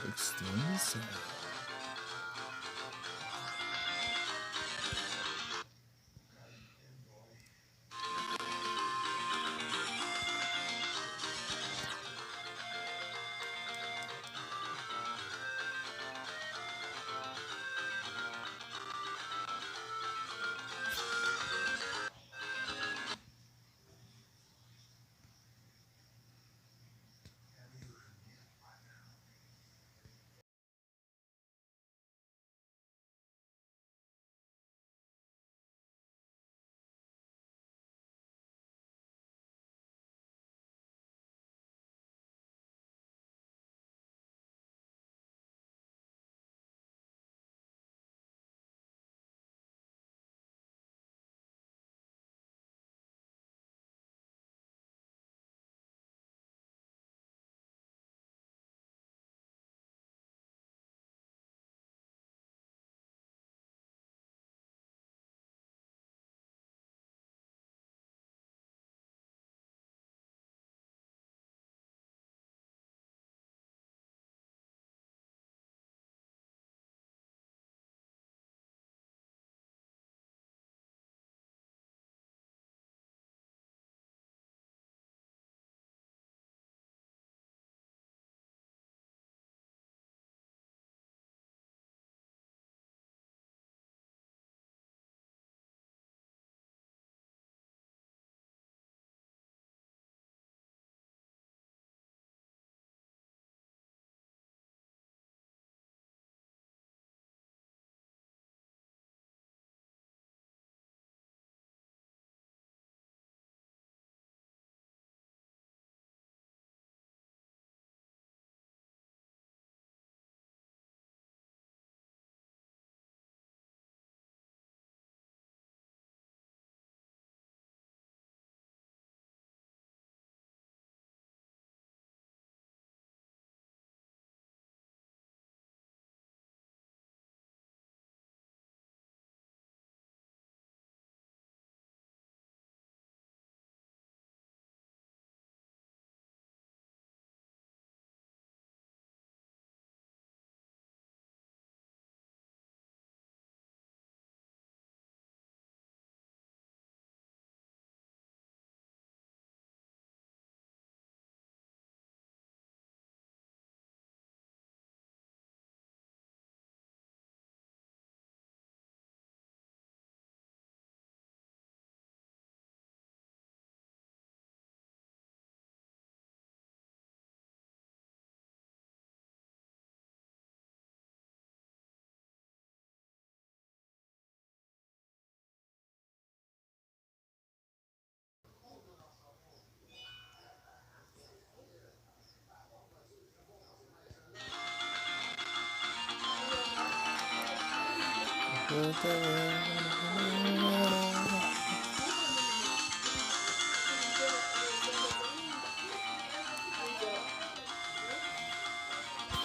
Extinção.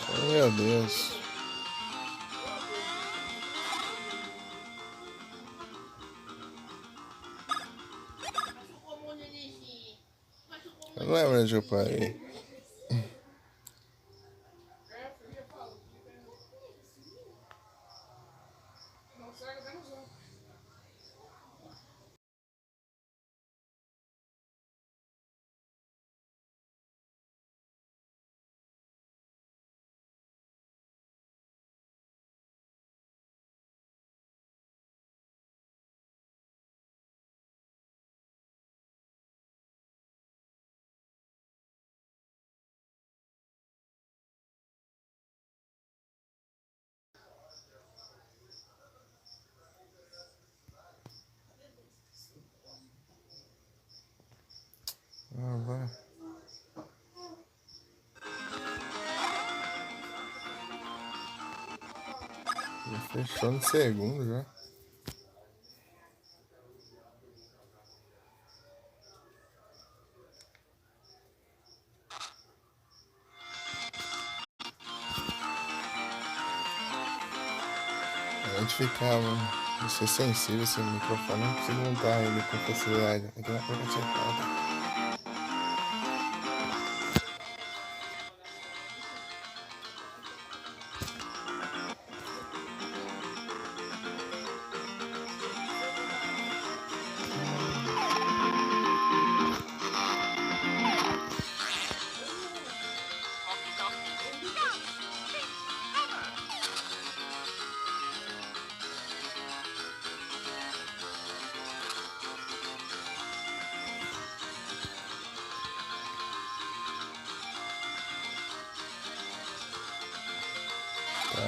Oh, meu Deus. Eu não lembro onde eu parei. Ah, vai. Já fechou no segundo já. A gente ficar, mano. Ser sensível esse microfone, não consigo montar ele com facilidade. Aqui na frente é falta.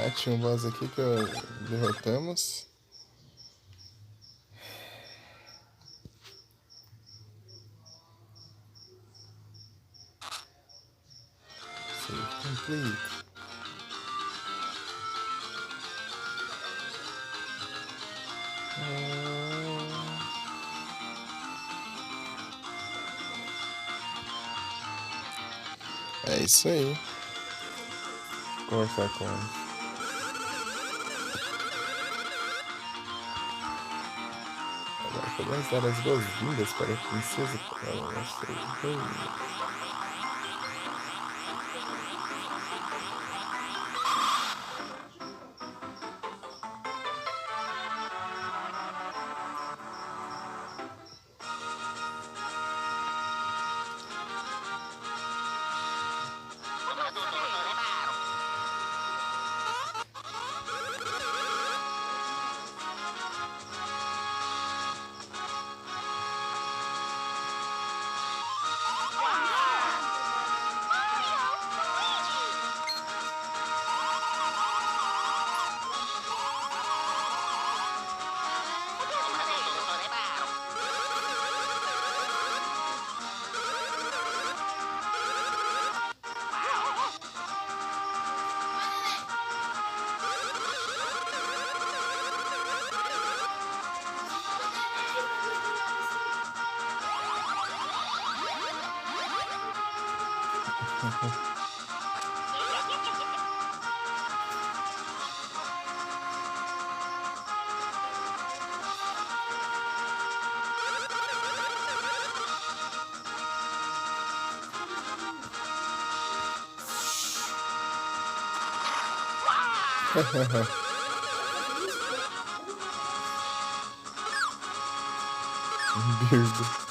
Ah, tinha um boss aqui que derrotamos. Save complete. É isso aí. Vou conversar com ele. Agora podemos dar as boas-vindas para a princesa para o nosso reino. Beardo.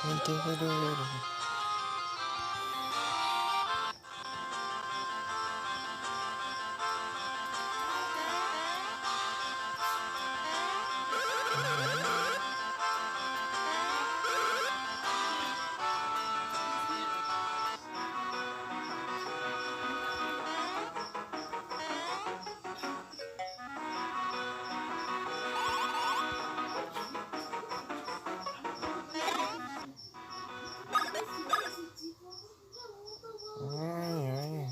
Can't do it. Ai, ai.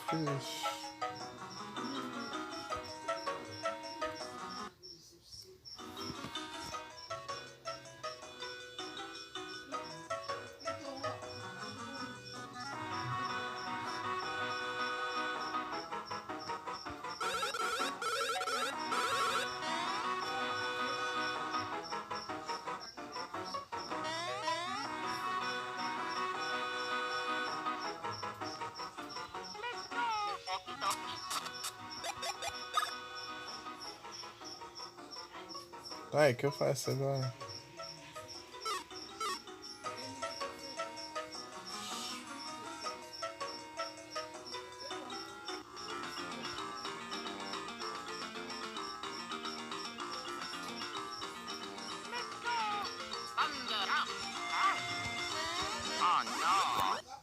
Fish. Ai, o que eu faço agora? Oh no!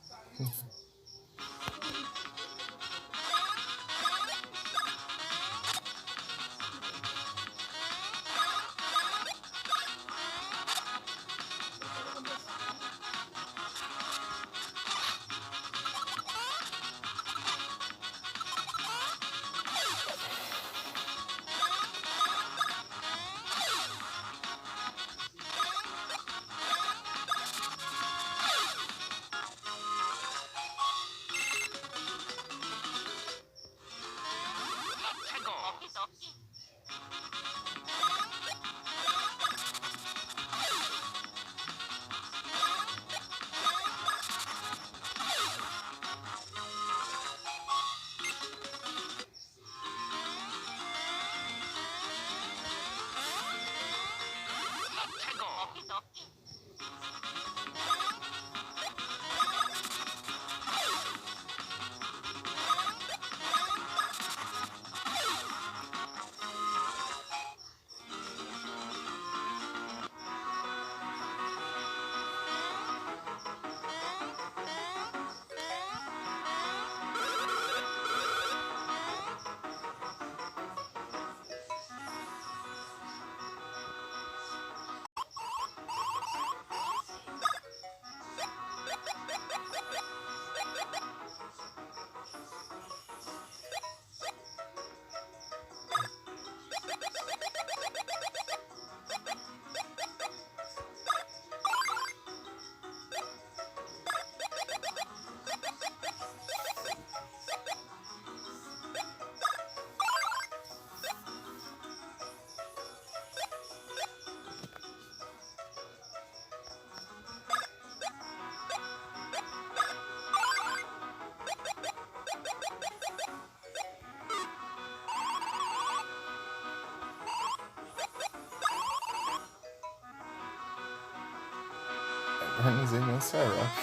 Não usei nem Psyrap.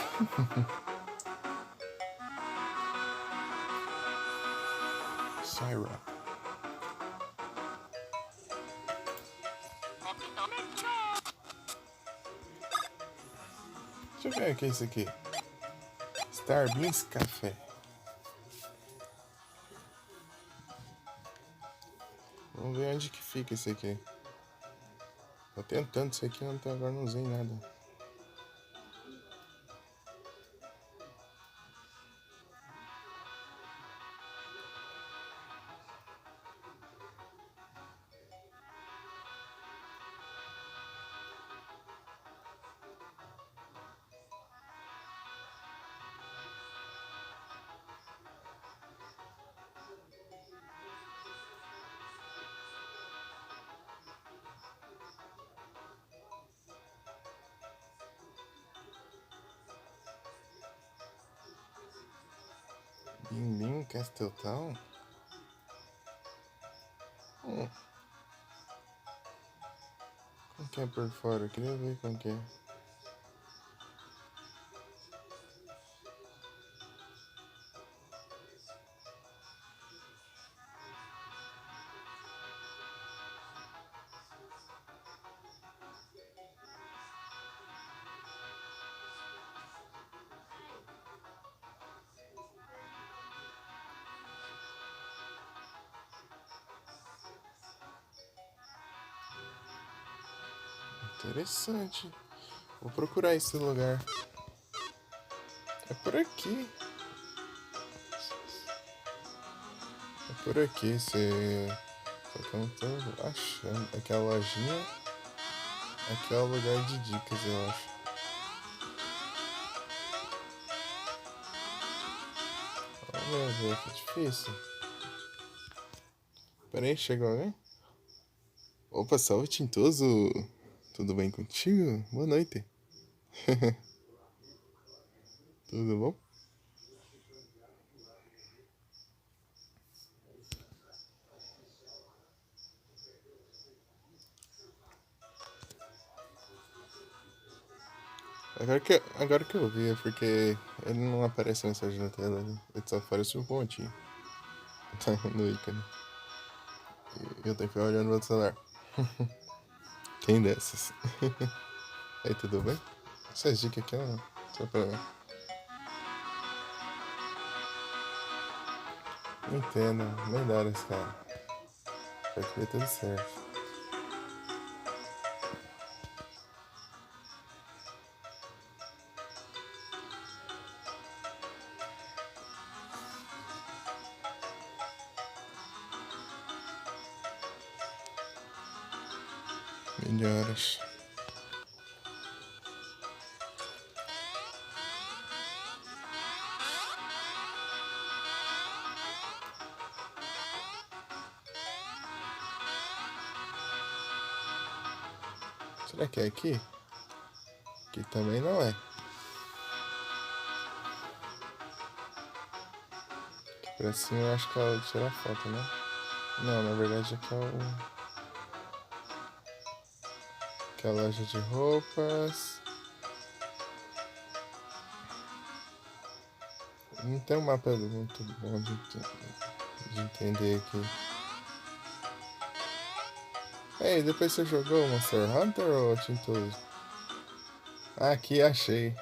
Psyrap. Deixa eu ver o que é isso aqui. Star Beans Café. Vamos ver onde que fica esse aqui. Tô tentando isso aqui, até agora não usei nada. Bim Castletown? Como que é por fora? Eu queria ver como que é. Interessante. Vou procurar esse lugar. É por aqui. É por aqui, você... Só que eu não tô achando. Aqui é a lojinha. Aqui é o lugar de dicas, eu acho. Vamos ver, que difícil. Pera aí, chegou alguém? Opa, salve Tintoso! Tudo bem contigo? Boa noite. Tudo bom? Agora que eu vi, é porque ele não aparece a mensagem na tela, né? Ele só aparece um pontinho. Tá no ícone. E eu tenho que ficar olhando no meu celular. Quem dessas? Aí, tudo bem? Essas dicas aqui, ó, só pra... Entendo, melhoras, cara. Pra que dê tudo certo. Melhoras. Será que é aqui? Aqui também não é. Aqui pra cima eu acho que é o de tirar foto, né? Não, na verdade aqui é o... aqui a loja de roupas. Não tem um mapa muito bom de entender aqui. Ei, depois você jogou Monster Hunter ou Tinto? Ah, aqui achei.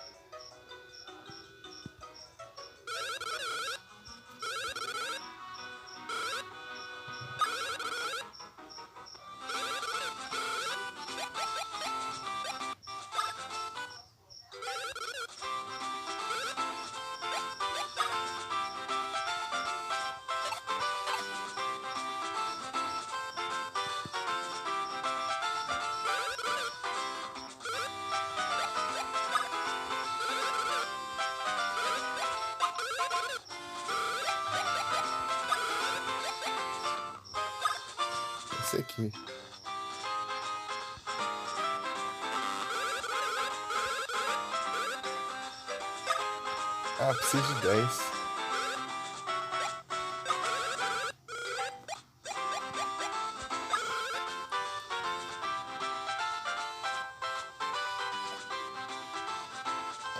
Esse aqui. Ah, preciso de 10.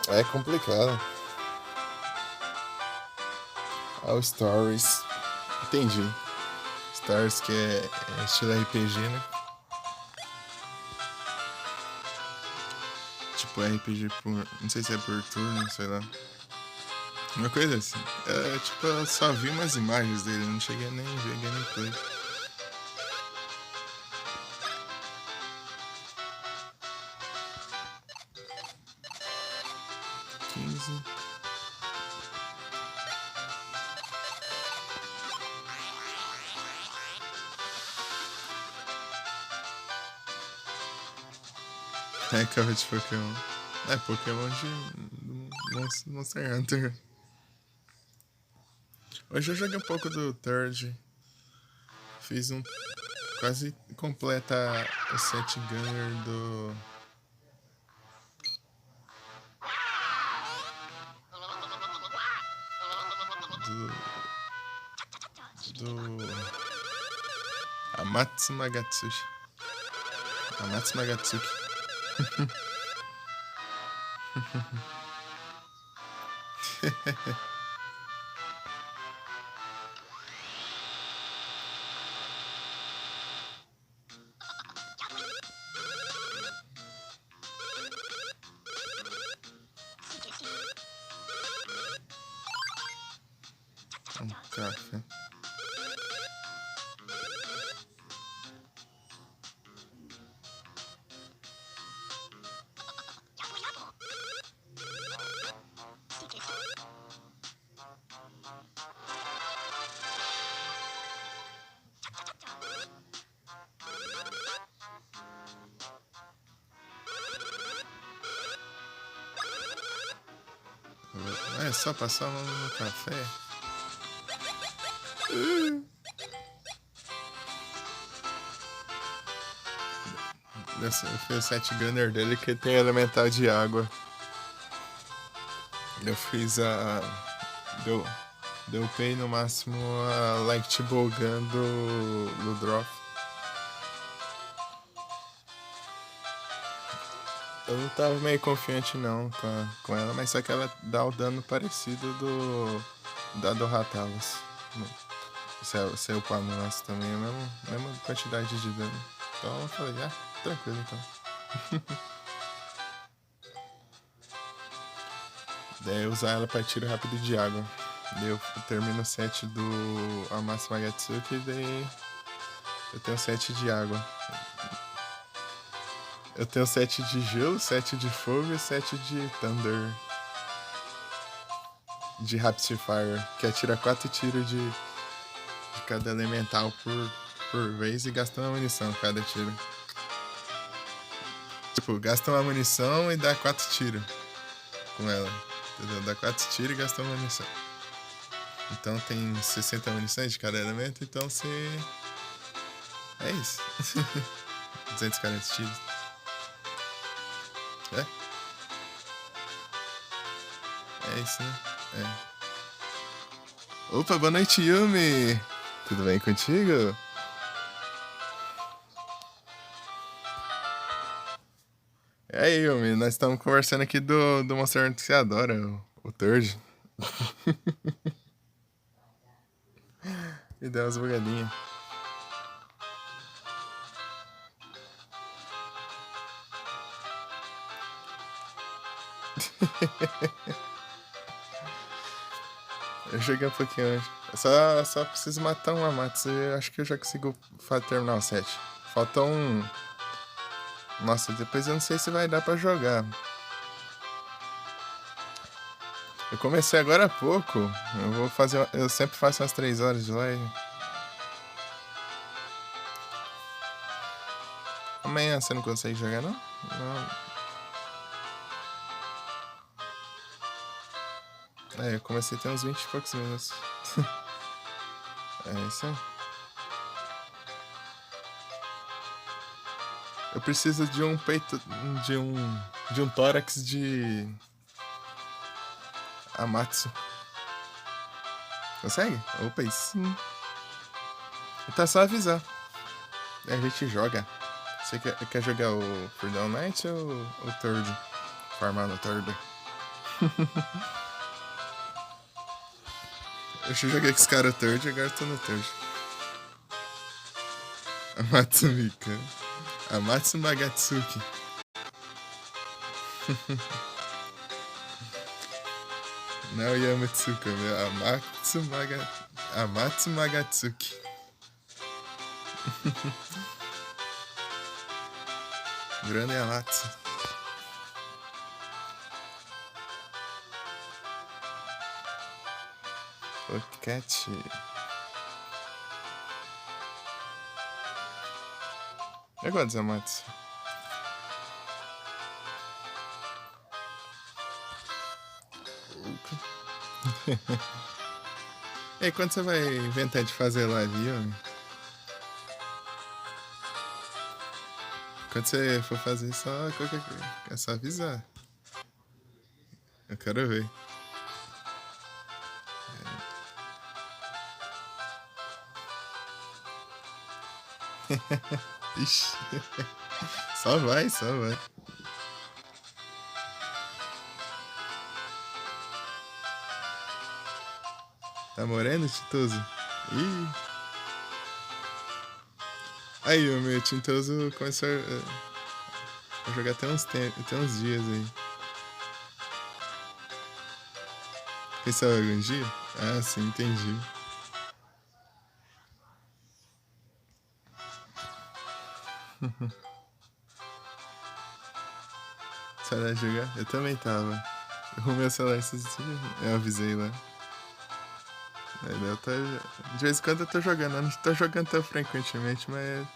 É complicado. All Stories. Entendi. Stories que é estilo RPG, né? Tipo RPG por. Não sei se é por turno, sei lá. Uma coisa assim. Tipo, eu só vi umas imagens dele, não cheguei nem a ver gameplay. É capa de Pokémon. É Pokémon de Monster Hunter. Hoje eu joguei um pouco do Third. Fiz um. Quase completa o set gunner do. Do. Amatsu Magatsuki. Amatsu Magatsuki. Um café. É só passar a mão no café. Eu fiz o set gunner dele que tem elemental de água. Eu fiz a. Deu pay no máximo a Light Bogan do Drop. Eu não tava meio confiante não com ela, mas só que ela dá o dano parecido do Ratalos. Se eu upar no nosso também é a mesma quantidade de dano. Então eu falei, tranquilo então. Daí eu usar ela pra tiro rápido de água. Daí eu termino o set do Amatsu Magatsuki e daí eu tenho 7 de água. Eu tenho 7 de gelo, 7 de fogo e 7 de Thunder. De Rapid Fire, que atira 4 tiros de cada elemental por vez e gasta uma munição cada tiro. Tipo, gasta uma munição e dá 4 tiros com ela. Entendeu? Dá 4 tiros e gasta uma munição. Então tem 60 munições de cada elemento, então você. É isso. 240 tiros. É isso, né? Opa, boa noite, Yumi! Tudo bem contigo? Aí, homem, nós estamos conversando aqui do Monster Hunter que você adora, o Turd. E deu umas bugadinhas. Eu joguei um pouquinho hoje. Eu só preciso matar um Amatsu e eu acho que eu já consigo terminar o set. Falta um. Nossa, depois eu não sei se vai dar pra jogar. Eu comecei agora há pouco. Eu vou fazer. Eu sempre faço umas 3 horas de live. Amanhã você não consegue jogar, não? Não. É, eu comecei tem uns 20 e poucos minutos. É isso aí. Eu preciso de um peito. De um. De um tórax de. Amatsu. Consegue? Opa, aí sim. Então é só avisar. A gente joga. Você quer jogar o Freedom Knight ou o Third? Farmar no Third. Eu já joguei com os caras Third e agora tô no Third. Amatsumika. Amatsu Magatsuki. Não Yamatsuka, meu. Amatsu Magatsuki. Grande Amatsu. O Cat. Eu gosto de Amatsu. E aí, quando você vai inventar de fazer live, homem? Quando você for fazer, só qualquer coisa. É só avisar. Eu quero ver. Ixi. Só vai, só vai. Tá moreno, Tintoso? Ih. Aí, o meu Tintoso começou a jogar até uns dias aí. Quem sabe algum dia? Ah, sim, entendi. Saudade de jogar? Eu também tava. Eu arrumei o celular esses dias, eu avisei lá. Aí eu tô, de vez em quando eu tô jogando, eu não tô jogando tão frequentemente, mas.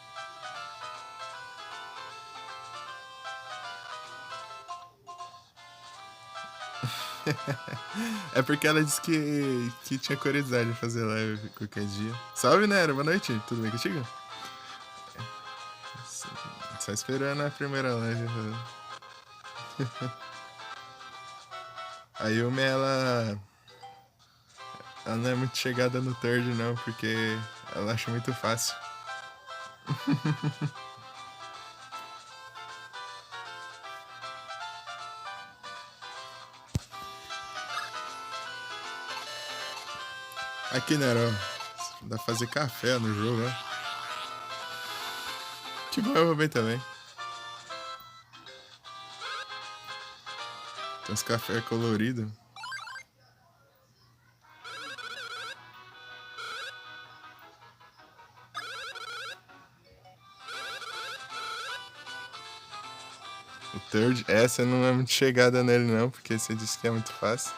É porque ela disse que tinha curiosidade de fazer live qualquer dia. Salve, Nero, boa noite, tudo bem contigo? Só esperando a primeira live. A Yumi, ela não é muito chegada no third, não, porque ela acha muito fácil. Aqui, Nero, dá pra fazer café no jogo, ó. Que bom, eu vou bem também. Tem uns café colorido. O third, essa não é muito chegada nele, não, porque você disse que é muito fácil.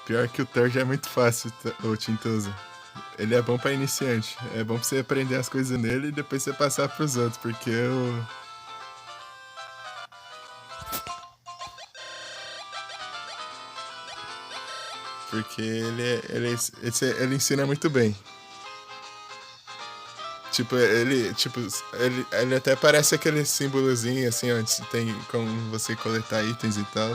Pior que o third é muito fácil, o Tintoso. Ele é bom pra iniciante. É bom pra você aprender as coisas nele e depois você passar pros outros, porque eu. Porque ele ensina muito bem. Ele até parece aquele símbolozinho assim, onde tem como você coletar itens e tal.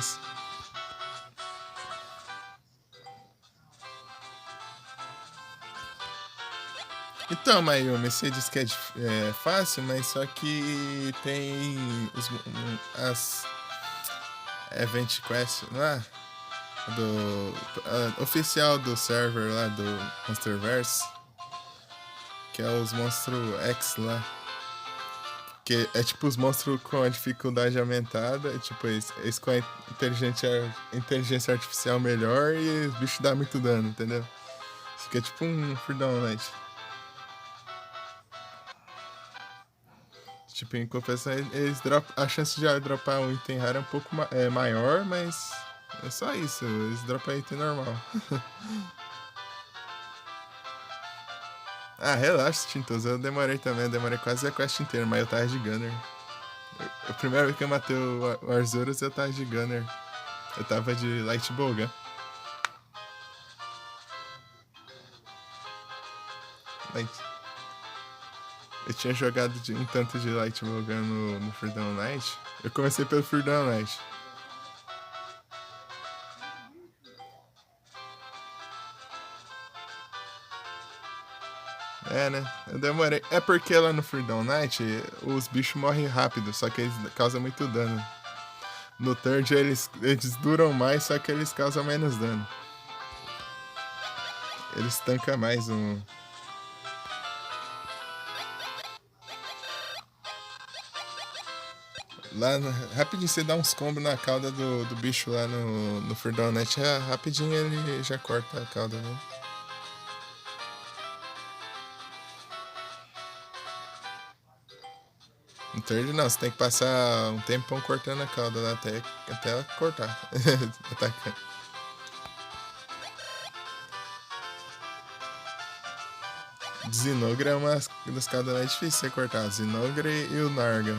Então, Mayumi, você diz que é fácil, mas só que tem as Event Quest lá, oficial do server lá do Monsterverse, que é os monstros X lá. Que é tipo os monstros com a dificuldade aumentada, tipo, eles com a inteligência artificial melhor e os bichos dão muito dano, entendeu? Fica tipo um Freedom Knight. Tipo, em compensação, a chance de dropar um item raro é um pouco maior, mas é só isso, eles dropam item normal. Ah, relaxa, Tintoso, eu demorei também, eu demorei quase a quest inteira, mas eu tava de Gunner. A primeira vez que eu matei o Arzuros, eu tava de Gunner. Eu tava de Light Bowgun. Light. Eu tinha jogado um tanto de Light Bowgun no Freedom Knight. Eu comecei pelo Freedom Knight. É, né? Eu demorei. É porque lá no Freedom Knight os bichos morrem rápido, só que eles causam muito dano. No Third eles duram mais, só que eles causam menos dano. Eles tancam mais um. Lá, rapidinho você dá uns combos na cauda do bicho lá no Freedom Knight, rapidinho ele já corta a cauda, né? No Third não, você tem que passar um tempão cortando a cauda lá até ela cortar. Atacando. Zinogre é uma das caudas mais difíceis de você cortar. Zinogre e o Narga.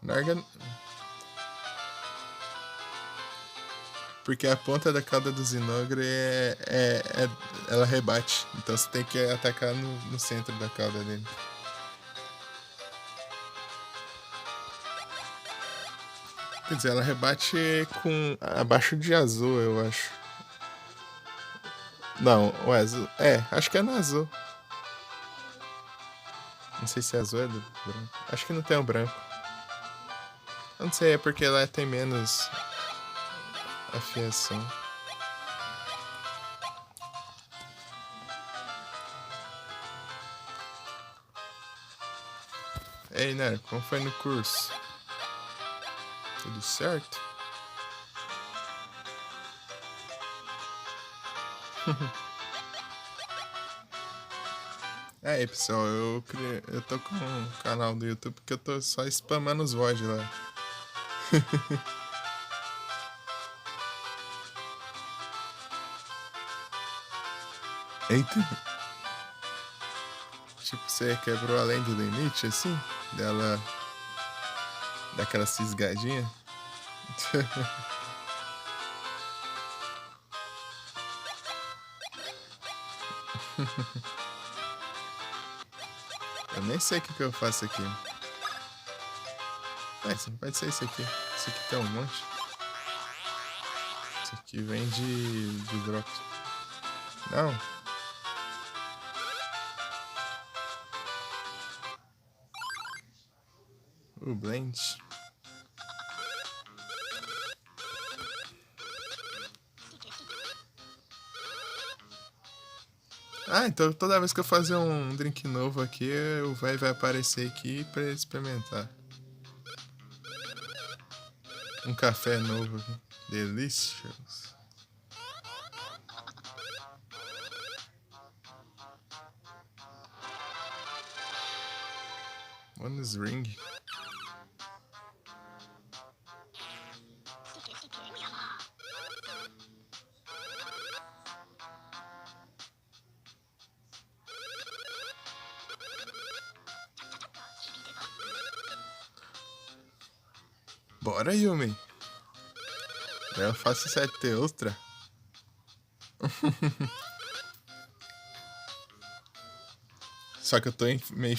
Narga. Porque a ponta da cauda do Zinogre ela rebate. Então você tem que atacar no centro da cauda dele. Quer dizer, ela rebate com abaixo de azul, eu acho. Não, o azul. Acho que é no azul. Não sei se é azul ou é do branco. Acho que não tem o branco. Eu não sei, é porque lá tem menos afiação. Ei, Nero, como foi no curso? Tudo certo? Aí, pessoal, eu tô com um canal do YouTube que eu tô só spamando os VOD lá. Eita. Tipo, você quebrou além do limite, assim? Dela. Daquela cisgadinha? Eu nem sei o que eu faço aqui. Pode ser esse aqui. Esse aqui tem um monte. Esse aqui vem de drop. Não. O Blend. Ah, então toda vez que eu fazer um drink novo aqui, o velho vai aparecer aqui pra experimentar. Um café novo aqui. Delicious. Bonus ring. Bora, Yumi. Eu faço 7 outra. Só que eu tô meio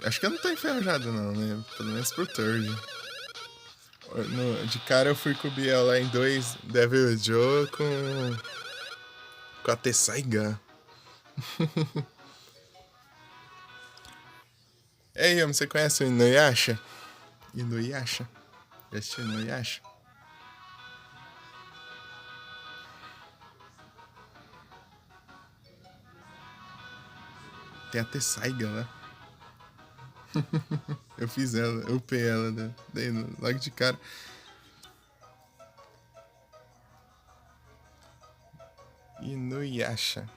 acho que eu não tô enferrujado não, né? Pelo menos por third. De cara eu fui com o Biel lá em 2 Devil Joe com a Tessaiga. Ei, você conhece o Inuyasha? Inuyasha? Já assistiu Inuyasha? Tem até Saiga lá. Eu fiz ela, eu upei ela, né? Daí, logo de cara. Inuyasha.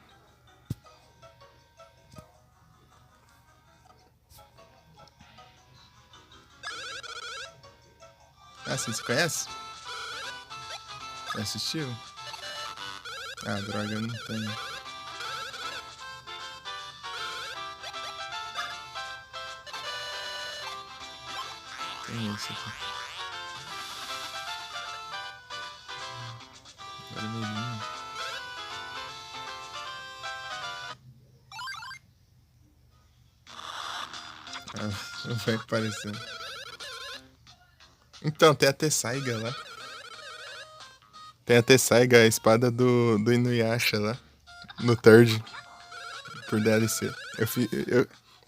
Ah, sim, você conhece? Já assistiu? Ah, droga, eu não tenho. Tem esse aqui. Vermelhinho. Ah, vai aparecendo. Então, tem a Tessaiga lá. Tem a Tessaiga, a espada do Inuyasha lá. No Third. Por DLC.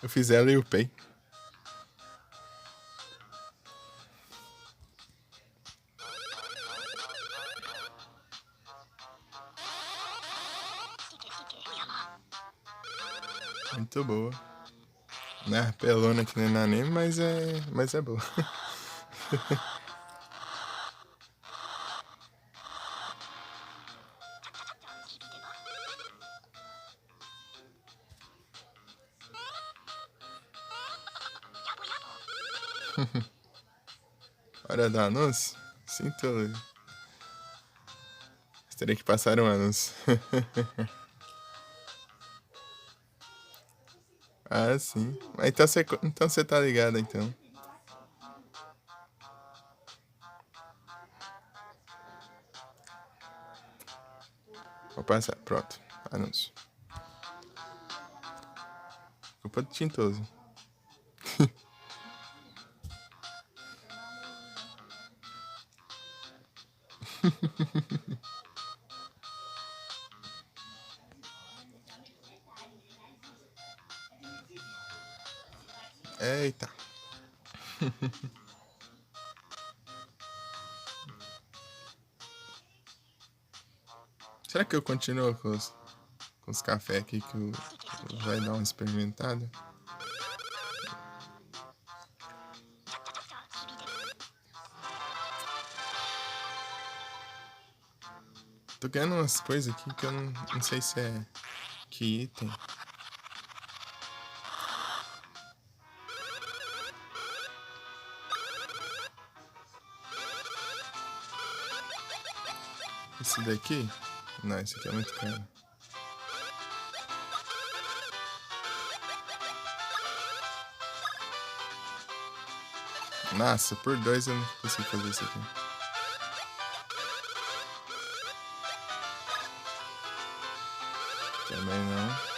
Eu fiz ela e upei. Muito boa. Né? Pelona que nem no anime, mas é boa. Hora do anúncio? Sinto. Teria que passar um anúncio. Ah, sim. Então você tá ligado, então. Vou passar. Pronto. Anúncio. Culpa do Tintoso. Eita. Será que eu continuo com os cafés aqui que vai dar uma experimentada? Tô ganhando umas coisas aqui que eu não sei se é que item. Esse daqui? Não, esse aqui é muito caro. Nossa, por 2 eu não consigo fazer isso aqui. Também não.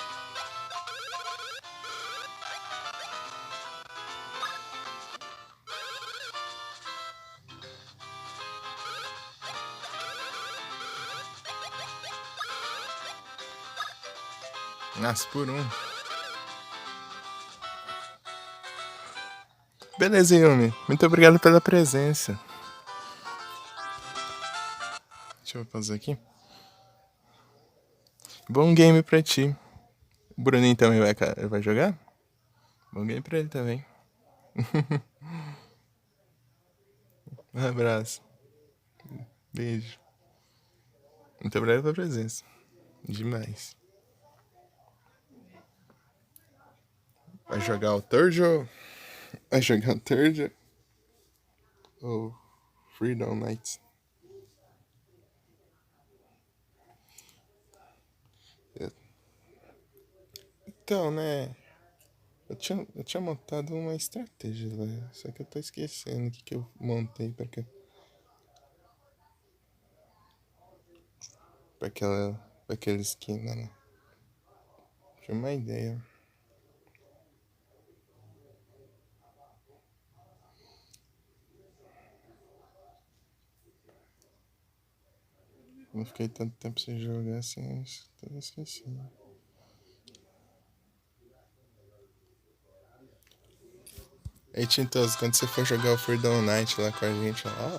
Nossa, por 1. Beleza, Yumi. Muito obrigado pela presença. Deixa eu fazer aqui. Bom game pra ti. O Bruninho também vai jogar? Bom game pra ele também. Um abraço. Beijo. Muito obrigado pela presença. Demais. Vai jogar o Turjo? Vai jogar o Turjo? Ou Freedom Knights? Então, né? Eu tinha montado uma estratégia lá. Só que eu tô esquecendo o que eu montei pra aquela esquina, né? Tinha uma ideia. Não fiquei tanto tempo sem jogar assim, eu esqueci. Ei, Tintoso, quando você for jogar o Freedom Night lá com a gente lá, ó,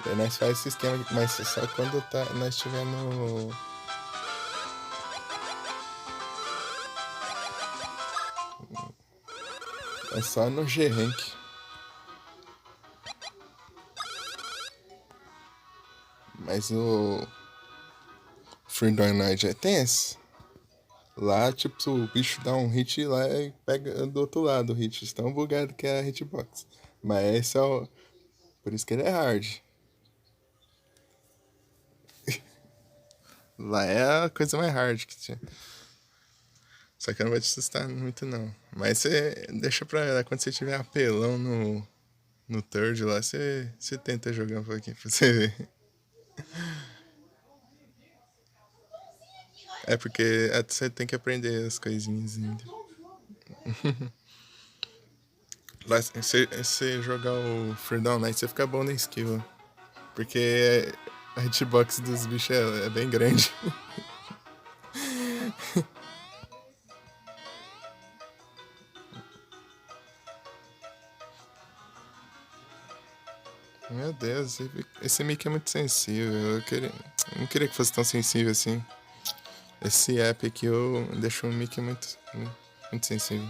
daí nós faz esse esquema, mas só quando nós estiver no. É só no G-Rank. Mas o Freedom Night é tenso. Lá, tipo, se o bicho dá um hit lá e pega do outro lado o hit. Tão bugado que é a hitbox. Mas esse é o. Por isso que ele é hard. Lá é a coisa mais hard que tinha. Só que não vai te assustar muito, não. Mas você deixa pra lá. Quando você tiver apelão no third lá, você tenta jogar um pouquinho pra você ver. É porque você tem que aprender as coisinhas ainda. Lá, se você jogar o Freedom Night, você fica bom na skill. Porque a hitbox dos bichos é bem grande. Meu Deus, esse mic é muito sensível. Eu não queria que fosse tão sensível assim. Esse app aqui eu deixo o mic muito sensível.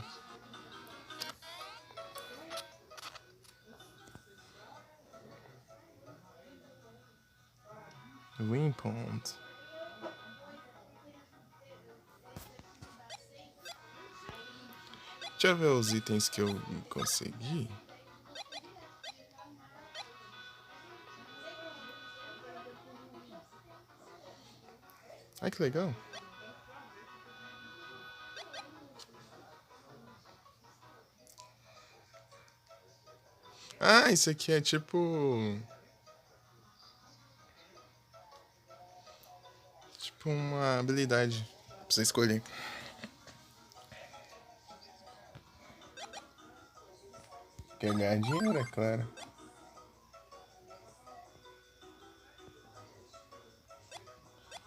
Wimpond. Deixa eu ver os itens que eu consegui. Ai, que legal. Ah, isso aqui é tipo. Tipo uma habilidade pra você escolher. Quer ganhar dinheiro, é claro.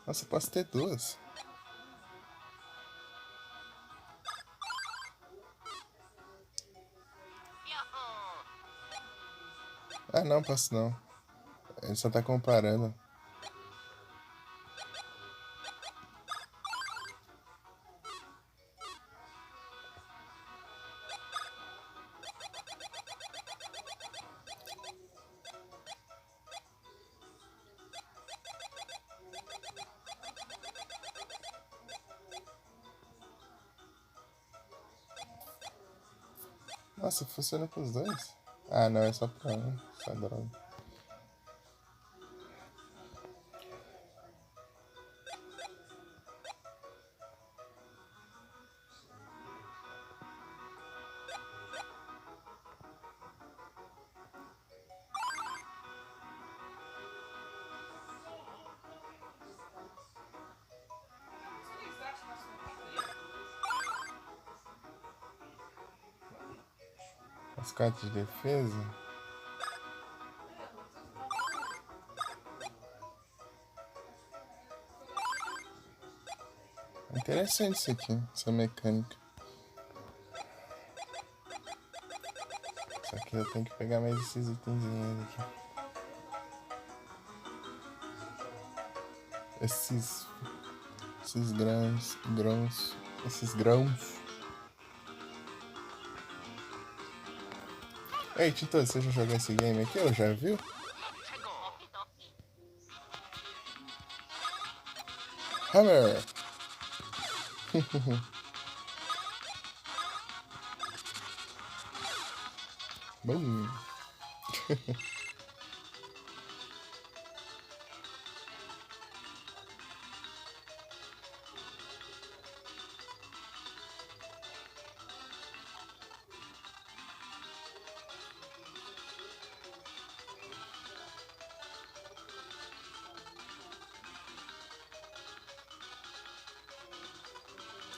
Nossa, posso ter duas. Ah, não, posso não. Ele só tá comparando. Nossa, funciona pros dois? Ah, não, é só pra um. Só droga. As cartas de defesa. É interessante isso aqui, essa mecânica. Só que eu tenho que pegar mais esses itenzinhos aqui. Esses grãos, esses grãos. Ei, Tito, você já jogou esse game aqui? Ou já viu? Hammer! Boom!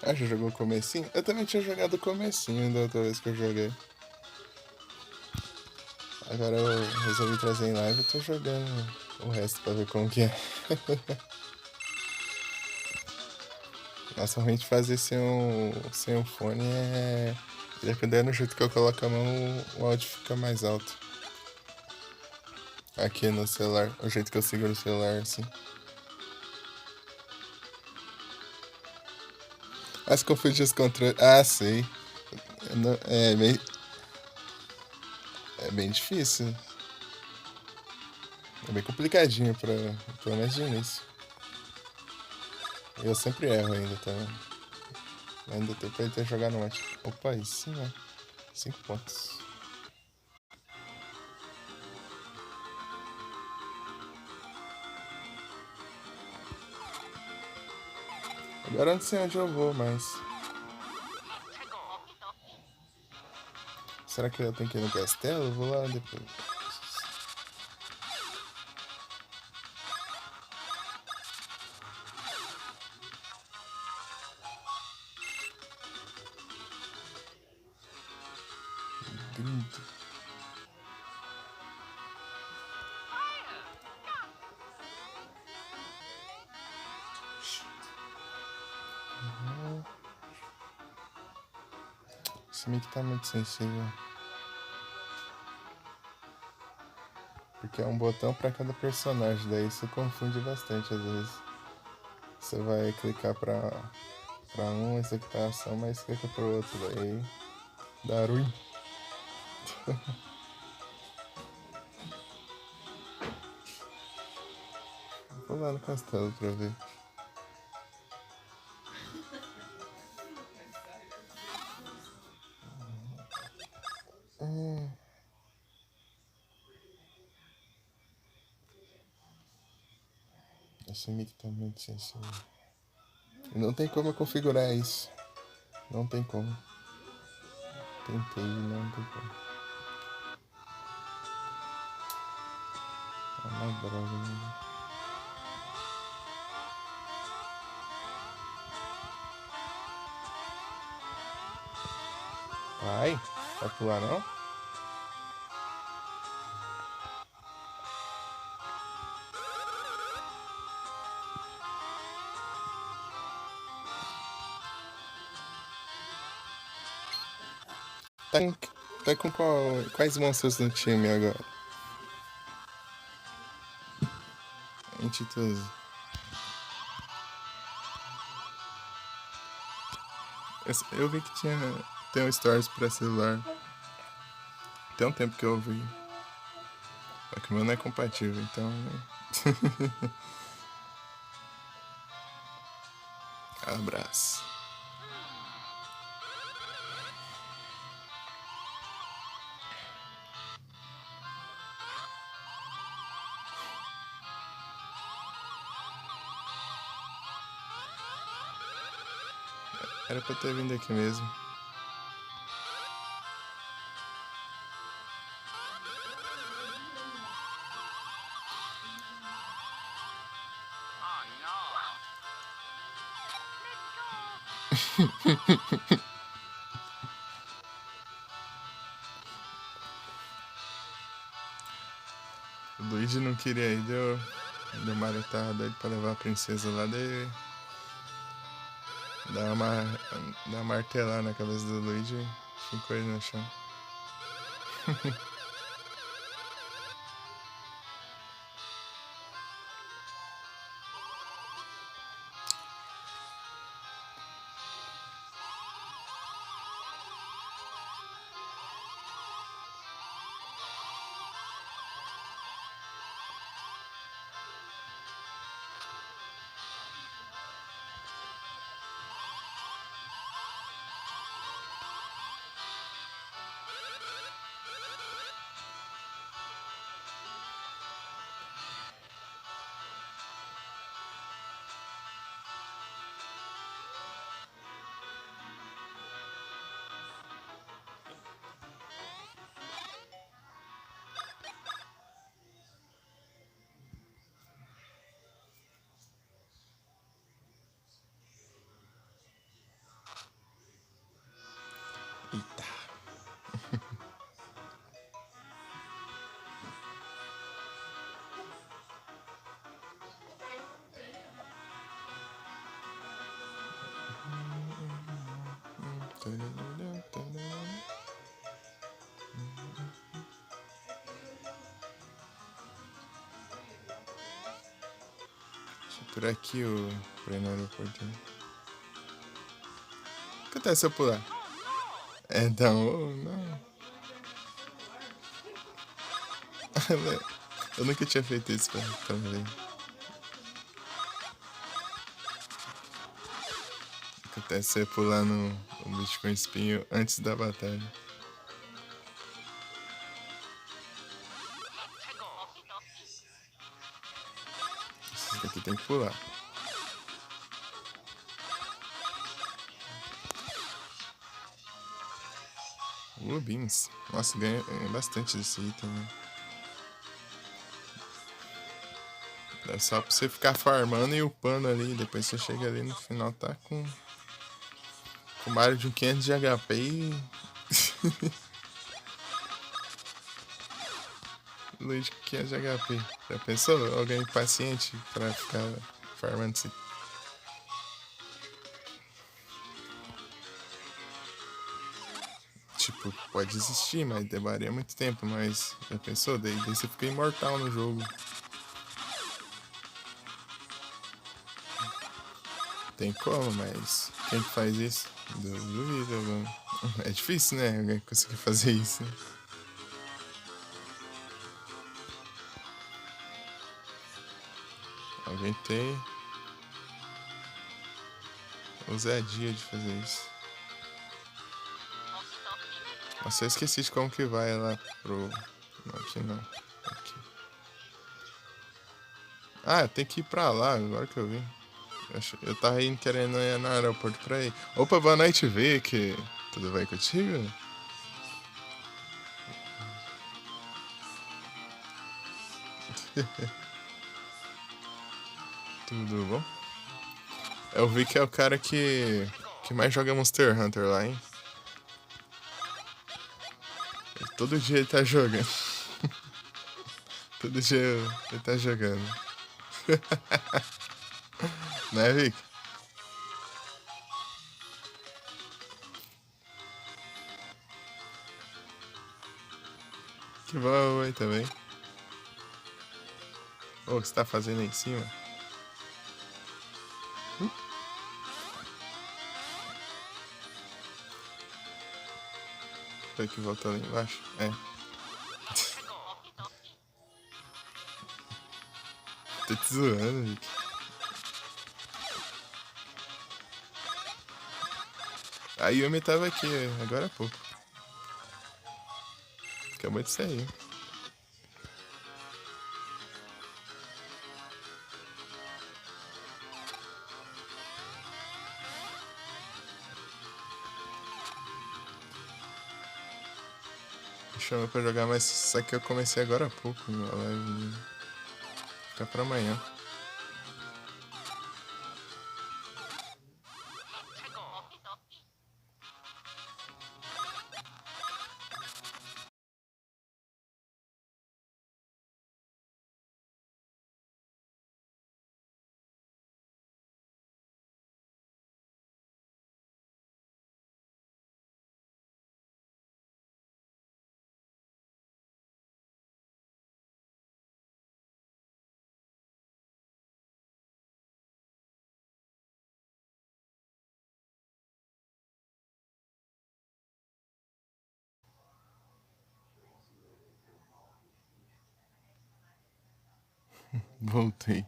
Ah, já jogou o comecinho? Eu também tinha jogado o comecinho da outra vez que eu joguei. Agora eu resolvi trazer em live e tô jogando o resto pra ver como que é. Nossa, realmente fazer sem um fone Dependendo do jeito que eu coloco a mão, o áudio fica mais alto. Aqui no celular, o jeito que eu seguro o celular, assim. Ah, se confundir os controles. Ah, sei. É bem difícil. É bem complicadinho, pelo menos de início. Eu sempre erro ainda, tá? Ainda tem pra ele jogar no ótimo. Opa, aí sim, ó. 5 pontos. Agora eu não sei onde eu vou, mas. Será que eu tenho que ir no castelo? Eu vou lá depois. Grindo. Esse mic tá muito sensível. Porque é um botão pra cada personagem, daí isso confunde bastante às vezes. Você vai clicar pra um executar a ação, mas clica pro outro, daí dá ruim. Vou lá no castelo pra ver. Esse mic tá muito sensível. Não tem como eu configurar isso. Não tem como. Tentei, não tem como. É uma droga, né? Vai? Vai pular não? Tá com, tá com quais monstros no time agora? Intituso. Eu vi que tem um Stories pra celular. Tem um tempo que eu vi. Só que o meu não é compatível, então. Né? Abraço. Era pra ter vindo aqui mesmo. O Luigi não queria ir, deu maretada ele pra levar a princesa lá, daí dá uma martelada na cabeça do Luigi e ficou ele no chão. Por aqui o pra ir no aeroporto. Né? O que acontece se eu pular? É, então, não. Eu nunca tinha feito isso pra ver. O que acontece se eu pular no bicho com espinho antes da batalha? Esse daqui tem que pular. Beans. Nossa, ganha bastante desse item, né? É só pra você ficar farmando e upando ali. Depois você chega ali no final, tá com mais de um 500 de HP e. Luiz com 500 de HP. Já pensou? Alguém paciente pra ficar farmando esse. Tipo, pode existir, mas demoraria muito tempo. Mas já pensou? Daí você fica imortal no jogo. Tem como, mas quem que faz isso? Duvido. É difícil, né? Alguém conseguir fazer isso. Alguém tem ousadia de fazer isso. Nossa, eu esqueci de como que vai lá pro... Não, aqui não. Aqui. Ah, tem que ir pra lá, agora que eu vi. Eu tava indo querendo ir no aeroporto pra ir. Opa, boa noite, Vic. Tudo bem contigo? Tudo bom? Eu vi que é o cara que mais joga Monster Hunter lá, hein? Todo dia ele tá jogando. Todo dia ele tá jogando. Né, Vic? Que bom, hein, também. Ô, o que você tá fazendo aí em cima? Foi que voltou lá embaixo? É. Tô te zoando, Vic. A Yumi tava aqui agora há pouco. Acabou de sair. Me chamou pra jogar, mas só que eu comecei agora há pouco. A live fica pra amanhã. Voltei.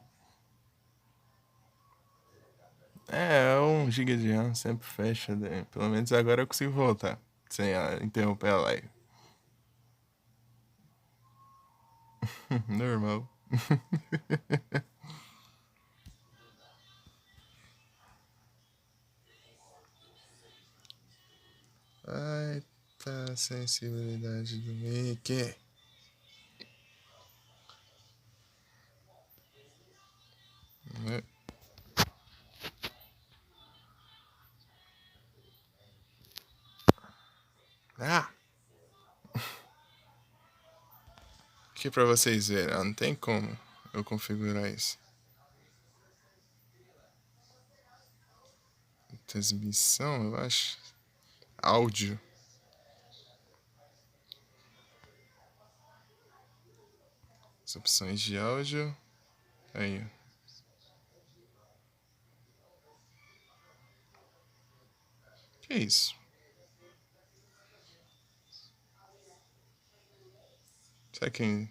É, 1 GB de RAM sempre fecha, né? Pelo menos agora eu consigo voltar. Sem interromper a live. Normal. Ai, tá a sensibilidade do Mickey. Né? Ah! Aqui pra vocês verem, não tem como eu configurar isso. Transmissão, eu acho. Áudio. As opções de áudio. Aí, ó. Que isso? Será que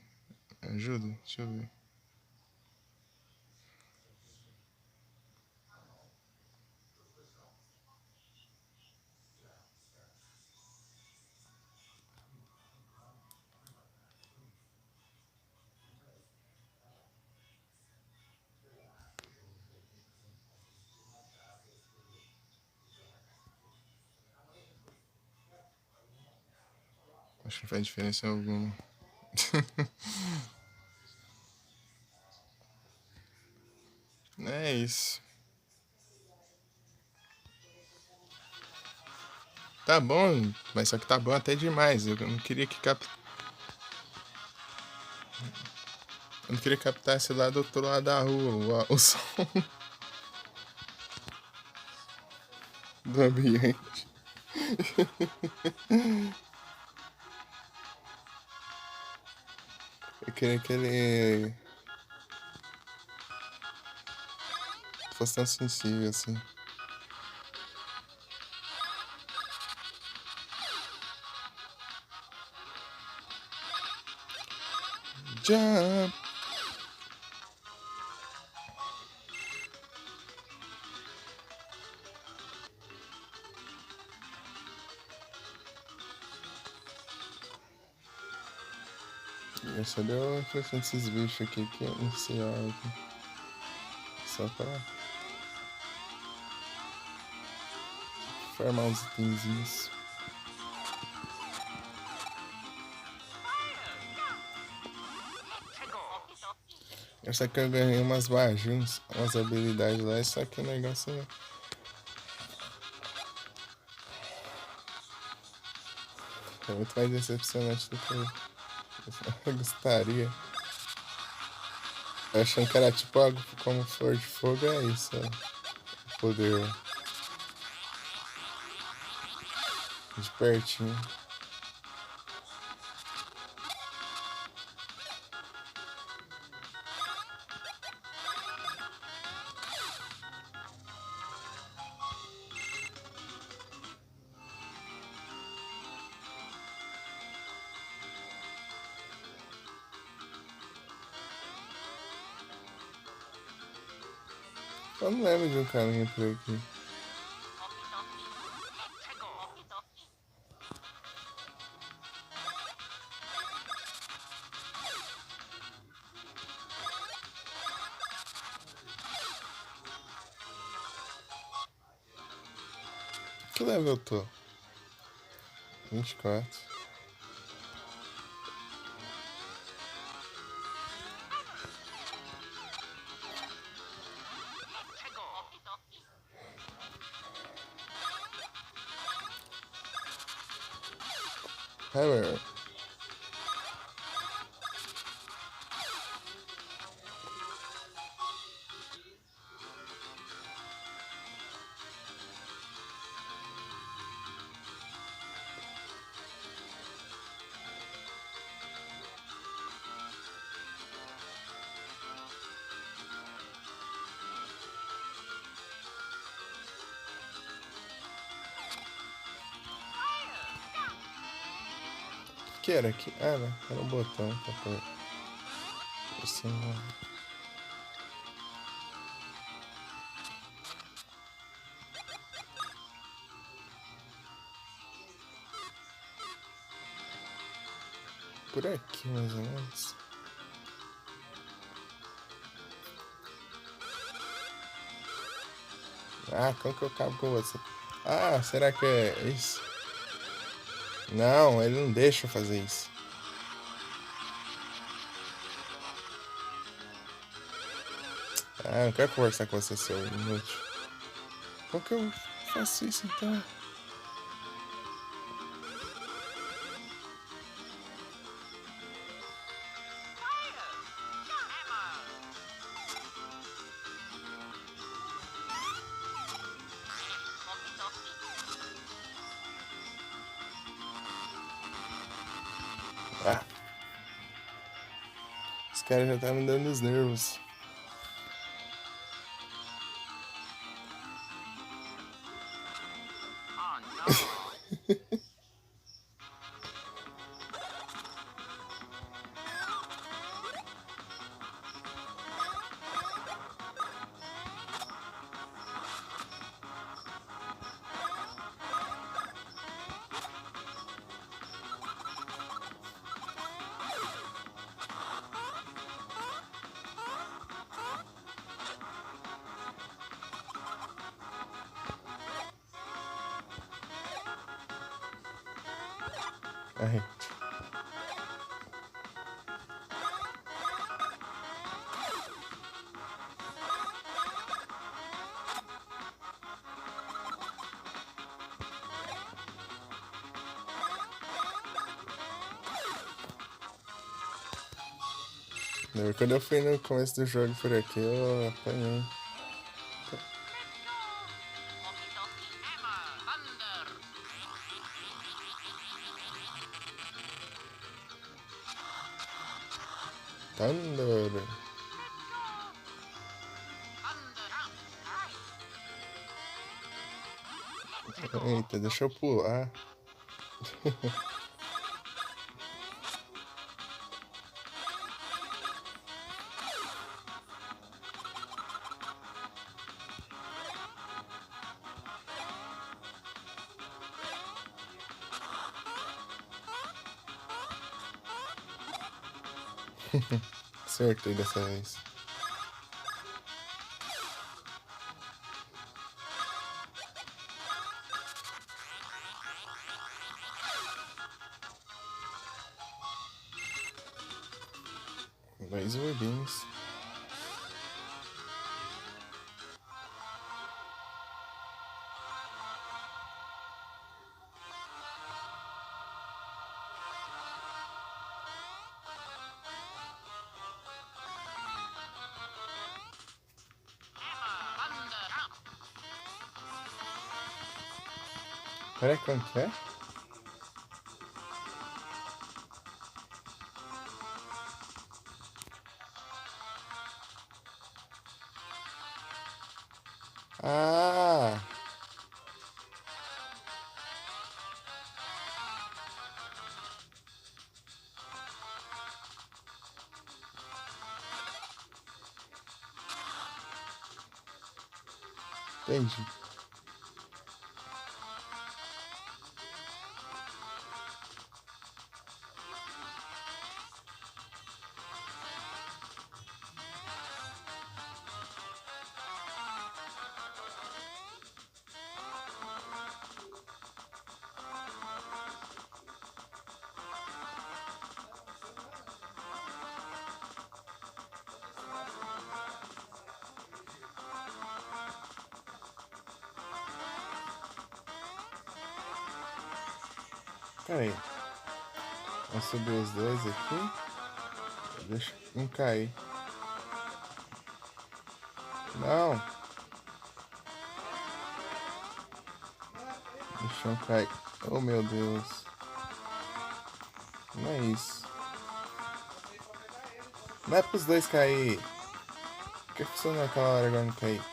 ajuda? Deixa eu ver. Acho que não faz diferença alguma. É isso. Tá bom, mas só que tá bom até demais. Eu não queria que eu não queria captasse lá do outro lado da rua o som do ambiente. Eu queria que ele fosse tão sensível assim. Jump! Eu só deu a impressão desses bichos aqui que eu não sei algo. Só pra formar uns itenzinhos. Eu sei que eu ganhei umas bajuns, umas habilidades lá, só que o negócio é muito mais decepcionante do que eu gostaria. Eu achando que era tipo algo como flor de fogo, é isso, ó. Poder de pertinho. Eu não lembro de um caminho por aqui. Que level eu tô? 24. Hammer. O que era aqui? Ah, não. Era um botão pra pôr. Assim, por aqui, mais ou menos. Ah, como que eu acabo com você? Ah, será que é isso? Não, ele não deixa eu fazer isso. Ah, eu não quero conversar com você, seu inútil. Como que eu faço isso então? Ah, os caras já tá me dando os nervos. Ai. Quando eu fui no começo do jogo por aqui, eu apanhei. Thunder. Eita, deixa eu pular. Acertei dessa vez. Dois orbinhos. Peraí, como que é? Ah! Entendi. Peraí. Vamos subir os dois aqui. Deixa um cair. Não. Deixa um cair. Oh, meu Deus. Não é isso. Não é pros dois cair. Por que funcionou aquela hora agora não cair?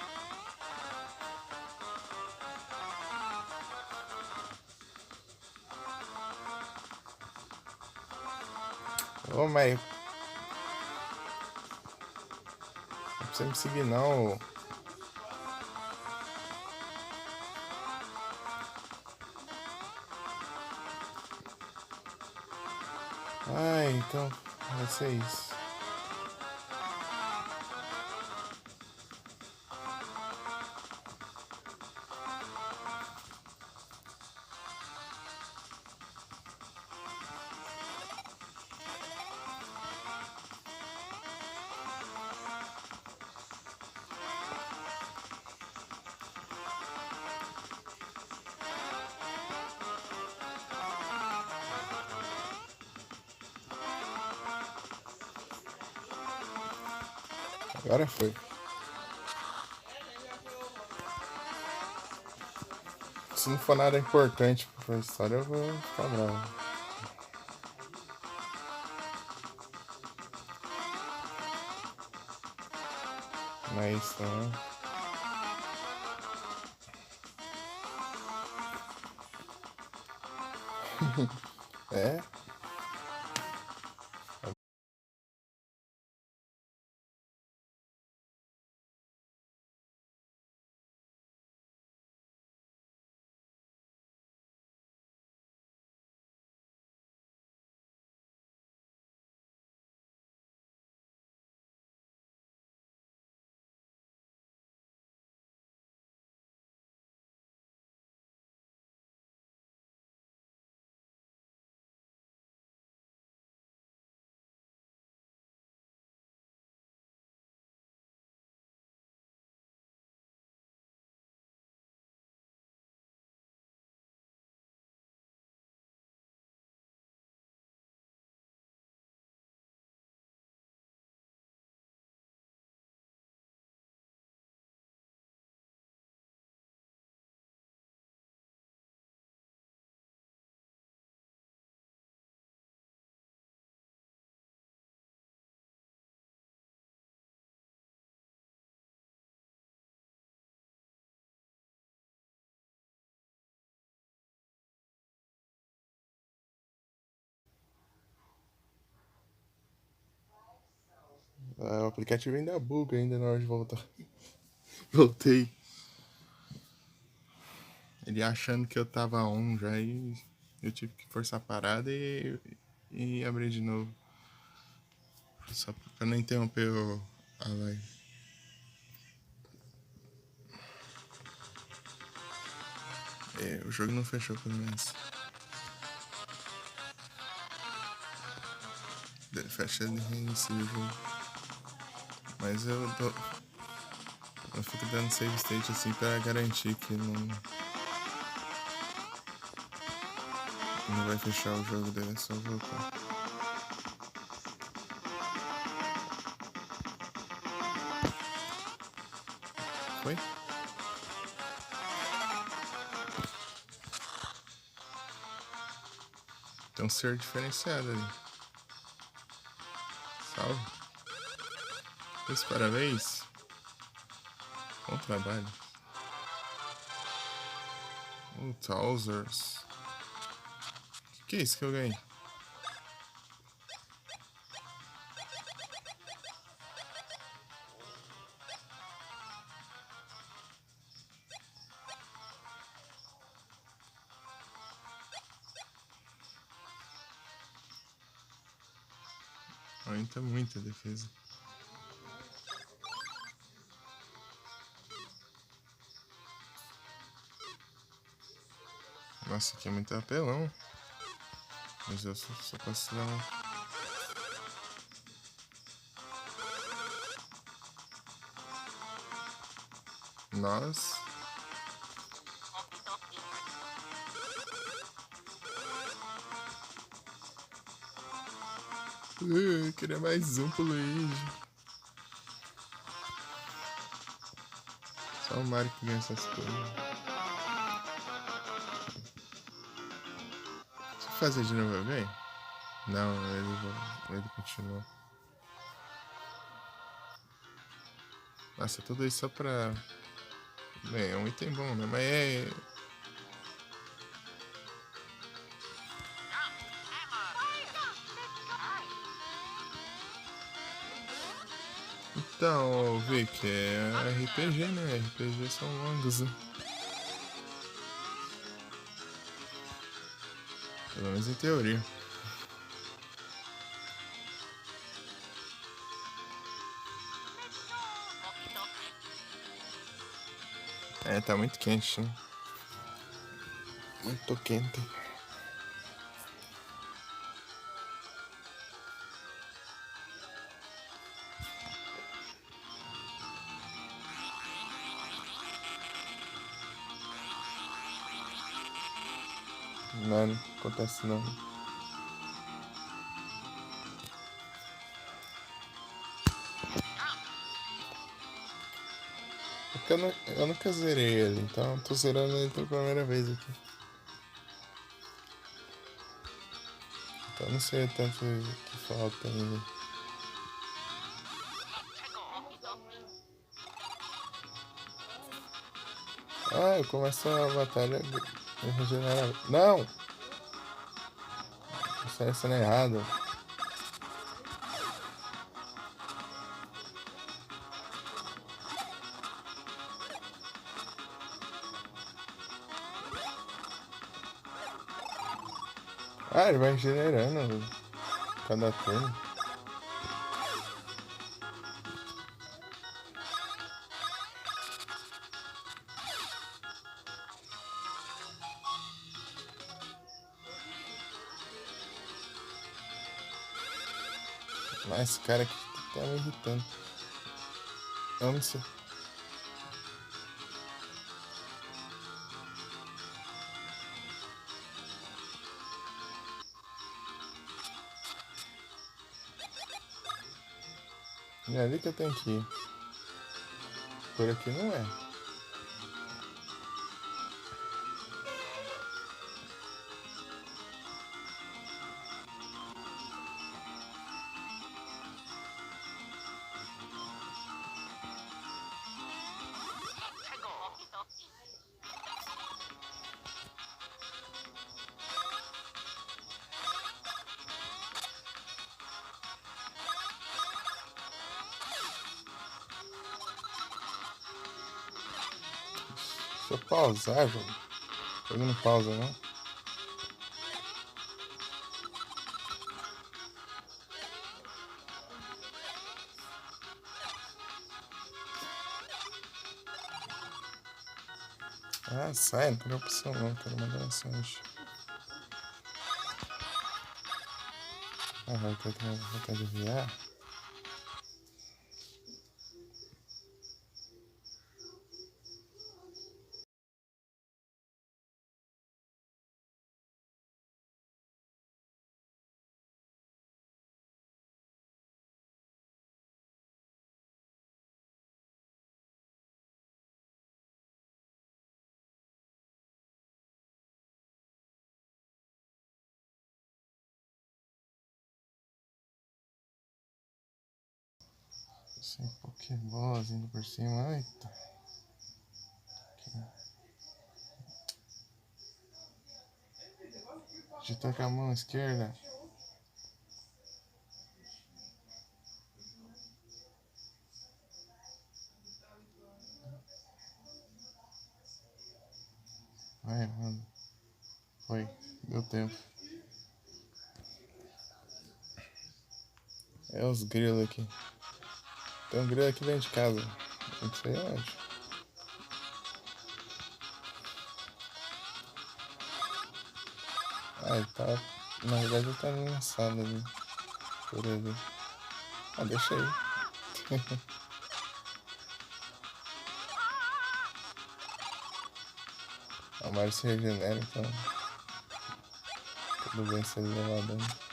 Ô, mas... Não precisa me seguir, não. Ai, então... Vai ser isso. Agora foi. Se não for nada importante pra história, eu vou ficar bravo. Não é isso, não. É? O aplicativo ainda buga ainda na hora de voltar. Voltei. Ele achando que eu tava on já e eu tive que forçar a parada e abrir de novo. Só pra não interromper a live. O jogo não fechou pelo menos. Fecha e reinicia o jogo. Mas eu fico dando save state assim pra garantir que não vai fechar o jogo dele, é só voltar. Foi? Tem um ser diferenciado ali. Salve. Meus parabéns. Bom trabalho. Trousers. Que é isso que eu ganhei? Aumenta muito a defesa. Nossa, aqui é muito apelão. Mas eu só posso dar uma... Nossa. Eu queria mais um pro Luigi. Só o Mario que ganha essas coisas. Se eu fazer de novo, eu ganho? Não, ele continua. Nossa, tudo isso só pra... Bem, é um item bom, né? Mas é... Então, Vic, é RPG, né? RPG são longos, né? Pelo menos em teoria. Tá muito quente, né? Muito quente. Não acontece não. Porque eu nunca zerei ele, então tô zerando ele pela primeira vez aqui. Então não sei tanto que falta ainda. Eu começo a batalha e regenera. Não! Seleção errada. Ele vai regenerando cada turno. Mas esse cara aqui tá me irritando. Eu não sei. É ali que eu tenho que ir. Por aqui não é. Deixa eu pausar, velho. Ele não pausa, não? Ah, sai, não tem opção não, quero mandar mensagem. Ah, vai de enviar? Sem Pokébolas indo por cima, eita. Digitou com a mão esquerda. Vai, mano. Foi, deu tempo. É os grilos aqui. Tem um grilo aqui dentro de casa. Não sei onde. Ah, ele tá. Na verdade ele tá na sala ali. Por ali. Ah, deixa aí. A Mari se regenera, então. Tudo bem se ele levar dano.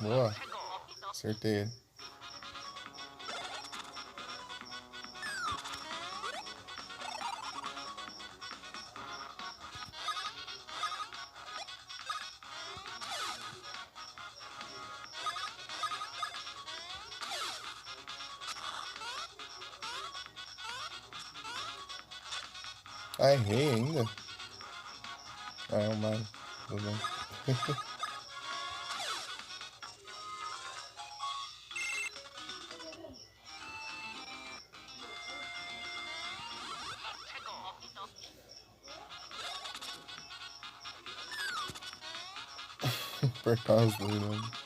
Boa. Acertei ele. Ah, errei ainda? Ah, é o Mario. Tudo bem. Por causa do nome.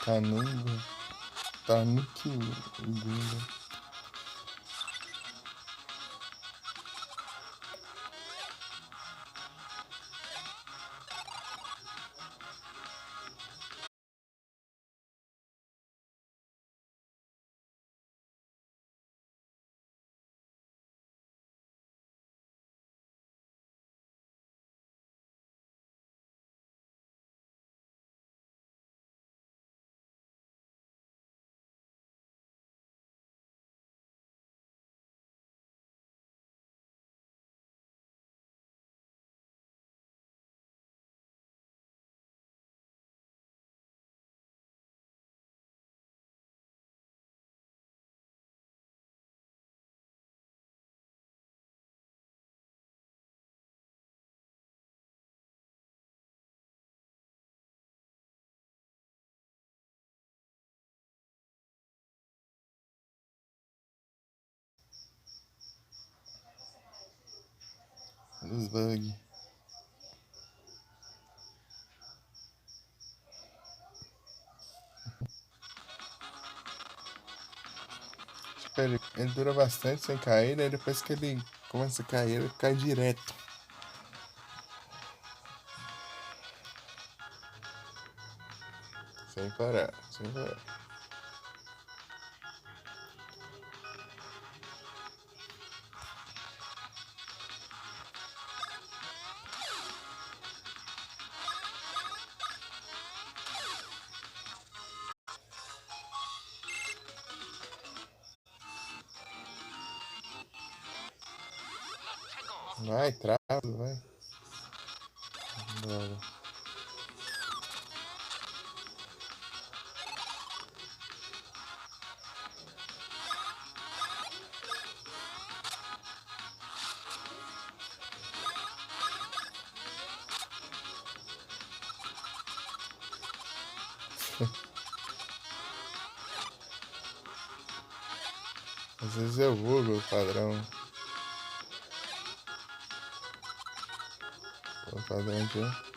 Canunga. Tanuki Gunga. Dos bug. Tipo, ele dura bastante sem cair, daí depois que ele começa a cair, ele cai direto. Sem parar, sem parar. Vai, trava, vai. Bora. Às vezes eu bugo o padrão. O padrão aqui.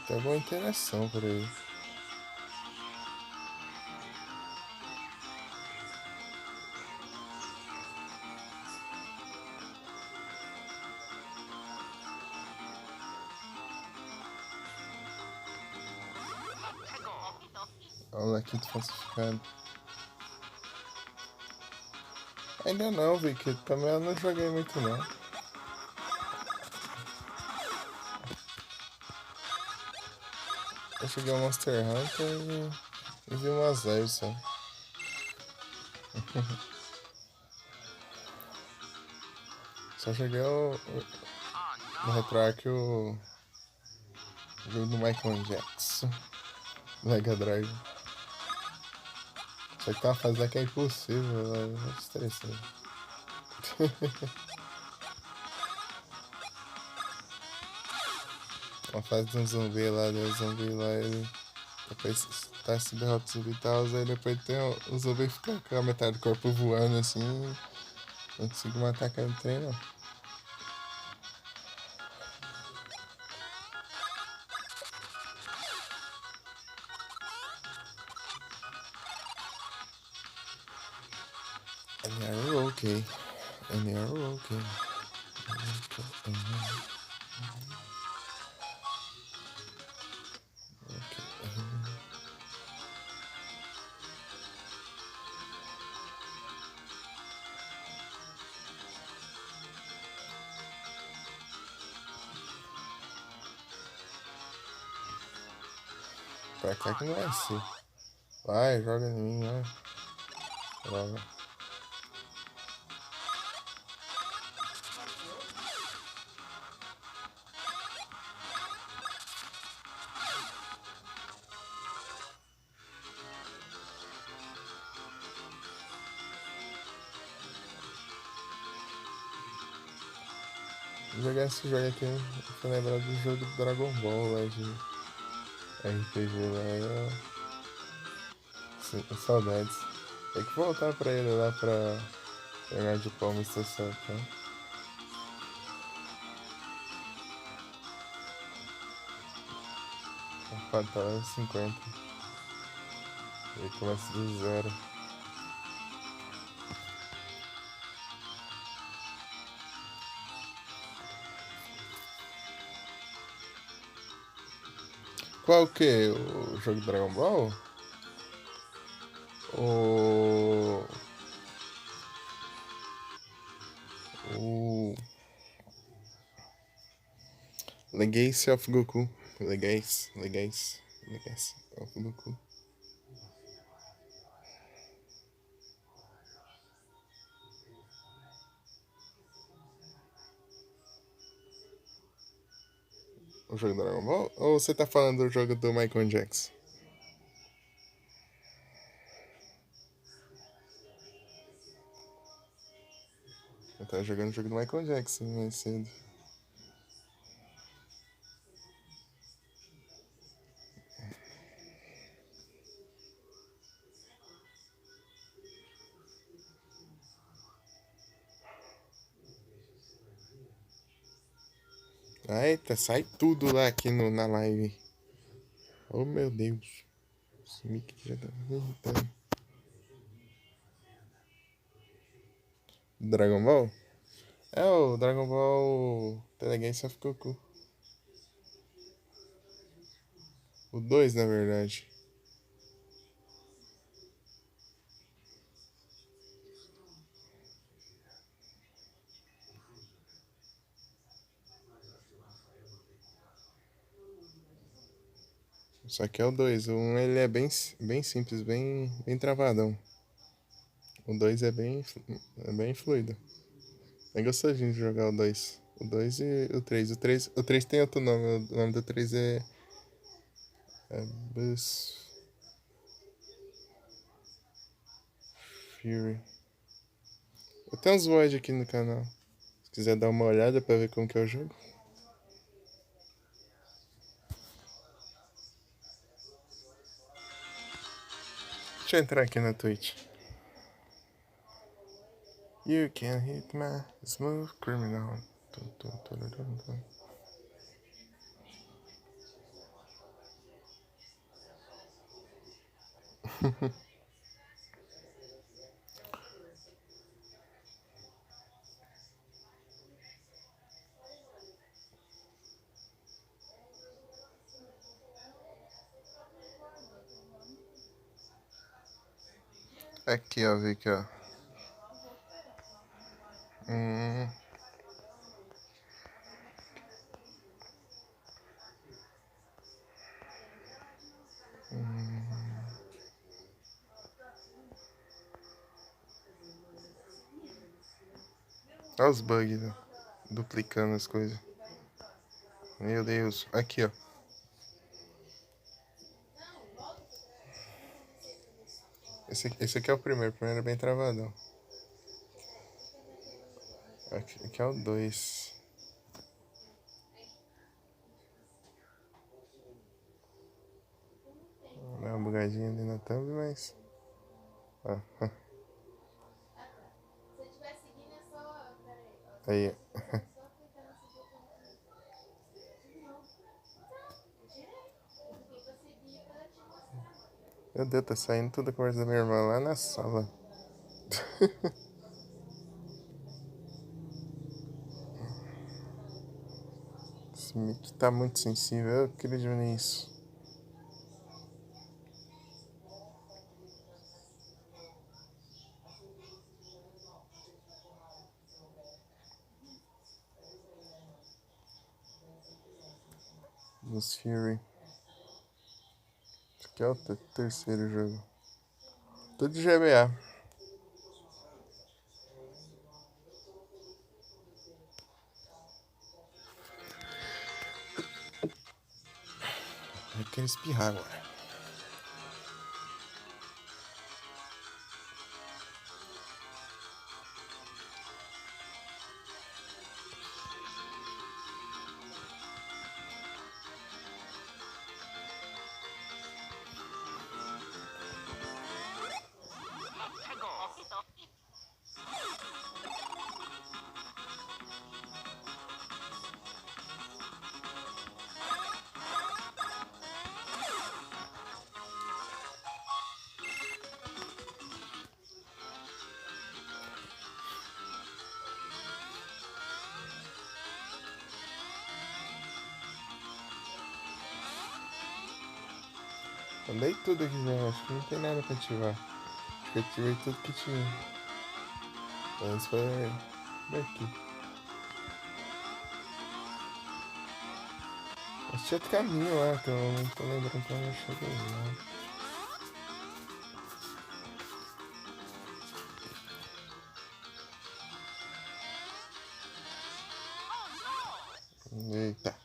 Tem boa interação por aí. Olha lá, quinto falsificado. Ainda não, Vicky. Também eu não joguei muito não. Eu cheguei ao Monster Hunter e vi umas lives só. Só cheguei no RetroArch o jogo do Michael Jackson. Mega Drive. Só que tem uma fase lá que é impossível, é estressante. Uma fase de um zumbi lá, o zumbi lá, ele depois tá esse derrota o zumbi e tal, aí depois tem o zumbi fica com a metade do corpo voando assim, não consigo matar aquele trem não. And you're okay. And you're okay. Pra cá que não vai ser. Vai, joga em mim, vai. Joga. Jogar esse jogo aqui, eu tô lembrado do jogo do Dragon Ball lá de RPG lá. Saudades. Tem que voltar pra ele lá pra pegar de palma estação, tá? Fatal 50. Ele começa do zero. Qual que é o jogo do Dragon Ball? O. O. Legacy of Goku. Legacy of Goku. O jogo do Dragon Ball? Ou você tá falando do jogo do Michael Jackson? Eu tava jogando o jogo do Michael Jackson mais cedo. Eita, sai tudo lá aqui na live. Oh meu Deus. Esse mic já tá me irritando. Dragon Ball? É o Dragon Ball Telegames of Goku. O 2, na verdade. Só que é o 2. O 1 ele é bem simples, bem travadão. O 2 é bem fluido. É gostosinho de jogar o 2. O 2 e o 3. O três tem outro nome. O nome do 3 é Bus Fury. Eu tenho uns VOD aqui no canal. Se quiser dar uma olhada pra ver como que é o jogo. Deixa eu entrar aqui na Twitch. You can hit my smooth criminal. Tum, tum, tum, tum, tum. Aqui, ó, Vicky, ó. Hum, olha os bugs, né? Duplicando as coisas. Meu Deus. Aqui, ó. Esse aqui é o primeiro. O primeiro é bem travadão. Aqui é o 2. Dá uma bugadinha ali na thumb, mas... Ah, aí. Meu Deus, tá saindo toda a conversa da minha irmã lá na sala. Esse mic tá muito sensível. Eu queria diminuir isso. Dos Fury. Esse aqui é o terceiro jogo. Tudo de GBA. Eu quero espirrar agora. Andei tudo aqui já, acho que não tem nada pra ativar. Acho que eu ativei tudo que tinha. Antes foi daqui. Mas tinha outro caminho lá, que eu não tô lembrando pra onde eu cheguei lá. Eita.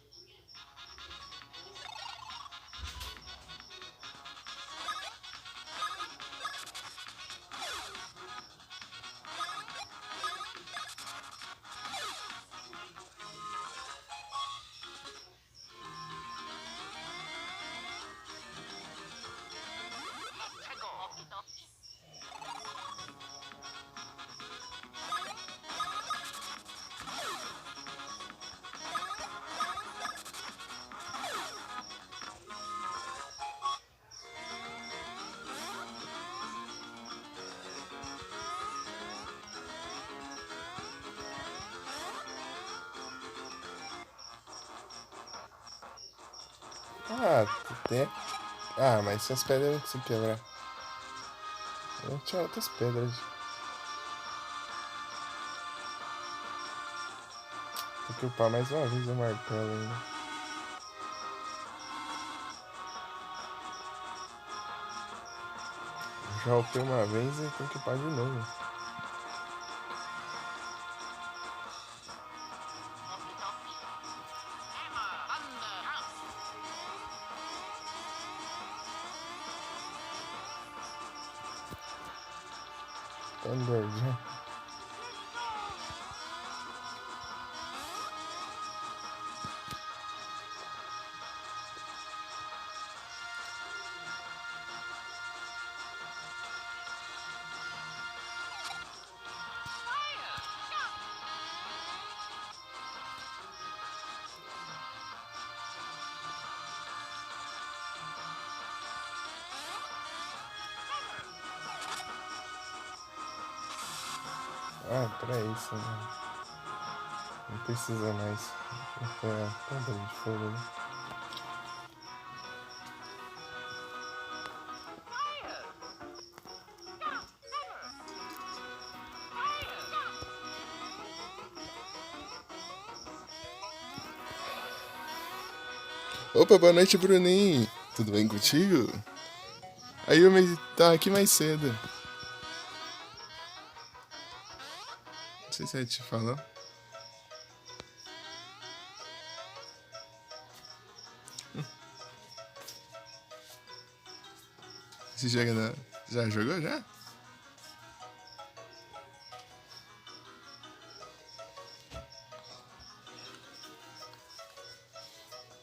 Ah, tem. Ah, mas essas pedras não se quebrar. Eu tinha outras pedras. Tem que upar mais uma vez o martelo ainda. Já upei uma vez e tem que upar de novo. Thunder já. Ah, pra isso, né? Não precisa mais. Tá dando de fogo, né? Opa, boa noite, Bruninho. Tudo bem contigo? Aí eu me tá aqui mais cedo. Não sei se eu te falou. Você já jogou já?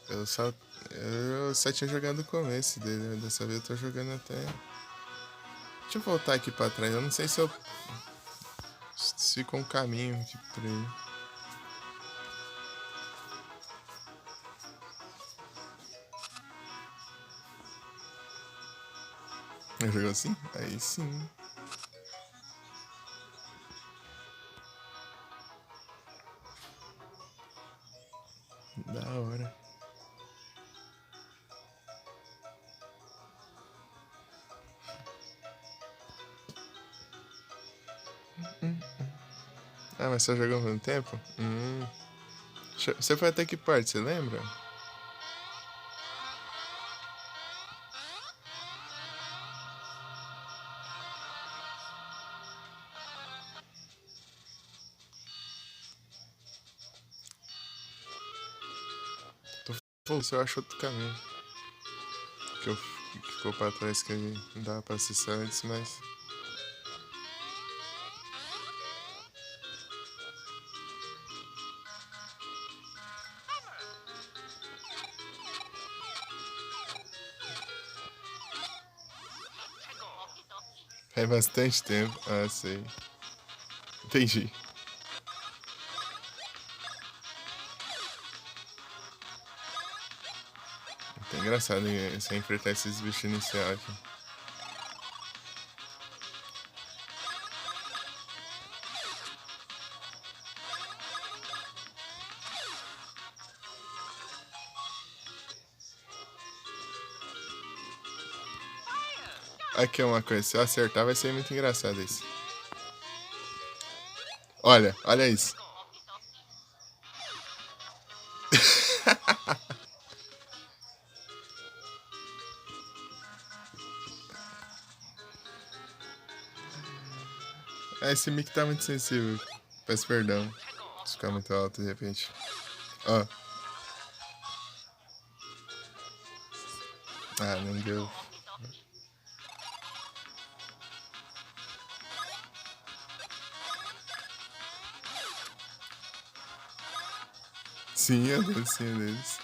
Eu só. Eu só tinha jogado o começo dele, né? Dessa vez eu tô jogando até. Deixa eu voltar aqui pra trás. Eu não sei se ficou um caminho aqui por aí. Eu jogou assim? Aí sim. Da hora. Ah, mas você jogou há muito tempo? Você foi até que parte, você lembra? Tô falando se eu acho outro caminho. Que ficou pra trás que não dava pra acessar antes, mas. Faz bastante tempo. Ah, sei. Entendi. É engraçado você enfrentar esses bichos iniciais aqui. Aqui é uma coisa, se eu acertar vai ser muito engraçado isso. Olha isso. Esse mic tá muito sensível. Peço perdão. Se ficar muito alto de repente. Ó. Ah, não deu. Sim, a dancinha deles.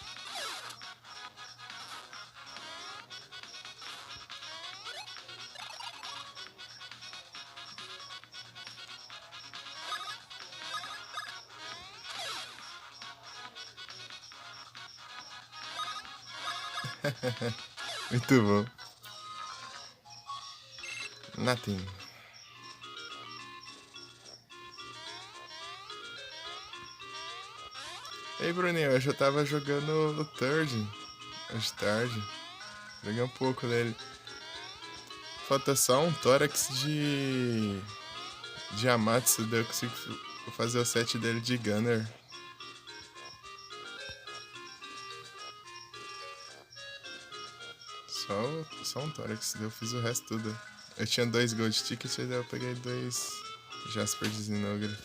Muito bom. Nothing. Ei, Bruninho, hoje eu tava jogando o Third. hoje tarde. Joguei um pouco dele. Falta só um tórax de Amatsu, daí eu consigo fazer o set dele de Gunner. Só um tórax, daí eu fiz o resto tudo. Eu tinha 2 Gold Tickets e daí eu peguei 2 Jasper de Zinogre.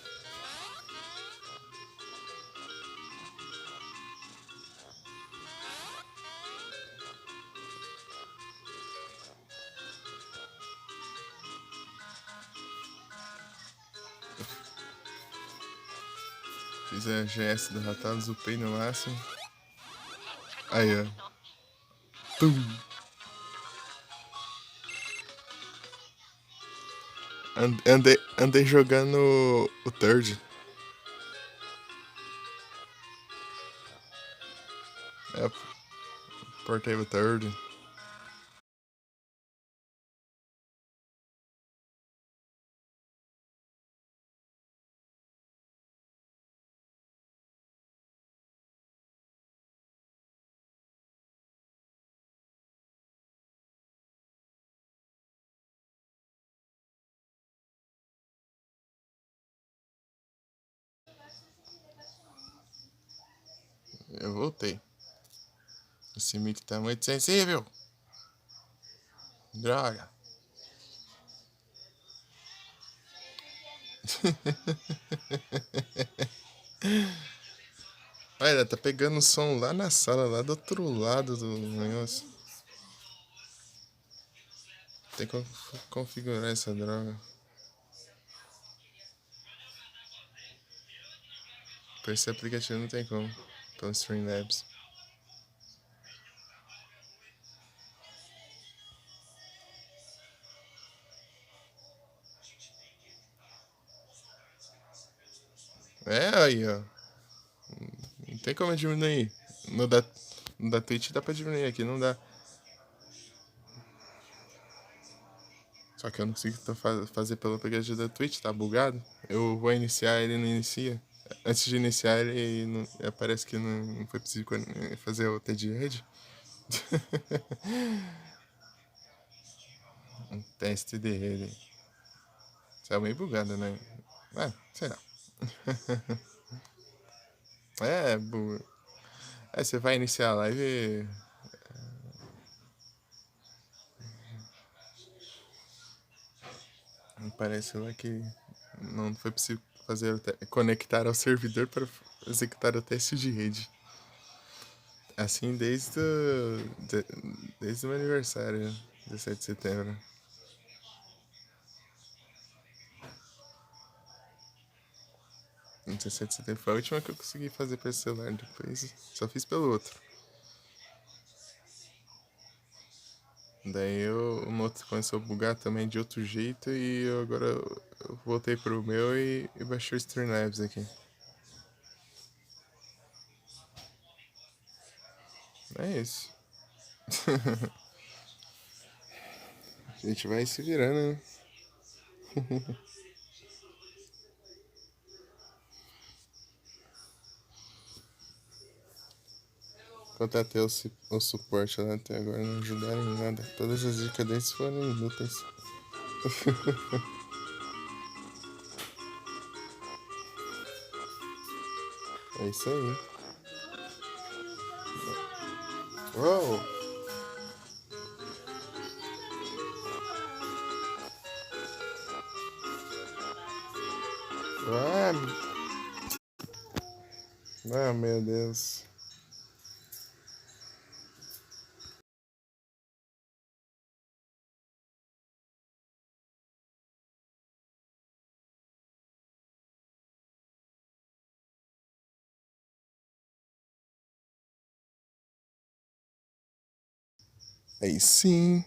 Fiz a GS do Rathalos, upei no máximo. Aí, ó. Tum. Andei jogando o third. É, portei o third. Eu voltei. Esse mic tá muito sensível. Droga. Olha, tá pegando som lá na sala, lá do outro lado do negócio. Tem que configurar essa droga. Por esse aplicativo não tem como. Pelo Streamlabs. É, aí, ó. Não tem como diminuir. No da Twitch dá pra diminuir, aqui não dá. Só que eu não consigo fazer pelo aplicativo da Twitch, tá bugado. Eu vou iniciar, ele não inicia. Antes de iniciar, ele não, parece que não foi possível fazer o TED Red. Um teste de rede. Isso é meio bugado, né? Sei lá. Bugado. Você vai iniciar a live. Parece lá que não foi possível conectar ao servidor para executar o teste de rede. Assim desde o meu aniversário, 17 de setembro. 17 de setembro foi a última que eu consegui fazer para esse celular. Depois só fiz pelo outro. Daí o outro começou a bugar também de outro jeito e agora eu voltei pro meu e baixei o Streamlabs aqui. É isso. A gente vai se virando, né? Contatei o suporte lá até agora, não ajudaram em nada. Todas as dicas deles foram inúteis. É isso aí. Uou! Ah, meu Deus. Aí sim.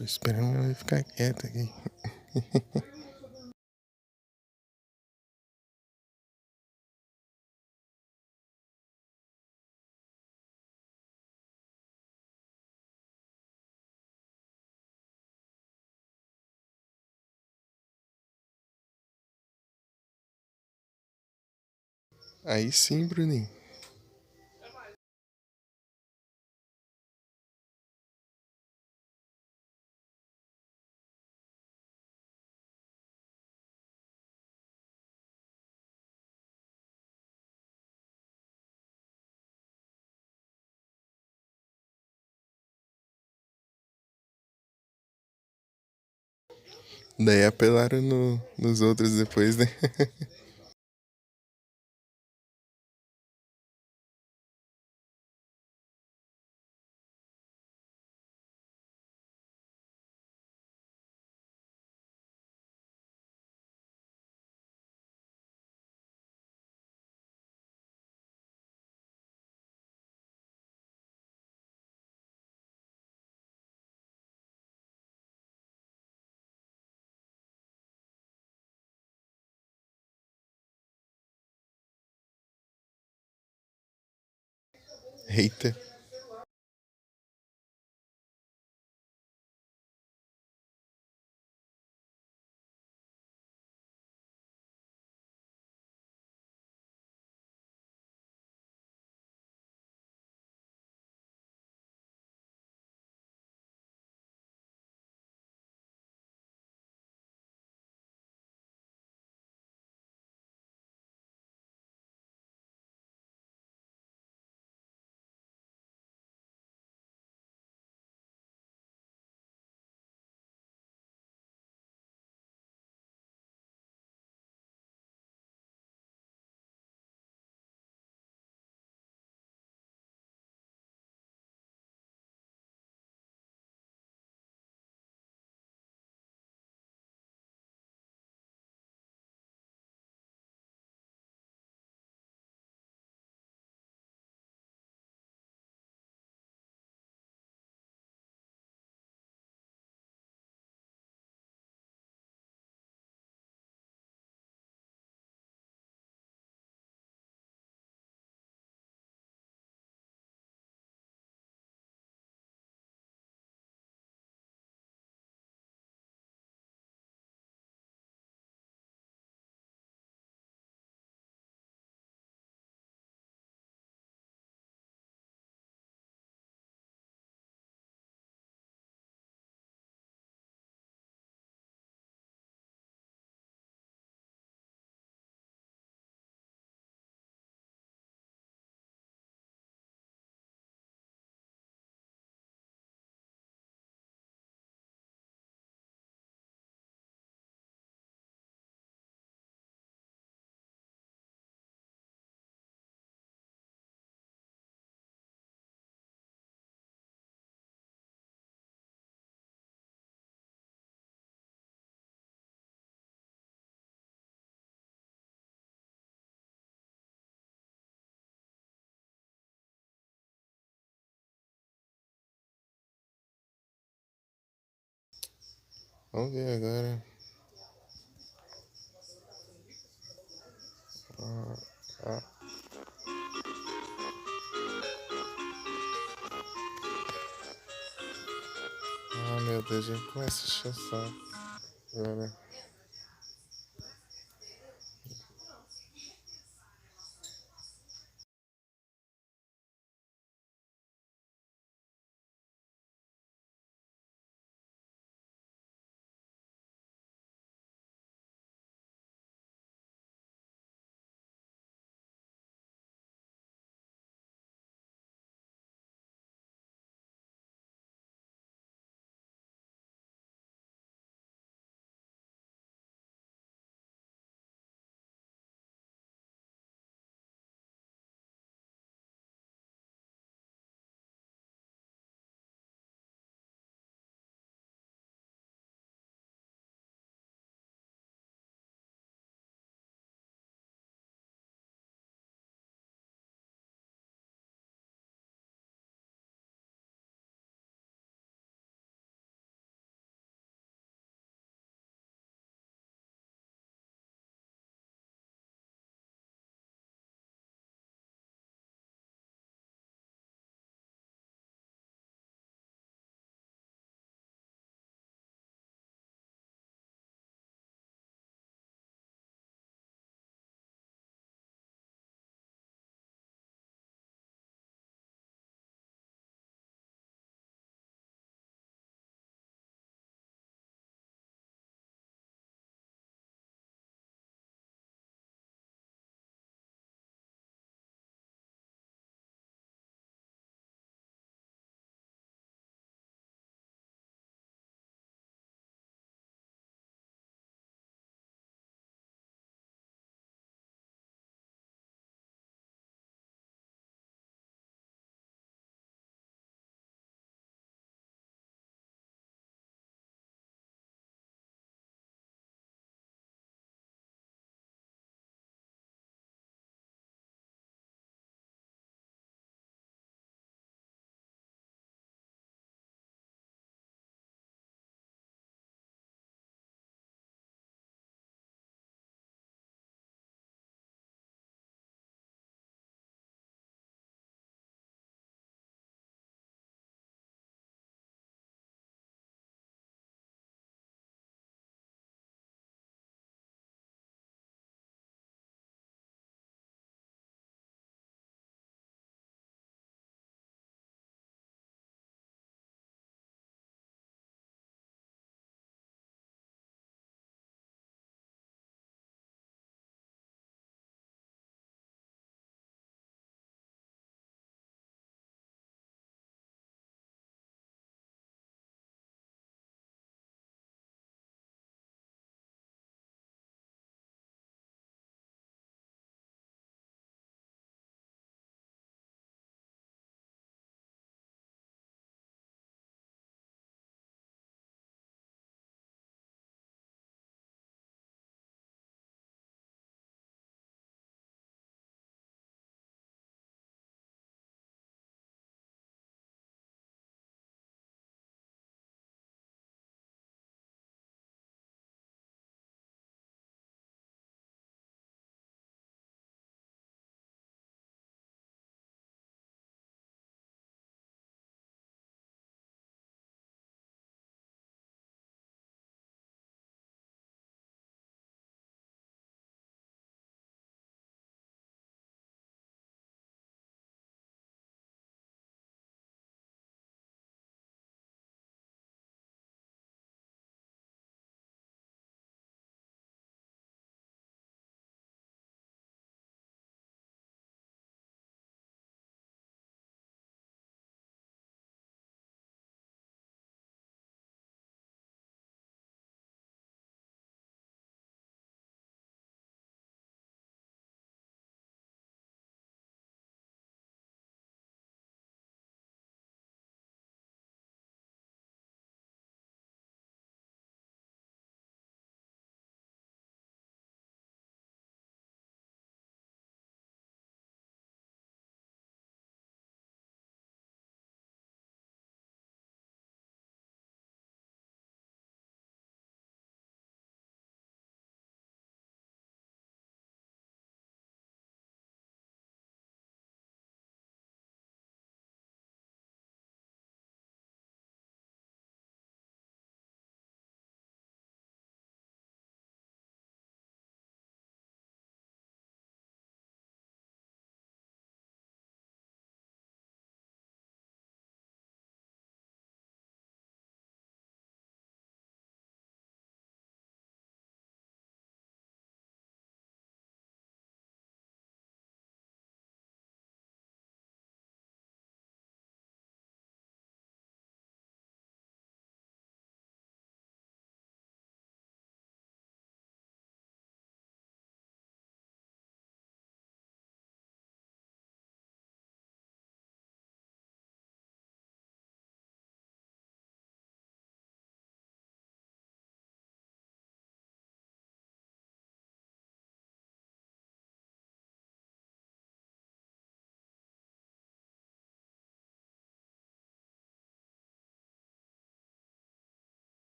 Tô esperando minha mãe ficar quieta aqui. Aí sim, Bruninho. Daí apelaram nos outros depois, né? Eita. Vamos ver agora. Ah, ah. Ah, meu Deus, já começa a encher o saco. Agora.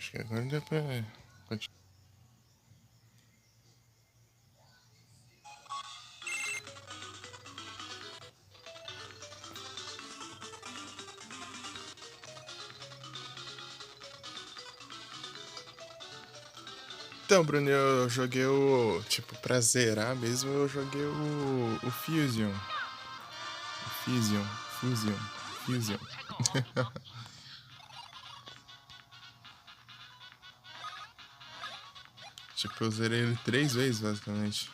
Acho que agora dá pra continuar. Então, Bruno, eu joguei o. Tipo, pra zerar mesmo, eu joguei o Fusion. O Fusion. Fusion. Fusion. Tipo, eu zerei ele 3 vezes, basicamente.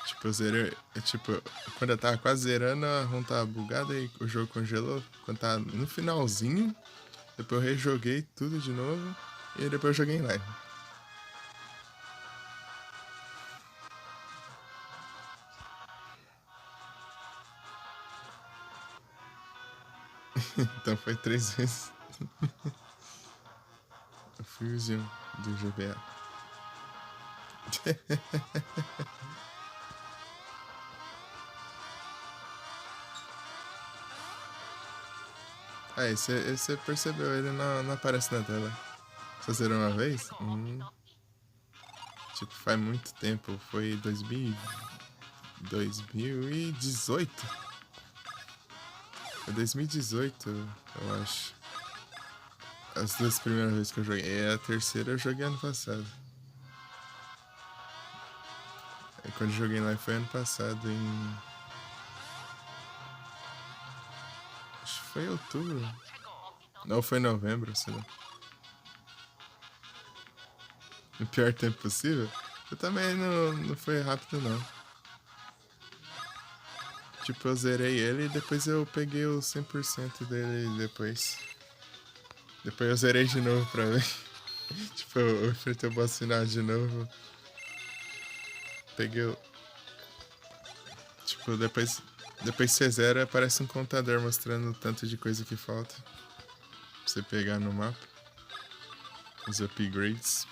Tipo, eu zerei. Tipo, quando eu tava quase zerando, a ROM tava bugada e o jogo congelou. Quando tava no finalzinho, depois eu rejoguei tudo de novo. E depois eu joguei em live. Então foi 3 vezes. O Fusion do GBA. Aí, você percebeu, ele não aparece na tela. Só zerou uma vez? Tipo, faz muito tempo. Foi 2018? Foi 2018, eu acho. As 2 primeiras vezes que eu joguei. E a terceira eu joguei ano passado. E quando eu joguei lá foi ano passado, em. Acho que foi outubro. Não, foi novembro, sei lá. No pior tempo possível? Eu também não foi rápido, não. Tipo, eu zerei ele e depois eu peguei o 100% dele depois. Depois eu zerei de novo pra ver. Tipo, eu enfrentei o boss final de novo. Peguei o. Tipo, depois que você zera, aparece um contador mostrando o tanto de coisa que falta. Pra você pegar no mapa. Os upgrades.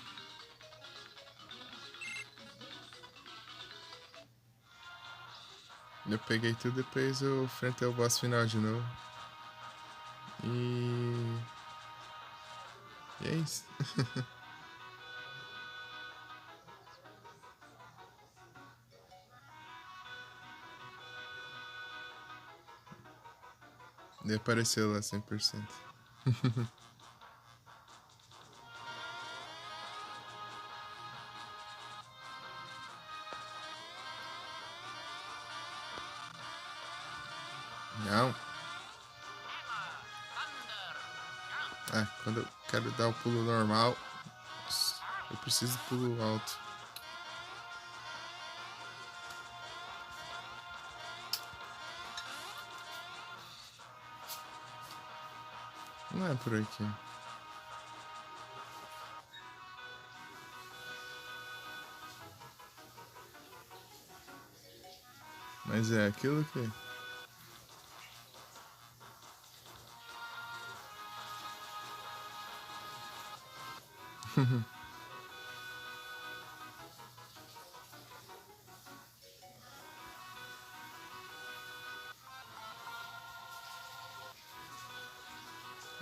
Eu peguei tudo, depois eu enfrentei o boss final de novo. E. E é isso. E apareceu lá 100%. Não. Ah, quando eu quero dar o pulo normal, eu preciso pulo alto. Não é por aqui. Mas é aquilo que.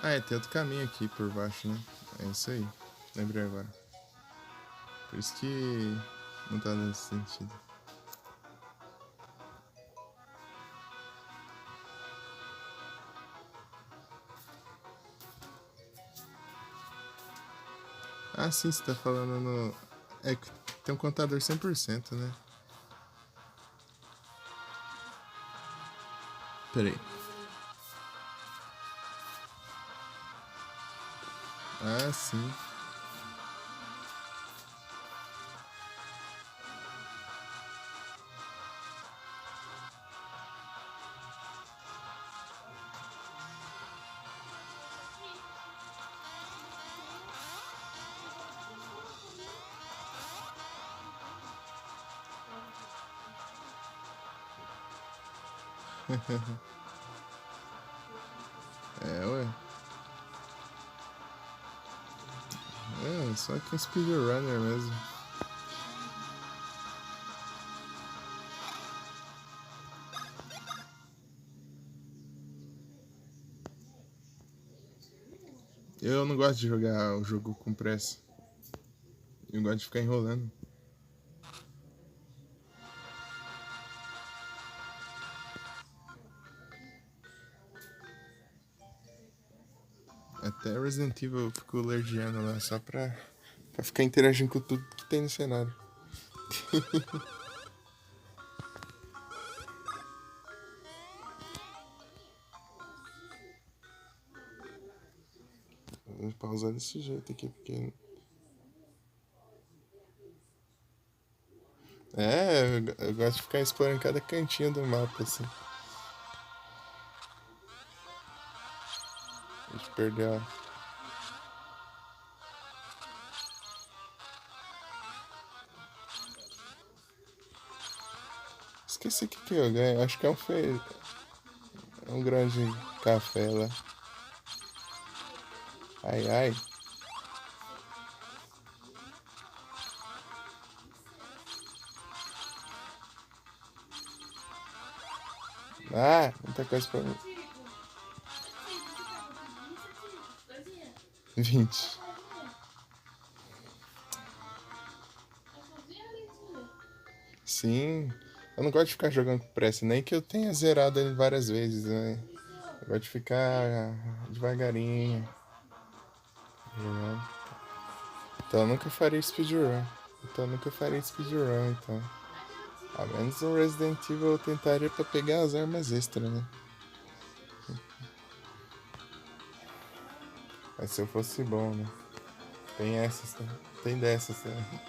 Ah, é, tem outro caminho aqui por baixo, né? É isso aí. Lembrei agora. Por isso que não tá dando sentido. Ah, sim, você tá falando no. É que tem um contador 100%, né? Peraí. Ah, sim. É, ué. É, só que um speedrunner mesmo. Eu não gosto de jogar o jogo com pressa. Eu gosto de ficar enrolando. Até Resident Evil eu fico lerdeando lá só pra ficar interagindo com tudo que tem no cenário. Vou pausar desse jeito aqui, porque. Eu gosto de ficar explorando cada cantinho do mapa, assim. De perder a. Esqueci o que eu ganho. Acho que é é um grande café lá. Ai, ai. Ah, muita coisa pra mim. 20. Sim. Eu não gosto de ficar jogando com pressa, nem que eu tenha zerado ele várias vezes, né? Eu gosto de ficar devagarinho jogando. Então eu nunca faria speedrun. Então. A menos no Resident Evil eu tentaria pra pegar as armas extras, né? Mas se eu fosse bom, né? Tem essas, né? Tem dessas, né?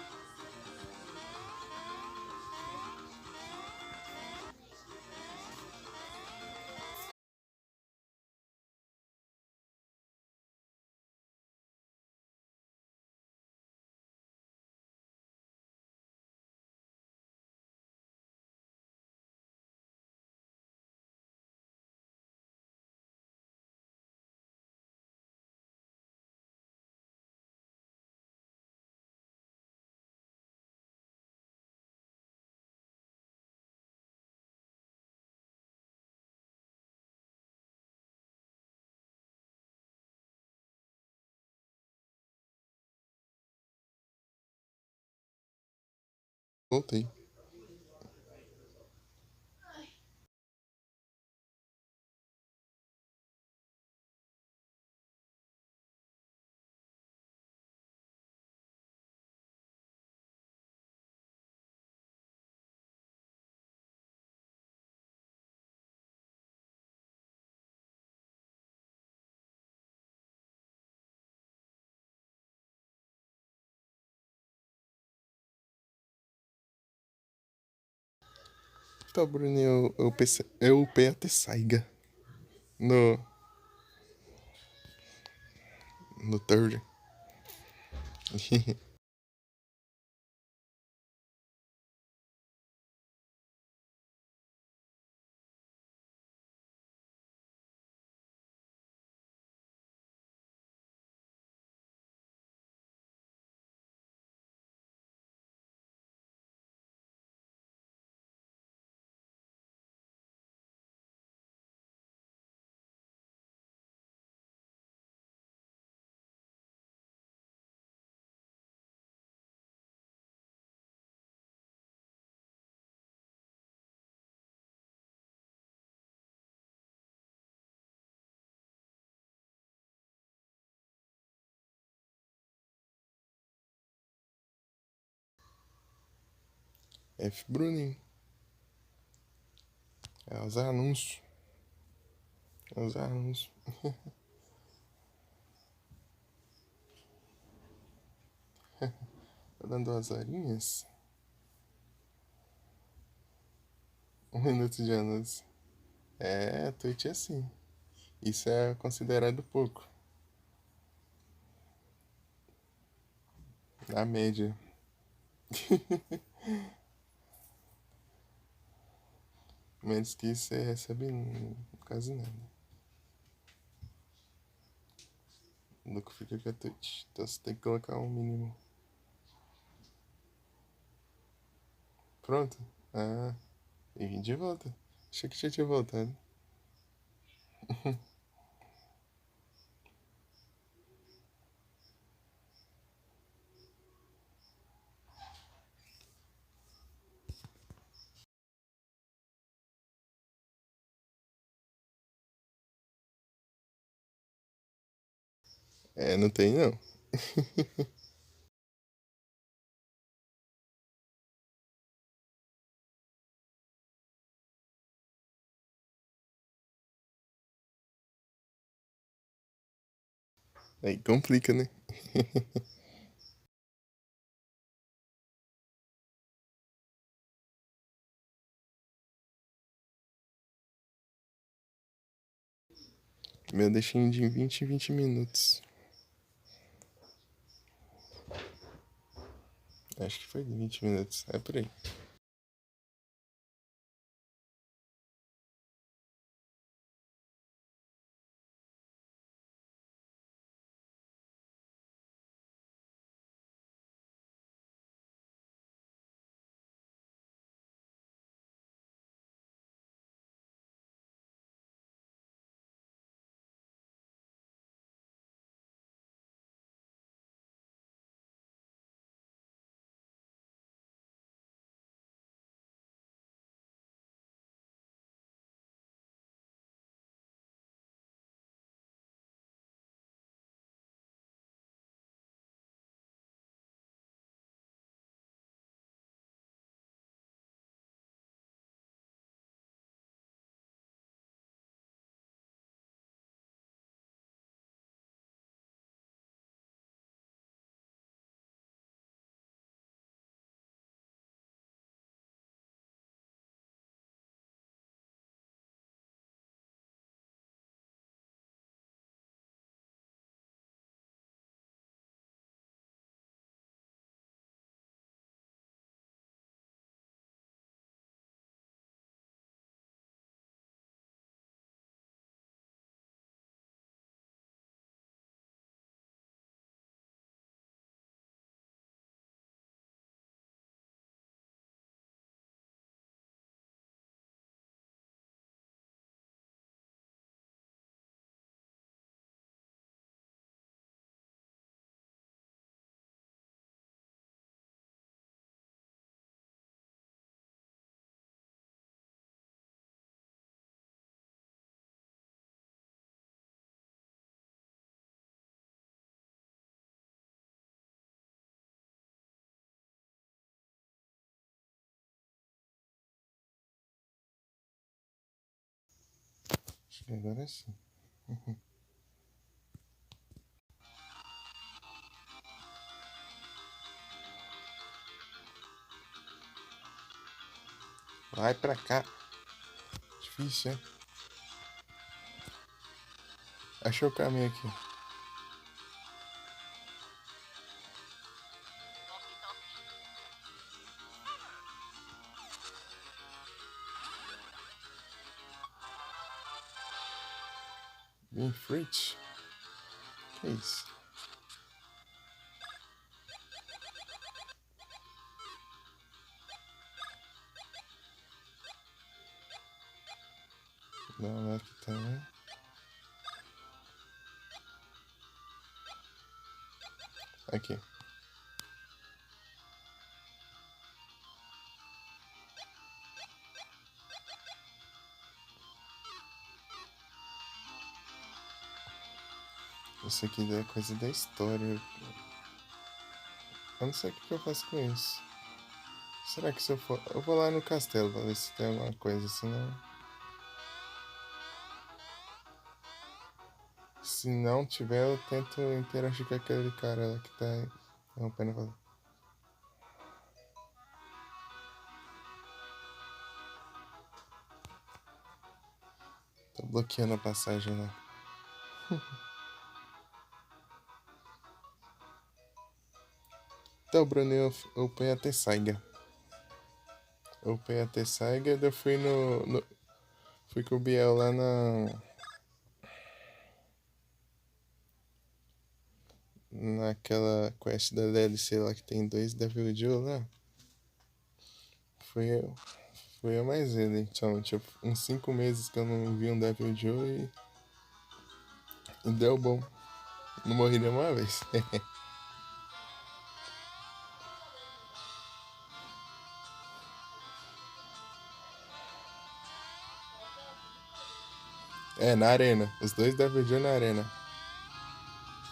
Voltei. Então, Bruninho, eu upei até Saiga no, no third. F Bruninho. É os anúncios. É os anúncios. Tá dando as horinhas? 1 minuto de anúncio. É, Twitch é assim. Isso é considerado pouco. Na média. Menos que isso você recebe quase nada. O lucro fica com a Twitch. Então você tem que colocar um mínimo. Pronto? Ah, e vim de volta. Achei que já tinha voltado. É, não tem não. Aí complica, né? Meu deixei de 20 em 20 minutos. Acho que foi de 20 minutos. É por aí. Acho que agora sim. Vai pra cá. Difícil, é? Achei o caminho aqui. Em frente. Que isso? Não, aqui também. Aqui. Isso aqui é coisa da história. Eu não sei o que eu faço com isso. Será que se eu for. Eu vou lá no castelo pra ver se tem alguma coisa, senão. Se não tiver, eu tento interagir com aquele cara lá que tá rompendo a roda. Tô bloqueando a passagem lá. Então, Bruno, eu fui até Saiga. Eu fui até Saiga, eu fui fui com o Biel lá naquela quest da DLC lá que tem dois Devil Joe lá. Fui eu. Fui eu mais ele. Então, tipo, uns 5 meses que eu não vi um Devil Joe e deu bom. Não morri nenhuma vez. É, na arena. Os dois Devil Joe na arena.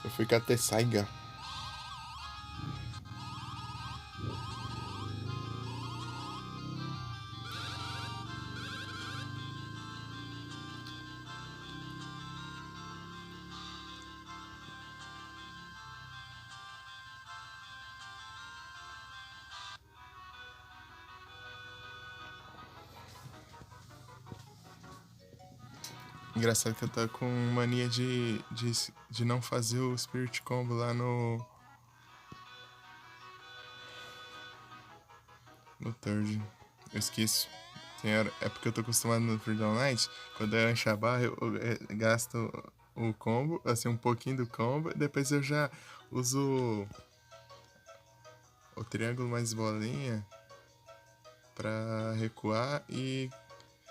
Eu fui até Saiga. Engraçado que eu tô com mania de não fazer o Spirit Combo lá no Third. Eu esqueço. É porque eu tô acostumado no Freedom Night. Quando eu encho a barra, eu gasto o combo, assim, um pouquinho do combo. E depois eu já uso o triângulo mais bolinha pra recuar e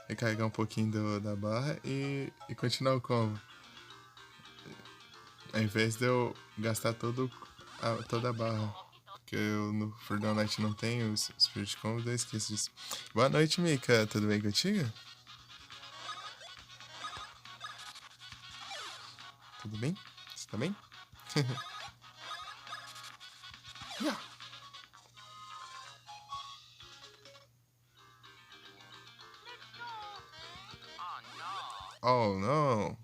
recarregar um pouquinho da barra e continuar o combo. Ao invés de eu gastar toda a barra. Porque eu no Freedom Night não tenho o Spirit Combo, eu esqueço disso. Boa noite, Mika. Tudo bem contigo? Tudo bem? Você tá bem? Yeah. Oh, não.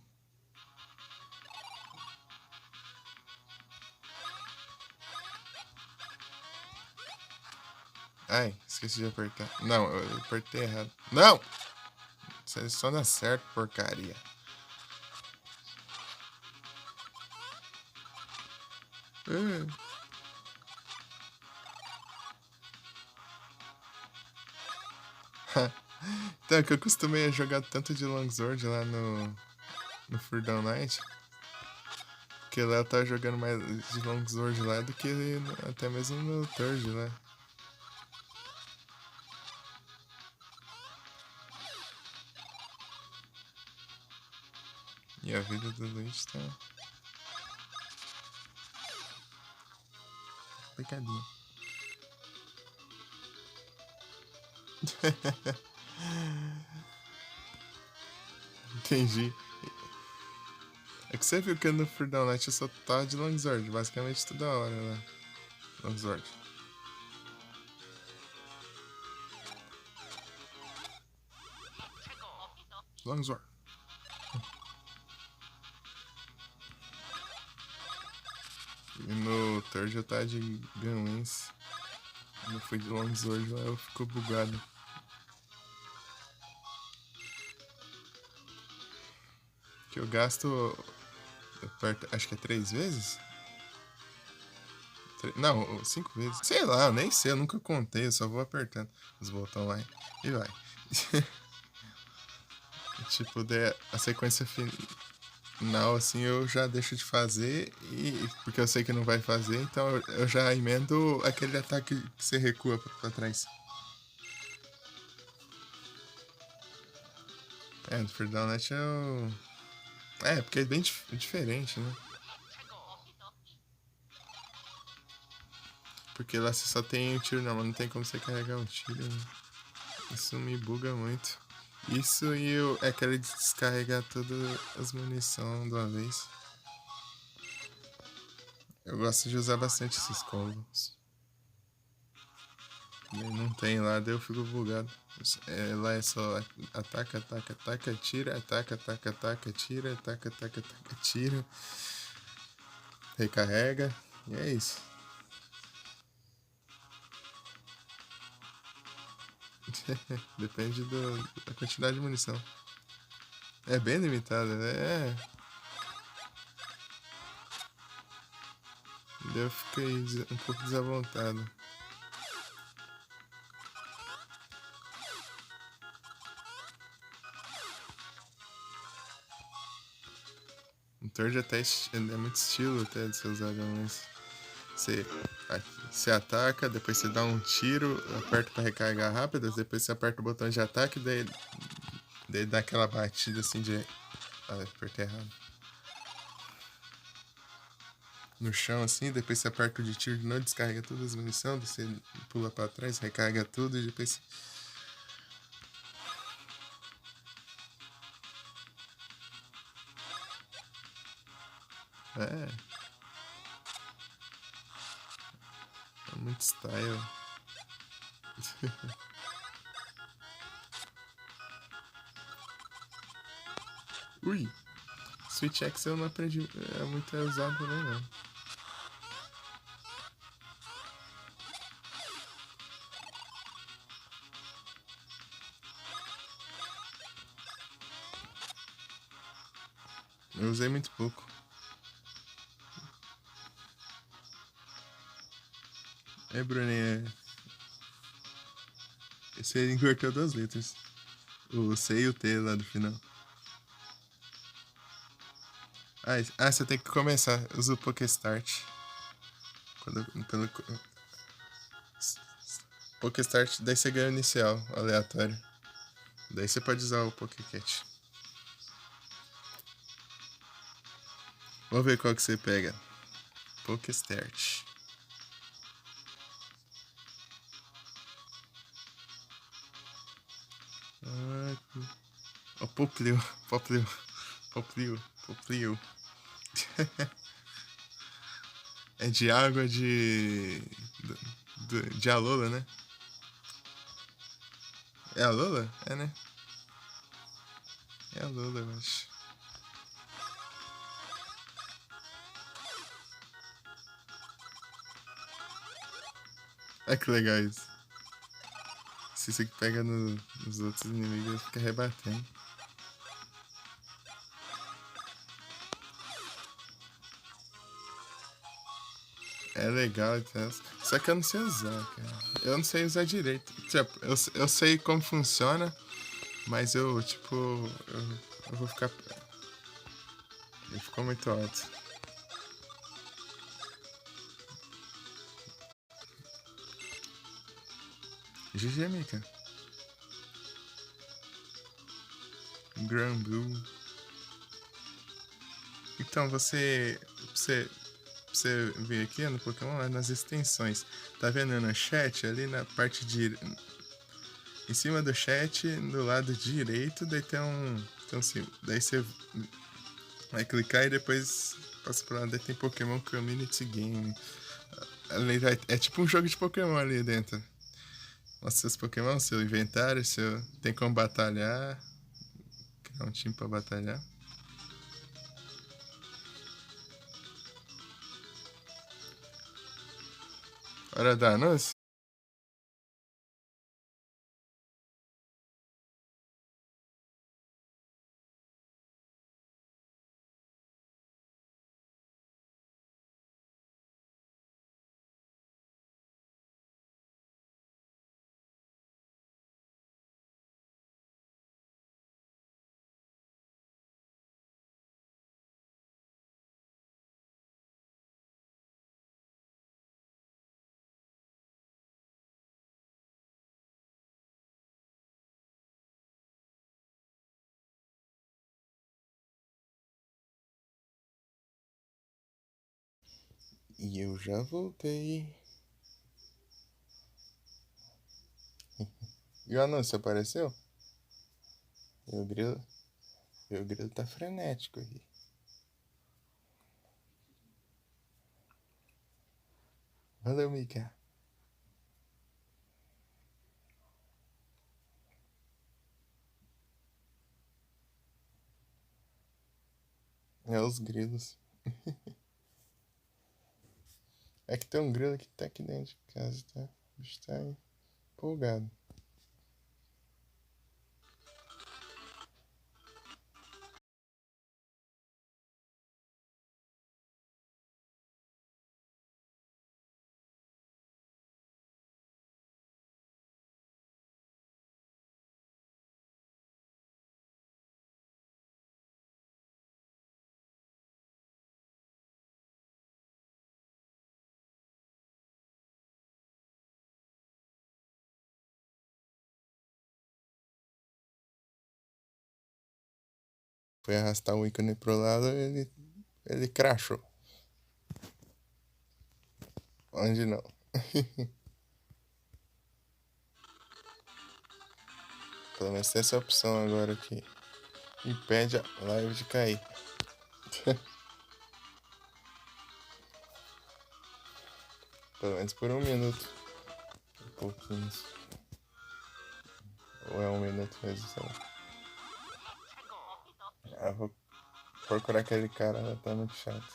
Ai, esqueci de apertar. Não, eu apertei errado. Não! Seleciona certo, porcaria. Então, é que eu costumei jogar tanto de Longsword lá no Freedom Night. Que lá eu tava jogando mais de Longsword lá do que até mesmo no Third lá. E a vida do Luigi tá pecadinho. Entendi. É que você viu que no Freedom Night eu só tava de Longsword, basicamente toda hora lá. Longsword. Longsword. E no Third eu tava de Gunlance. Quando fui de Longsword lá eu fico bugado. Que eu gasto. Eu aperto, acho que é 3 vezes? Não, 5 vezes. Sei lá, eu nem sei, eu nunca contei, eu só vou apertando os botões lá e vai. Tipo, a sequência final, assim, eu já deixo de fazer, porque eu sei que não vai fazer, então eu já emendo aquele ataque que você recua pra trás. É, no Freedom Net é o. É, porque é bem diferente, né? Porque lá você só tem um tiro, não tem como você carregar um tiro, né? Isso me buga muito. Isso e é aquele de descarregar todas as munição de uma vez. Eu gosto de usar bastante esses combos. Não tem lá, daí eu fico bugado. Lá é só ataca, ataca, ataca, tira, ataca, ataca, ataca, tira, ataca, ataca, ataca, tira. Recarrega. E é isso. Depende da quantidade de munição. É bem limitada, né? Daí eu fiquei um pouco desapontado. O Third até é muito estilo até de ser usado, mas você, você ataca, depois você dá um tiro, aperta para recarregar rápido, depois você aperta o botão de ataque, daí dá aquela batida assim de. Ah, apertei errado. No chão assim, depois você aperta o de tiro de novo, descarrega todas as munições, você pula para trás, recarrega tudo e depois. É. Muito style. Ui! Switch X eu não aprendi. É muito usado também, não. Eu usei muito pouco. É, Bruninha. Você inverteu 2 letras. O C e o T lá do final. Você tem que começar. Usa o Pokestart. Pelo Pokestart, daí você ganha o inicial, aleatório. Daí você pode usar o Pokécat. Vamos ver qual que você pega. Pokestart. O Poplio. Poplio. Poplio. Poplio. É de água de Alola, né? É Alola? É, né? É Alola, eu acho. É que legal isso. Se você pega nos outros inimigos, fica rebatendo. É legal então. Só que eu não sei usar, cara. Eu não sei usar direito. Tipo, eu sei como funciona, mas eu, tipo, eu vou ficar. Ele ficou muito alto. GG, Mika. Granblue. Então, você ver aqui no Pokémon, nas extensões. Tá vendo no chat, ali na parte de... Em cima do chat, do lado direito, daí tem um símbolo. Daí você vai clicar e depois passa pro lado, daí tem Pokémon Community Game. É tipo um jogo de Pokémon ali dentro. Mostra seus Pokémon, seu inventário, tem como batalhar. Criar um time pra batalhar. Hora da anúncio? E eu já voltei. E o anúncio apareceu? E o grilo tá frenético aqui. Valeu, Mika. É os grilos. É que tem um grilo que tá aqui dentro de casa, tá? O bicho tá empolgado. Foi arrastar o ícone pro lado, ele crashou. Onde não? Pelo menos tem essa opção agora que impede a live de cair. Pelo menos por 1 minuto. Um pouquinho. Ou é 1 minuto mesmo, sei lá. Ah, vou procurar aquele cara lá, tá muito chato.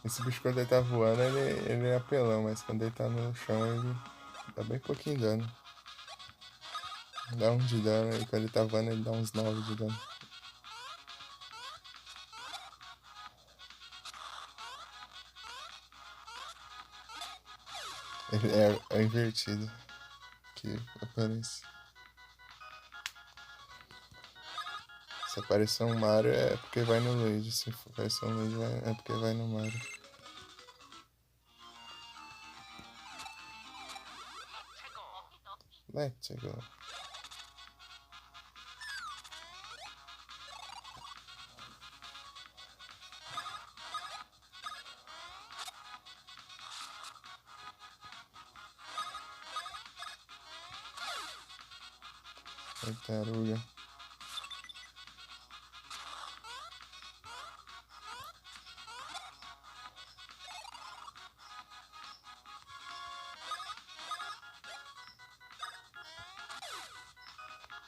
Esse bicho quando ele tá voando, ele é apelão, mas quando ele tá no chão, ele dá bem pouquinho de dano. Dá 1 de dano, e quando ele tá voando, ele dá uns 9 de dano. Ele é invertido que aparece. Se aparecer um Mario é porque vai no Luigi. Se aparecer um Luigi é porque vai no Mario. Let's go. Tartaruga.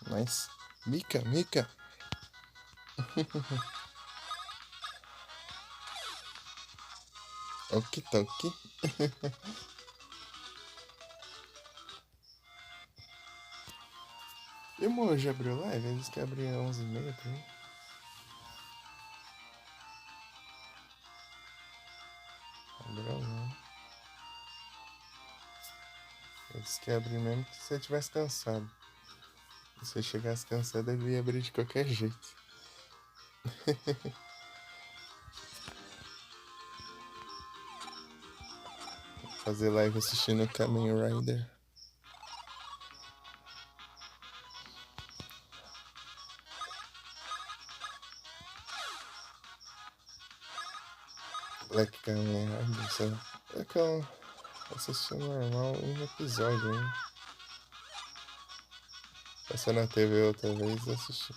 Nice. Mika, Mika. Okidoki. E o Mo já abriu live? Eles que abriram 11h30 também. Abriu não. Eles que abriram mesmo que você tivesse cansado. Se você chegasse cansado, ele ia abrir de qualquer jeito. Fazer live assistindo Kamen Rider. Black Kamen Rider, sei lá. É que eu assisti normal um episódio, hein? Passou na TV outra vez e assisti.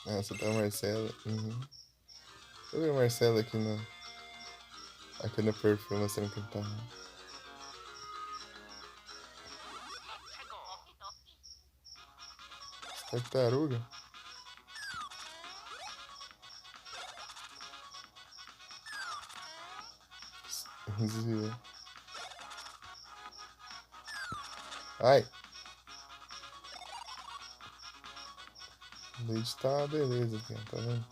Nossa, tá o Marcelo. Uhum. Eu vi o Marcelo aqui no perfil mostrando que ele tá. Tartaruga? Desvia. Ai! O leite tá uma beleza aqui, ó, tá vendo?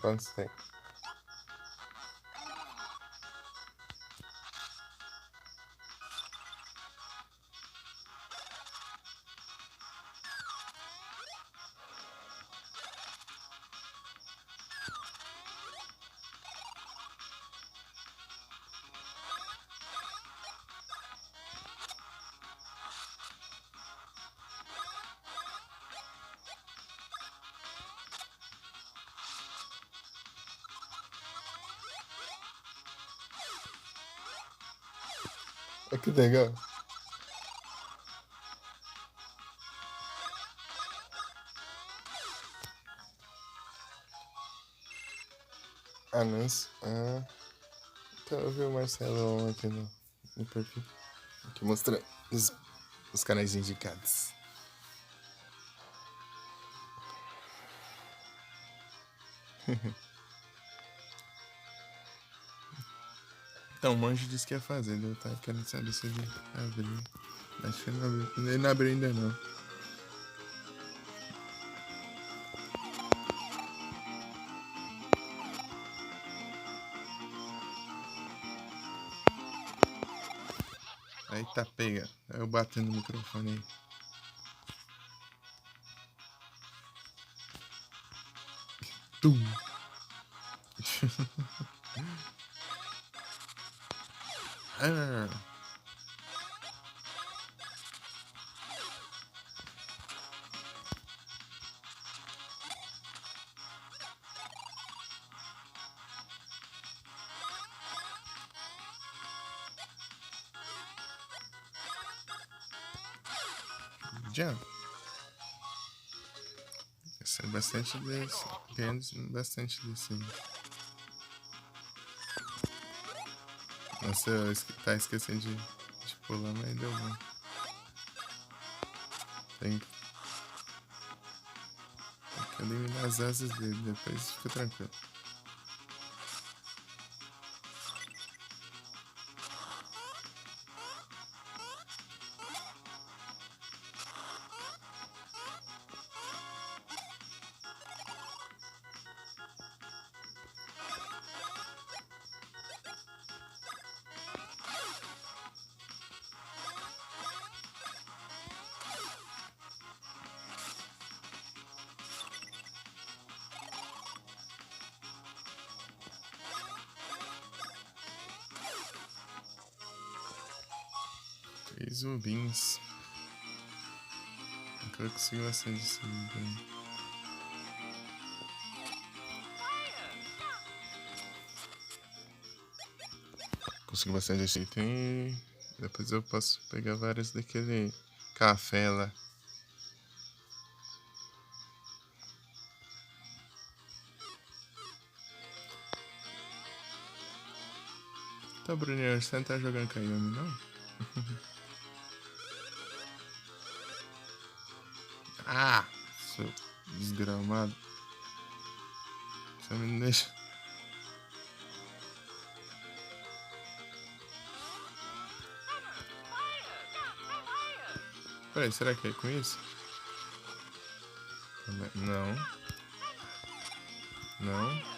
Quantos tem? Olha que legal. Anúncio. Ah, então eu vi o Marcelo aqui no perfil. Aqui mostrando os canais indicados. Então, o Monge disse que ia fazer, eu tava querendo saber se ele abriu. Acho que ele não abriu. Ele não abriu ainda não. Aí tá pega. Aí eu batendo no microfone aí. Tum! Ah. Jump. Gastei bastante desse. Ganhando bastante desse. Nossa, eu tá esquecendo de pular, mas deu bom. Tem que eliminar as asas dele, depois fica tranquilo. Três rubins. Nunca consegui acender esse rubim. Consegui bastante esse item. Depois eu posso pegar várias daquele café lá. Tá, Bruninho, você não tá jogando com a Yumi, não? Ah! Seu desgramado. Você me deixa. Peraí, será que é com isso? Não. Não.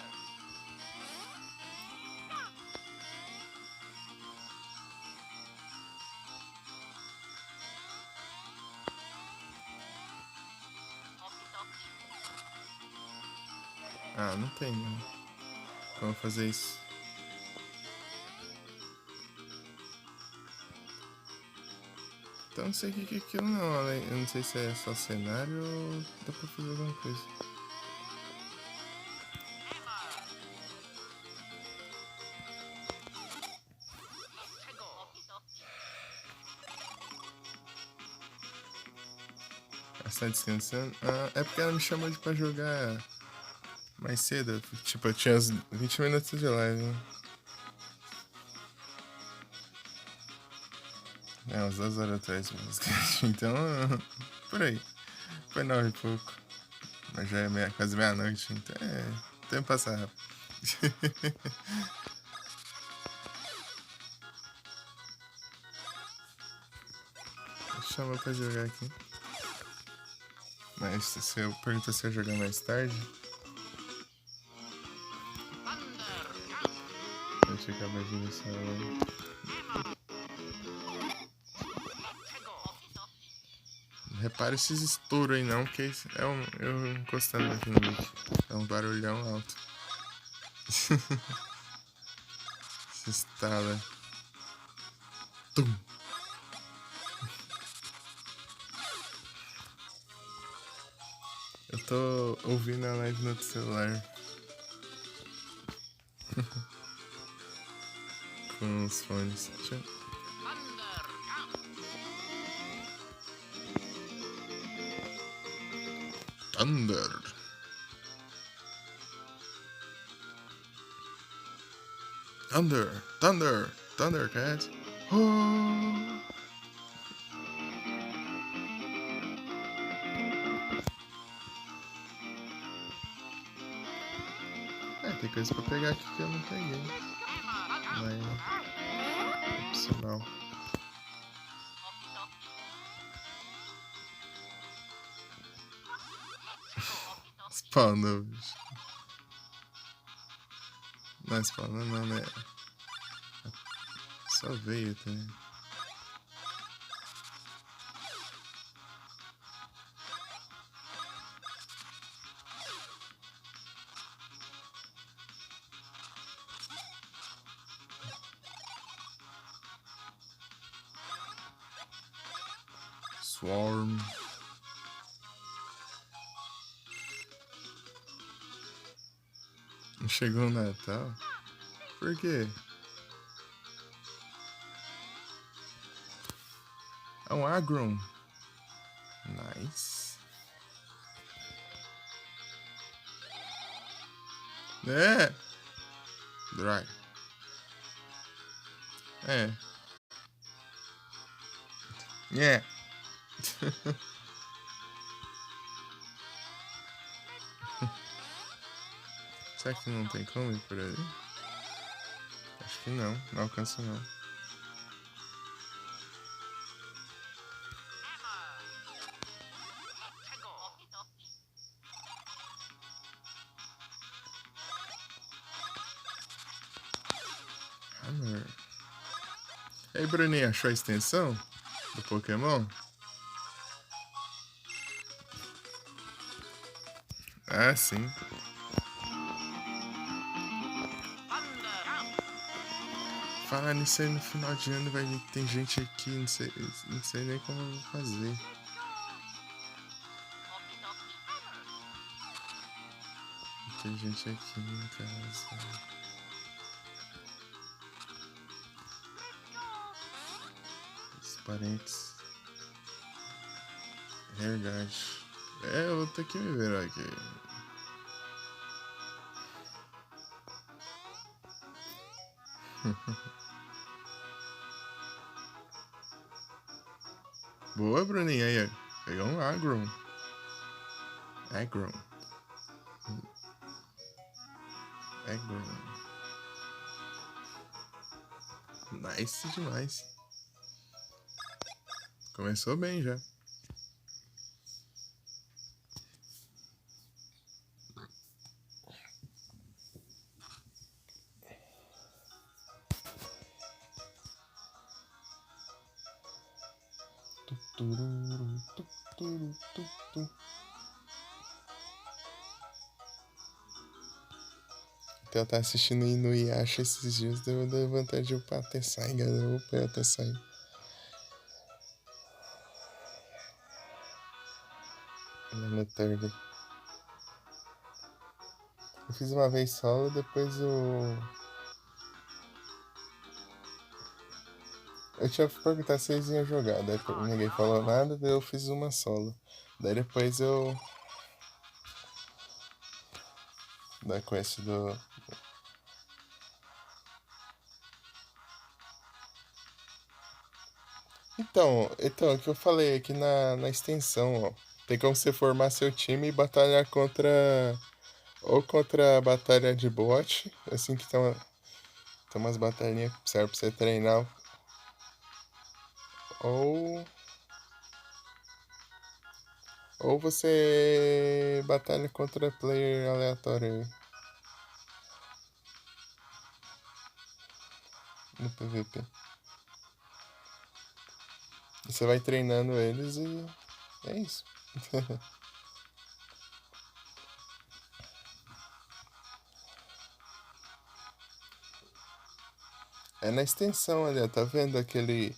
Ah, não tem, não. Como fazer isso? Então não sei o que é aquilo, não. Eu não sei se é só cenário ou dá pra fazer alguma coisa. Ela está descansando? Ah, é porque ela me chamou pra jogar mais cedo. Tipo, eu tinha uns 20 minutos de live, né? É, uns 2 horas atrás mesmo. Então, por aí. Foi 9 e pouco. Mas já é quase meia-noite, então o tempo passa rápido. Chama pra jogar aqui. Mas se eu perguntar se eu jogar mais tarde. Deixa eu acabar de iniciar lá. Repara esses estouros aí não, porque eu encostando aqui no mic. É um barulhão alto. Se estala. Tum. Eu tô ouvindo a live no celular. Com os fones. Thunder. Thunder. Thunder. Thundercat. Oh. Tem coisa pra pegar aqui que eu não peguei. Mas opcional. Spawnou, bicho. Não, spawnou não, né? Só veio também. Swarm. Não chegou o Natal? Por quê? É um Agron. Nice. É. Dry. É. É. Será que não tem como ir por aí? Acho que não. Não alcança não. Hammer. Ei, Bruninho, achou a extensão do Pokémon? Ah, sim. Falar nisso aí no final de ano, vai ver que tem gente aqui, não sei nem como eu vou fazer. Tem gente aqui em casa. Os parentes. Verdade. É, eu vou ter que me ver aqui. Boa, Bruninho. Aí, pegou um Agron. Agron. Nice demais. Começou bem já. Eu tava assistindo no Yasha esses dias, deu vontade de upar até sair, galera. Eu upei até sair. No third. Eu fiz uma vez solo, depois eu tinha perguntado se eles iam jogar, daí ninguém falou nada, daí eu fiz uma solo. Daí depois eu. Da quest do. Então, o que eu falei aqui na extensão, ó. Tem como você formar seu time e batalhar contra. Ou contra a batalha de bot, assim que tem umas batalhinhas que servem pra você treinar. Ou. Ou você batalha contra player aleatório no PVP. E você vai treinando eles e é isso. É na extensão ali, ó. Tá vendo aquele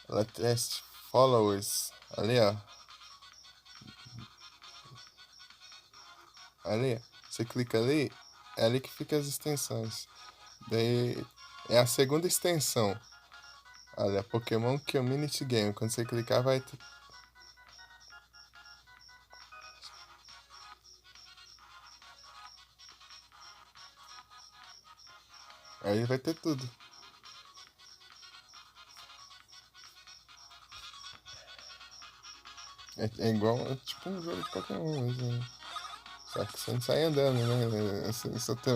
Latest Followers ali, ó. Ali, você clica ali, é ali que fica as extensões. Daí é a segunda extensão. Olha, Pokémon Community Game. Quando você clicar, vai ter. Aí vai ter tudo. É igual, é tipo um jogo de Pokémon mesmo, né? Só que você não sai andando, né? Você só tem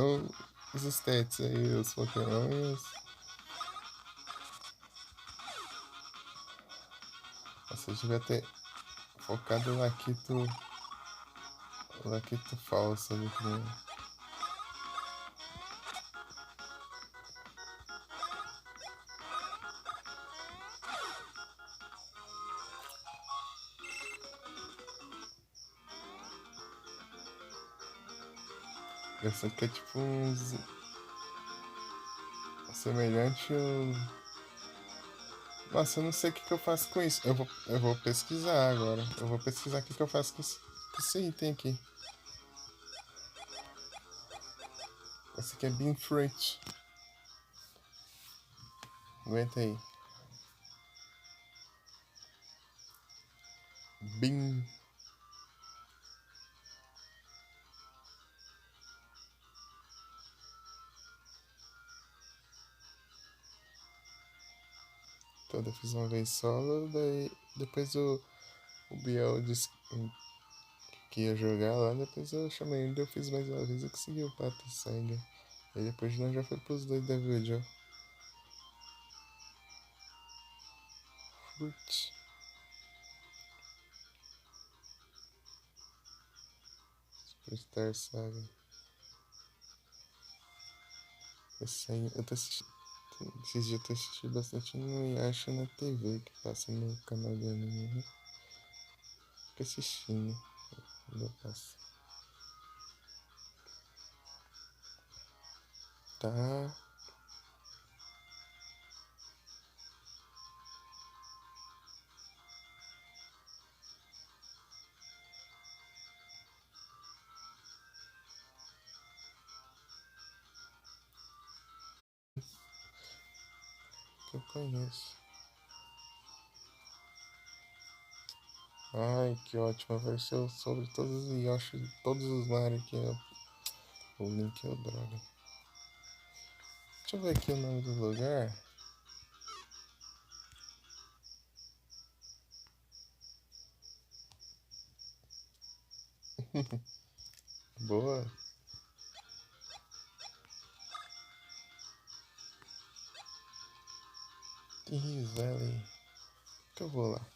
os stats aí, os Pokémon e os. Você devia ter focado no Laquito falso ali primeiro. Esse aqui é tipo uns. Semelhante ao. Nossa, eu não sei o que eu faço com isso. Eu vou pesquisar agora. Eu vou pesquisar o que eu faço com esse item aqui. Esse aqui é Bean Fruit. Aguenta aí. Bim. Toda fiz uma vez solo, daí depois o Biel disse que ia jogar lá, depois eu chamei ele, eu fiz mais uma vez e consegui o pato e sangue. Aí depois nós já foi pros dois da vídeo. Fruit. Superstar Saga. Esse aí eu tô assistindo. Esses dias eu tô assistindo bastante no Yasha na TV, que passa no canal de anime, né? Fico assistindo quando eu passo. Tá. Que eu conheço. Ai, que ótimo. Vai ser sobre todos os Yoshi, todos os Mario que é o link é o droga. Deixa eu ver aqui o nome do lugar. Boa. Ih, Valley. Que eu vou lá.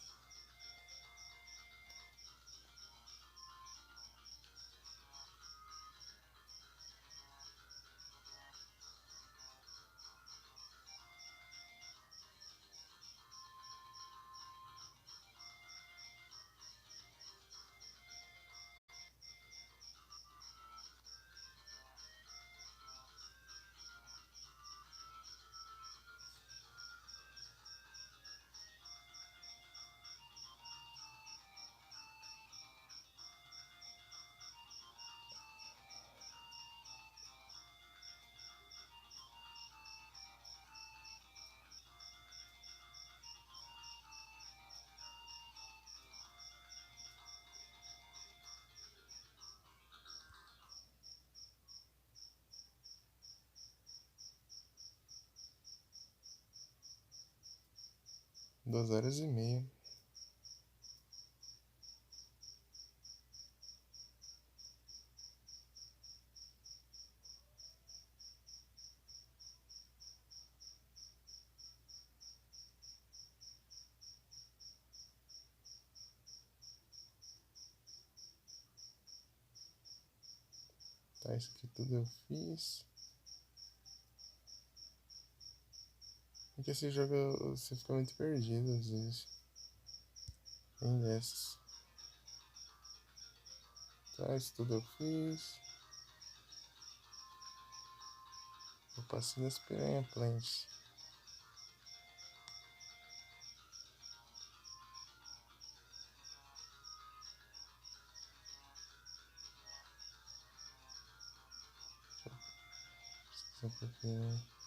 Duas horas e meia. Tá, isso aqui tudo eu fiz. Porque esse jogo você fica muito perdido às vezes. Tem dessas. Tá, isso tudo eu fiz. Eu passei das Piranha Plants. Só um pouquinho.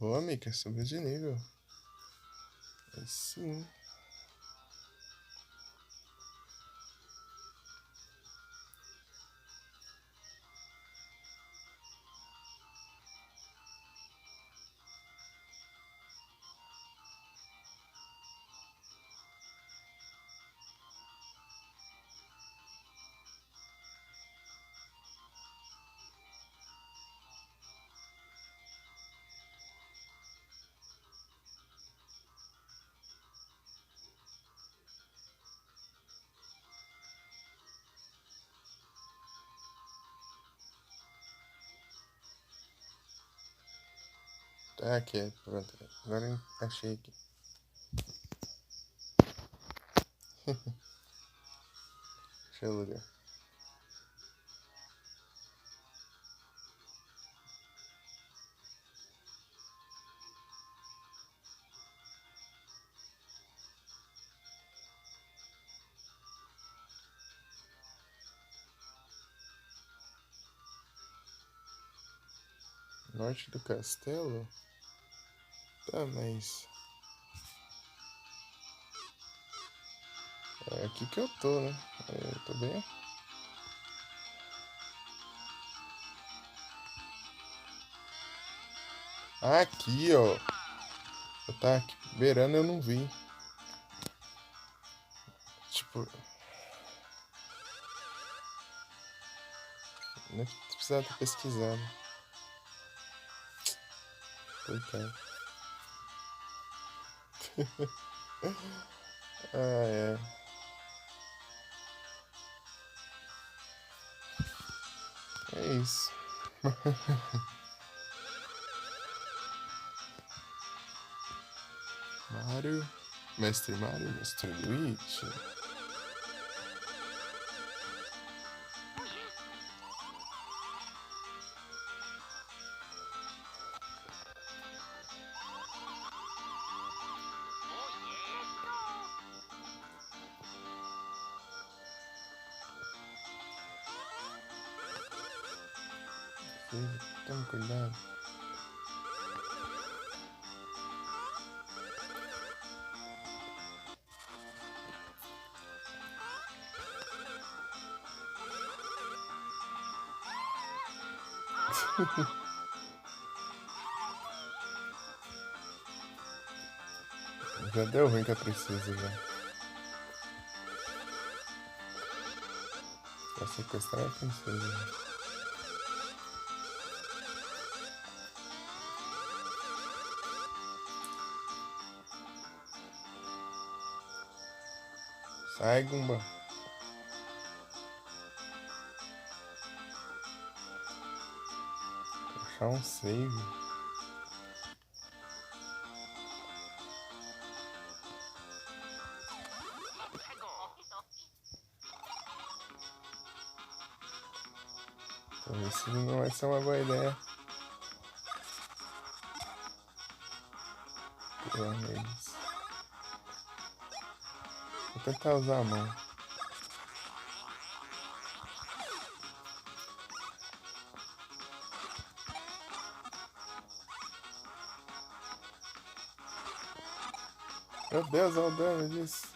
Boa, Mika, subiu de nível. Aí sim. Tá aqui, pronto. Agora achei aqui. Deixa eu olhar. Norte do castelo? Tá, mas... É aqui que eu tô, né? Eu tô bem... Aqui, ó. Eu tava aqui beirando, eu não vi. Tipo... Nem precisava ter pesquisado. Coitado. Ah, é. É isso. Mario. Mestre Mario, Mestre Luigi. Filho, tome cuidado. Já deu ruim que eu preciso já. Pra sequestrar a princesa. Sai, Gumba. Achar um save. Talvez isso não vai ser uma boa ideia. Pular neles. Vou tentar usar a mão. Meu Deus, olha o dano disso.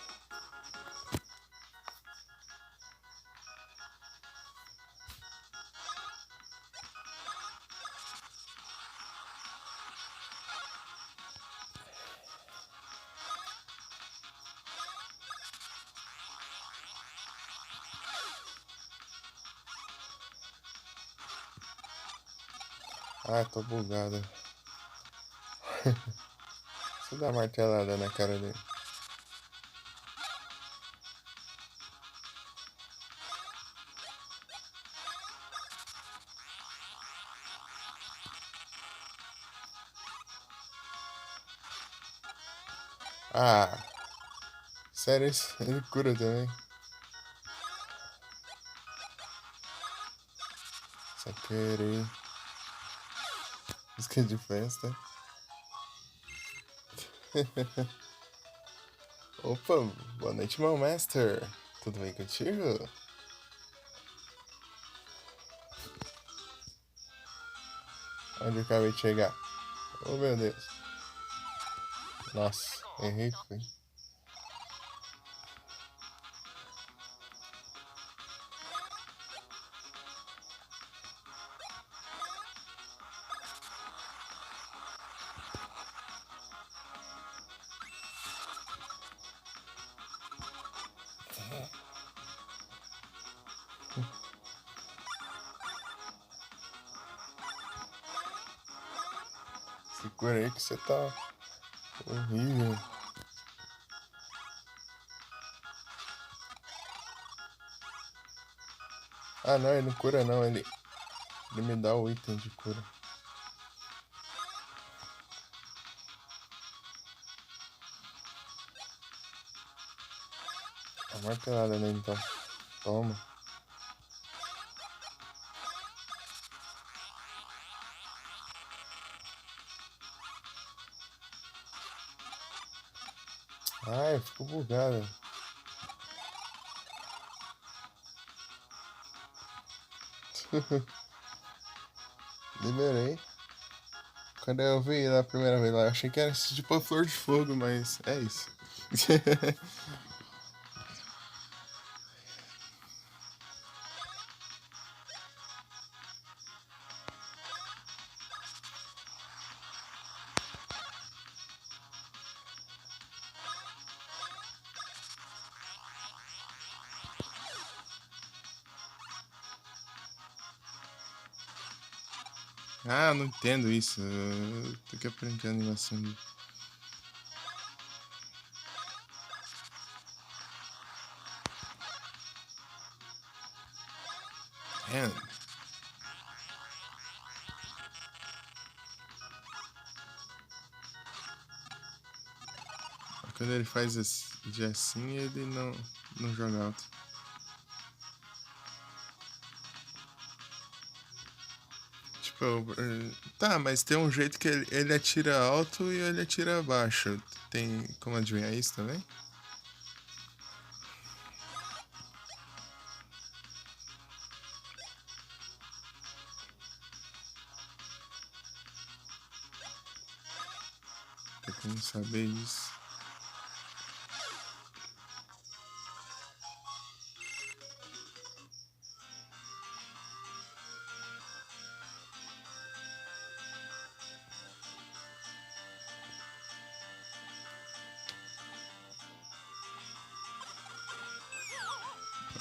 Ah, tô bugado. Deixa eu dar uma martelada na cara dele. Ah, sério isso? Ele cura também. Só querer. Música de festa. Opa, boa noite, meu master. Tudo bem contigo? Onde eu acabei de chegar? Oh, meu Deus. Nossa, errei, foi. Segura aí que você tá horrível. Ah, não, ele não cura não, ele me dá o item de cura. Dá uma martelada nele então. Toma. Ai, ficou bugado. Liberei. quando eu vi na primeira vez lá, eu achei que era tipo a flor de fogo, mas é isso. Ah, eu não entendo isso. Eu tenho que aprender a animação. É, quando ele faz de assim, ele não joga alto. Tipo, tá, mas tem um jeito que ele atira alto e ele atira baixo. Tem como adivinhar isso também? Tem como saber isso?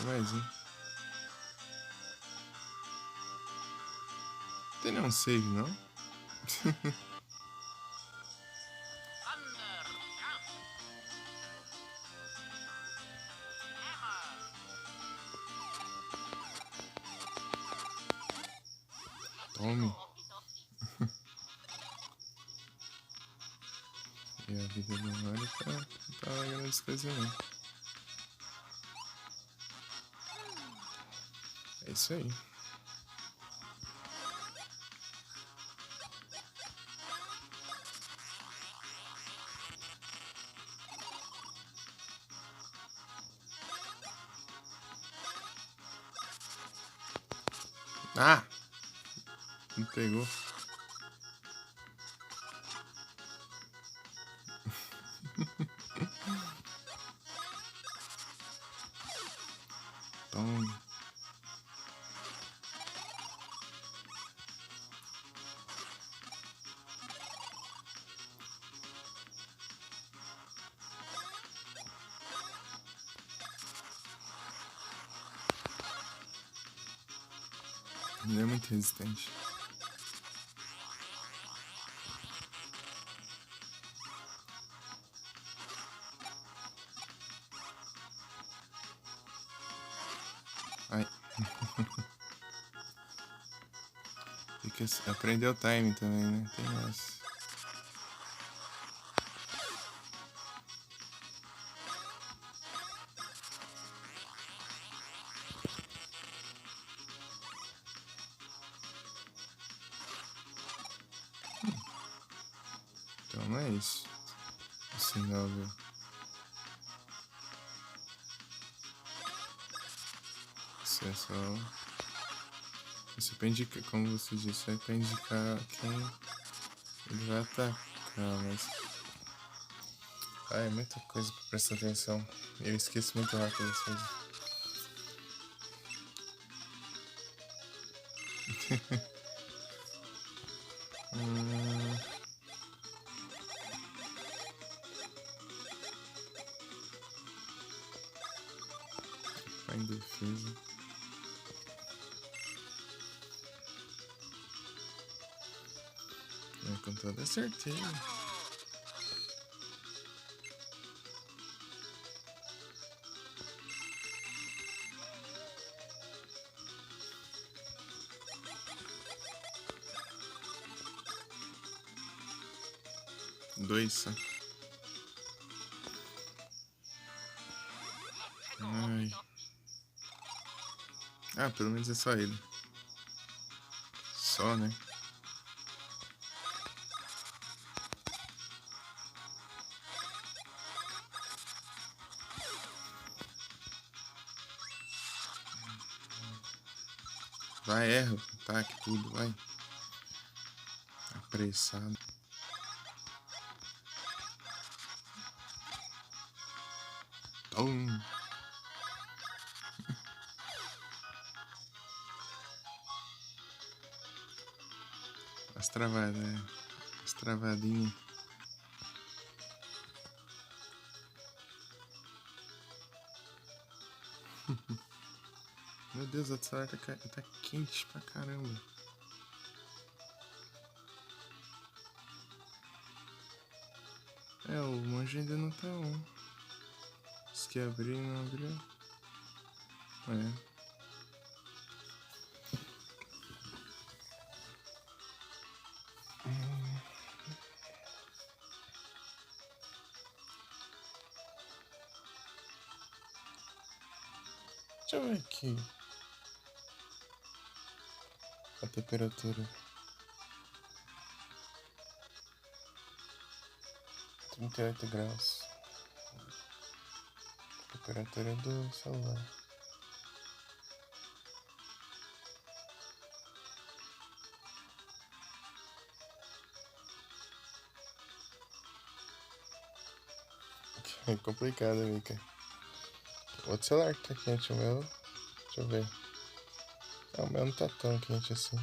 Mais um. Tem nenhum save, não? Tome. E a vida do Mario tá lá grande coisa não. É isso aí. Ah! Não pegou. Tome. Ele é muito resistente. Ai. Tem que aprender o time também, né? Tem essa. Então não é isso. O sinal do... Isso é só... Isso é pra indicar, como você disse, é pra indicar quem ele vai atacar, mas... Ah, é muita coisa pra prestar atenção. Eu esqueço muito rápido as coisas. Tá em defesa. É, com toda certeza. Dois só. Ai. Ah, pelo menos é só ele. Só, né? Vai, erra, ataque, tudo, vai. apressado. Tom. As travadas, as travadinhas. Meu Deus, a celular tá quente pra caramba. O monge ainda não tá on. Se quer abrir, não abriu. Deixa eu ver aqui. A temperatura. 38 graus. A temperatura do celular. É complicado, Mika. O outro celular que tá quente, o meu. Deixa eu ver. O meu não tá tão quente assim.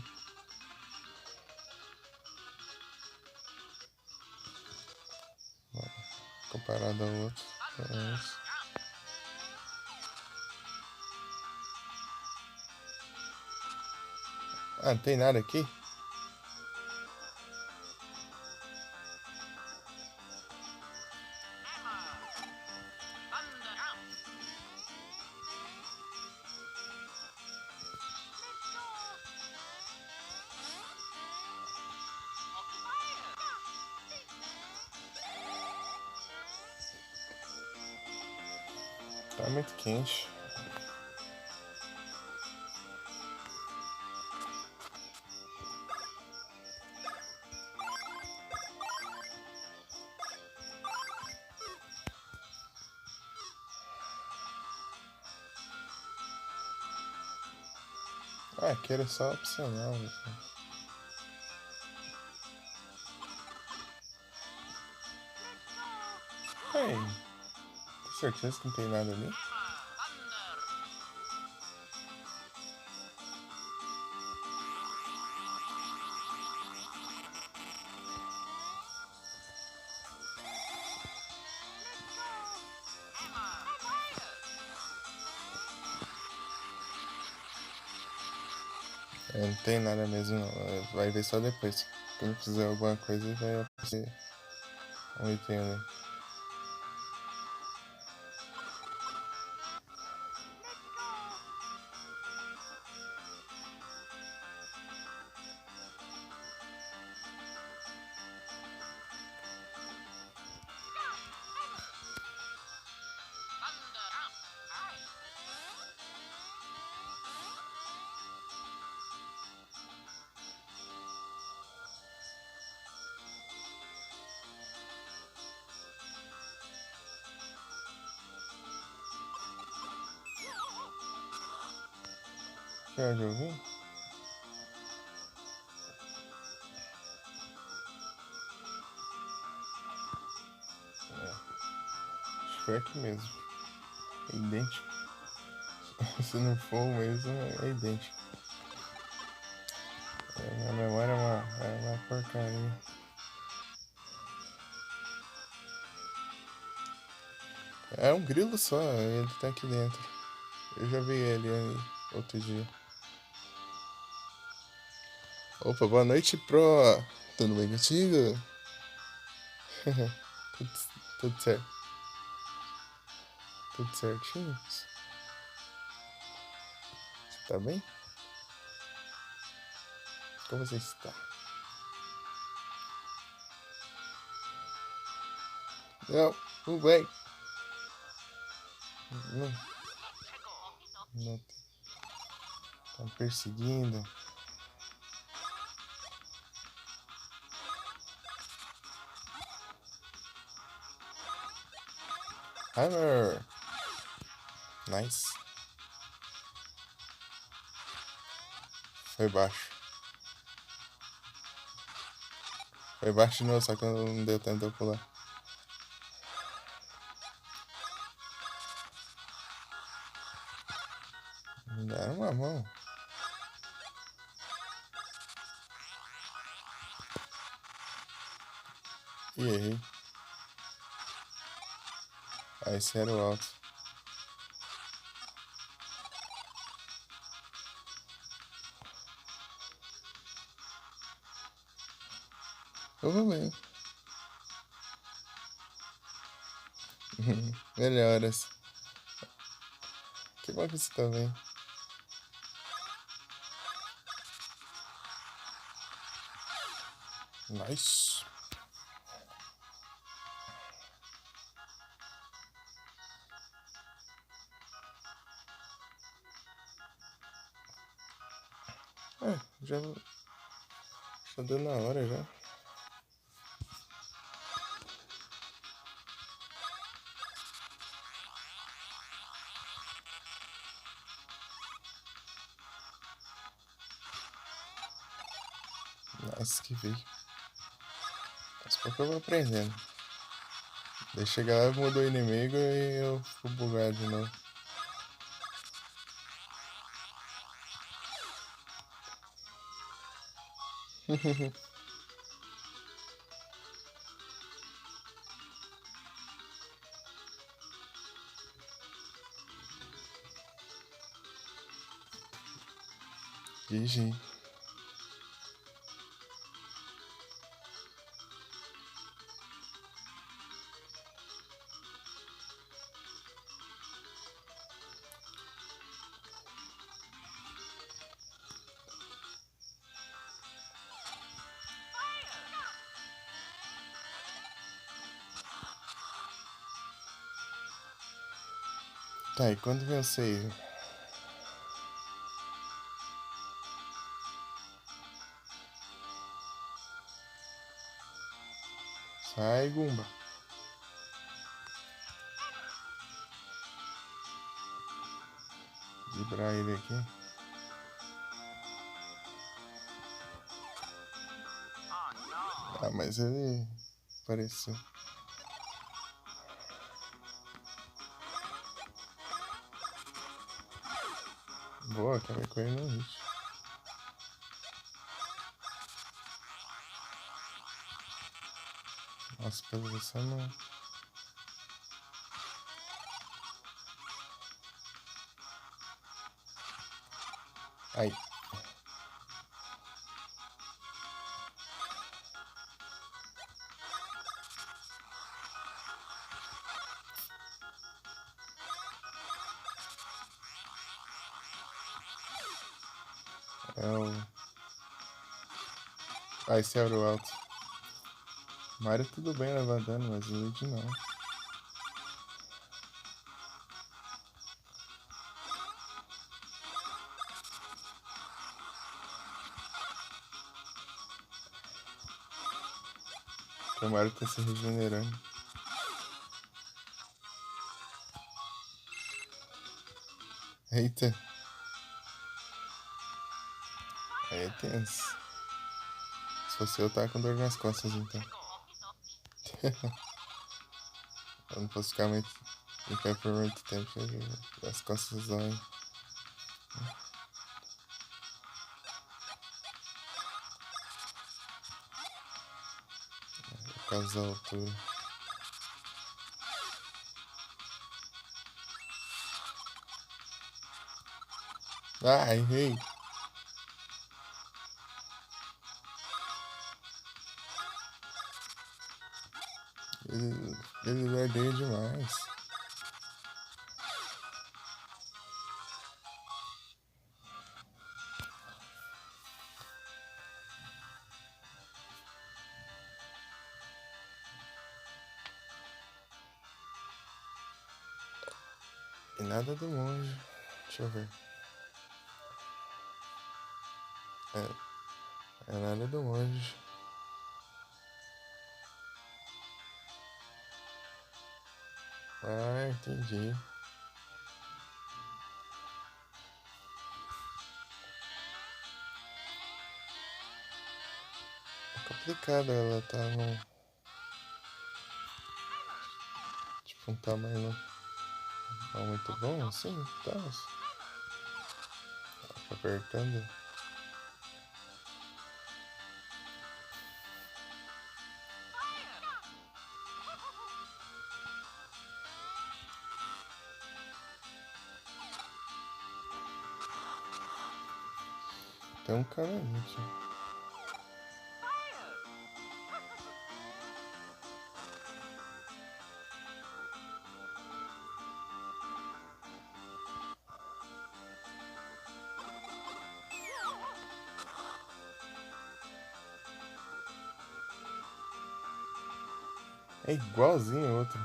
Comparado ao outro. Não tem nada aqui? Tá muito quente. Aqui era só opcional. Assim. Tem certeza que não tem nada ali? Não tem nada mesmo não. Vai ver só depois. Quando fizer alguma coisa vai aparecer um item ali. Que onde eu vim? Acho que foi aqui mesmo. É idêntico. Se não for o mesmo, é idêntico. Minha memória é uma porcaria. É um grilo só, ele tá aqui dentro. Eu já vi ele aí outro dia. Opa, boa noite, pro. Tudo bem contigo? tudo certo. Tudo certinho? Você tá bem? Como você está? Não, tudo bem. Não. Tá me perseguindo. Hammer. Nice. Foi baixo. Foi embaixo de novo, só que não deu tempo de eu pular. Me dá uma mão. E errei. Aí esse era o alto. Eu vou bem. Melhoras. Que bom que você tá bem. Nice. Já tá dando na hora já. Nice que veio. Mas pouco eu vou aprendendo. Daí chega lá, mudou o inimigo e eu fico bugado de novo. GG. Tá, e quando vem o save? Sai, Gumba. Vibrar ele aqui. Ah, mas ele apareceu. Boa, acabei com ele no hit. Nossa, pelo você não. Aí. É o. Ah, esse era o alto. Mario tudo bem levar dano, mas o Luigi não. Porque o Mario tá se regenerando. Eita. Aí é tenso. Se fosse eu, tava com dor nas costas, então. Eu não posso ficar muito em pé por muito tempo. As costas doem. Por causa da altura. Ah, errei. Ele lardeia demais. E nada do monge. Deixa eu ver. É nada do monge. Ah, entendi. complicado, ela tá no. Tipo, um tamanho não muito bom, assim, tá? Apertando. Tem um cara ali aqui. É igualzinho o outro.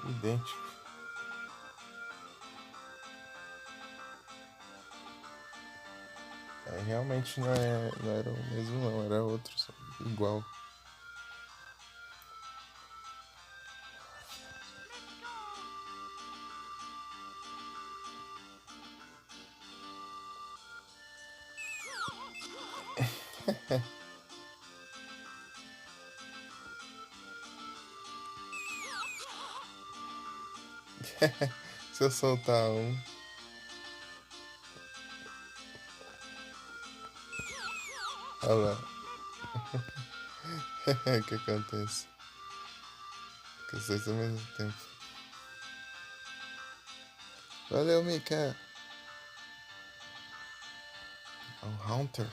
Idêntico. É, realmente não era o mesmo não, era outro, só igual. Se eu soltar um. Olha lá. O que acontece? Com os dois ao mesmo tempo. Valeu, Mika! É um Haunter.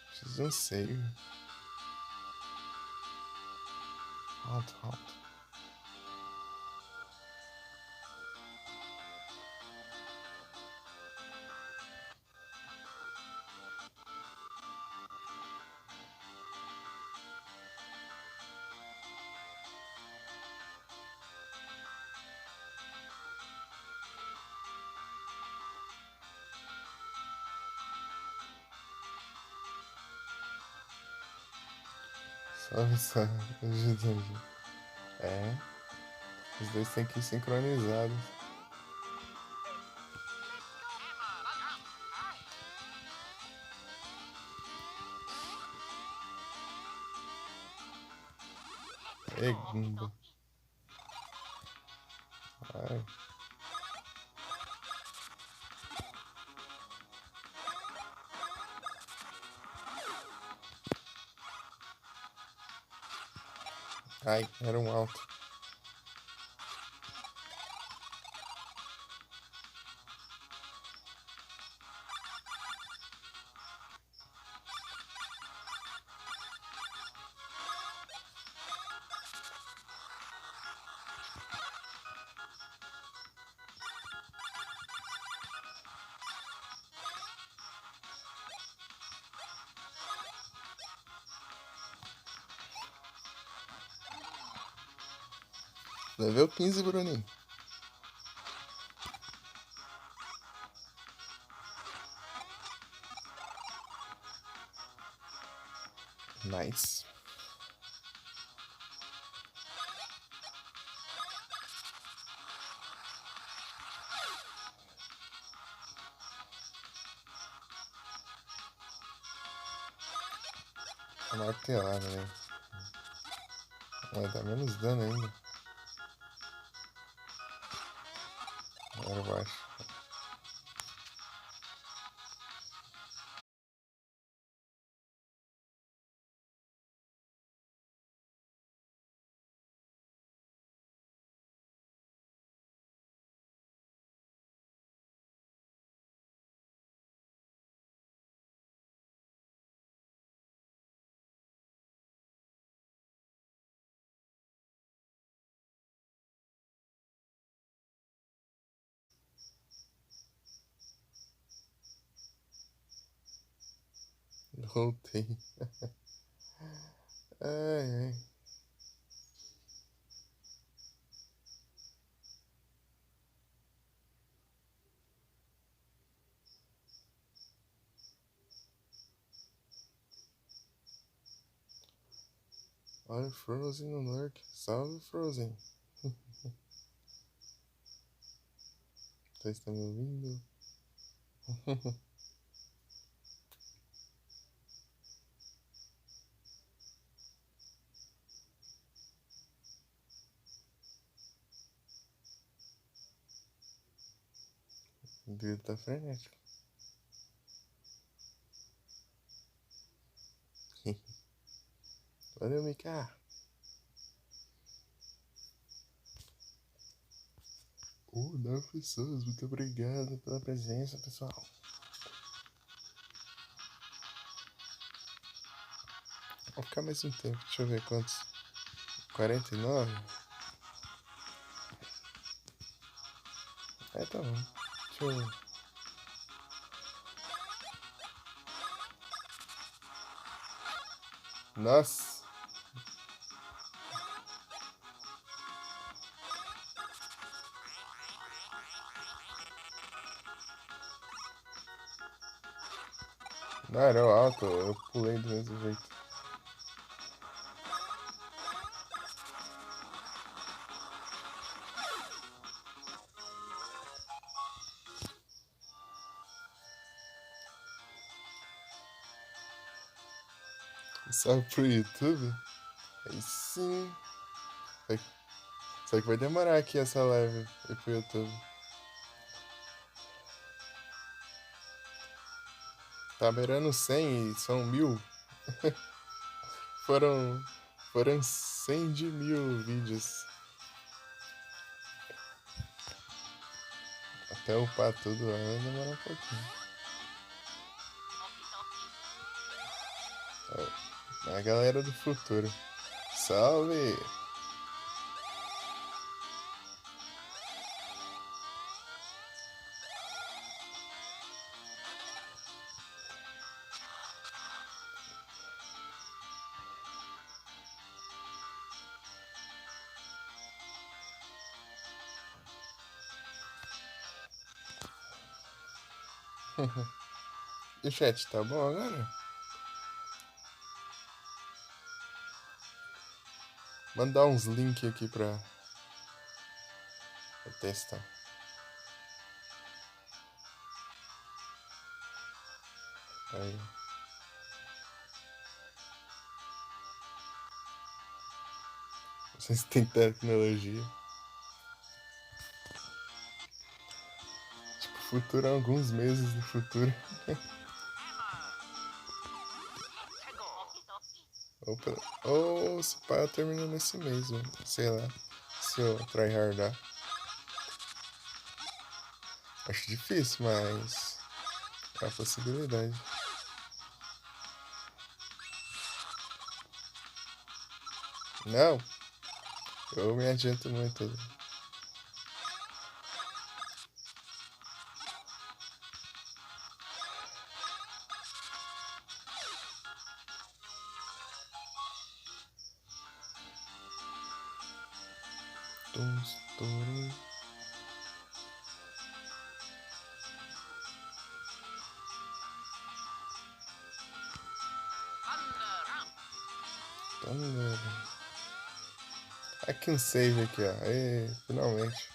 Preciso de um save. Haunt. Salve, ajuda. É, os dois têm que ir sincronizados. Egumba. Ai. Ai, era um alto. Level 15, Bruninho. Nice. A martelada, né? Vai dar menos dano ainda. Agora baixo. Voltei. Ai. Olha o Frozen no Lurk. Salve, Frozen. Vocês estão me ouvindo? O dedo tá frenético. Valeu, Mika. Oh, 9 pessoas. Muito obrigado pela presença, pessoal. Vou ficar mais um tempo. Deixa eu ver quantos. 49? É, tá bom. Deixa eu... Nossa! Não, era o alto. Eu pulei do mesmo jeito. Salve pro YouTube? Aí sim. Só que vai demorar aqui essa live ir pro YouTube. Tá beirando 100 e são 1000. Foram 100 de 1000 vídeos. Até upar tudo vai demorar um pouquinho. É a galera do futuro. Salve! E o chat tá bom agora? Mandar uns links aqui pra testar. Aí. Vocês têm tecnologia. Tipo, futuro é alguns meses no futuro. Opa. Ou se pá, termina nesse mês, mano. Sei lá. Se eu tryhardar. Acho difícil, mas é a possibilidade. Não, eu me adianto muito. Touro. Thunder. Aqui um save aqui, ó. Aê, finalmente.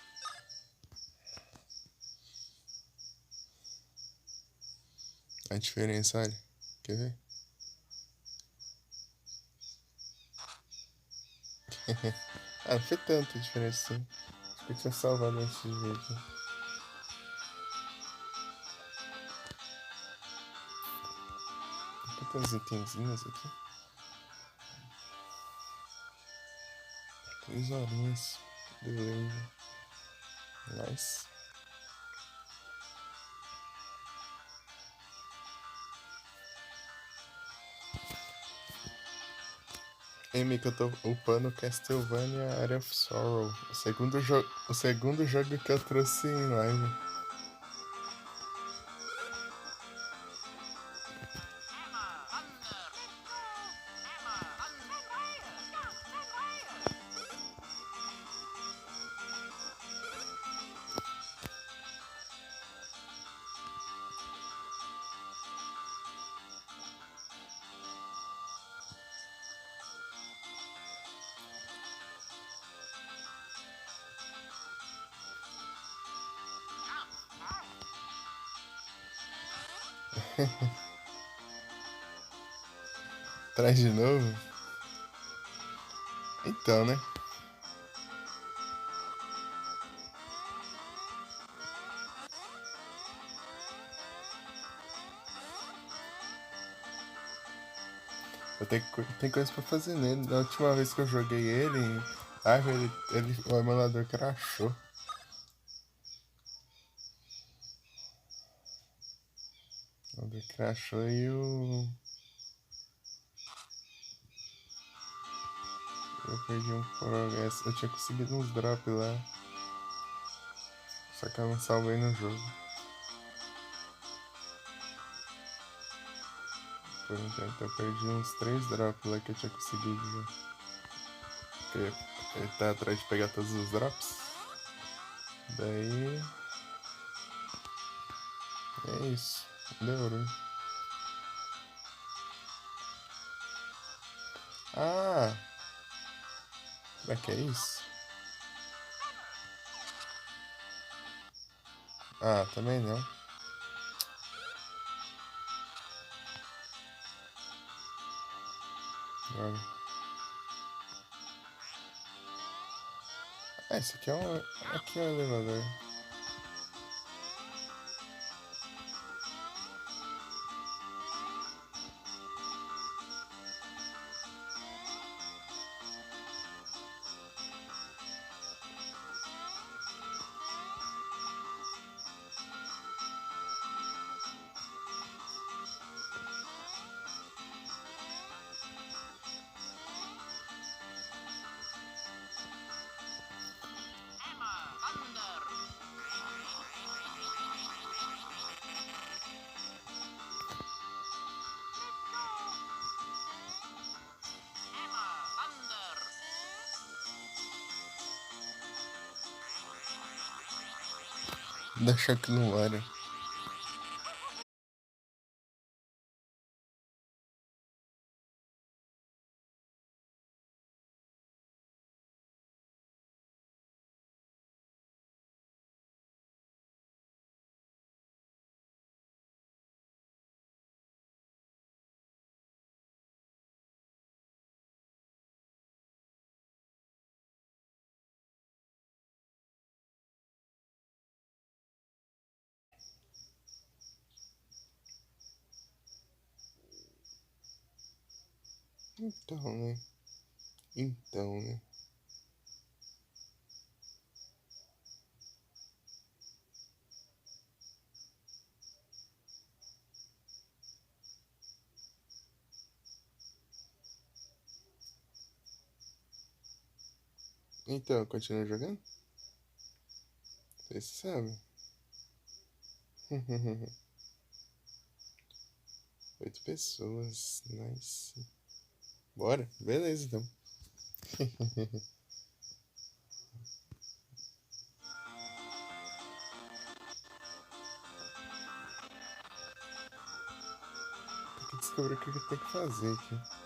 A diferença, olha. Quer ver? Ah, não foi tanta diferença assim. Acho que eu tinha salvado antes de ver aqui. Tem uns itenzinhos aqui. 3 horinhas. Beleza. Nice. Amy, que eu tô upando Castlevania Area of Sorrow. O segundo jogo que eu trouxe em live. Traz de novo? Então, né? Tem coisa pra fazer nele. Da última vez que eu joguei ele, ai, o emulador crashou. O emulador crashou e eu perdi um progresso. Eu tinha conseguido uns drops lá. Só que eu não salvei no jogo. Por um tempo eu perdi uns 3 drops lá que eu tinha conseguido já. Porque ele tá atrás de pegar todos os drops. Daí. É isso. Deu ruim. Ah! Como é que é isso? Ah, também não. Droga. Ah, esse aqui é um. Aqui é o elevador. Deixa que não era. Então, né? Então, né? Então, continua jogando? Você sabe. 8 pessoas. Nice. Bora? Beleza, então. Tem que descobrir o que eu tenho que fazer aqui.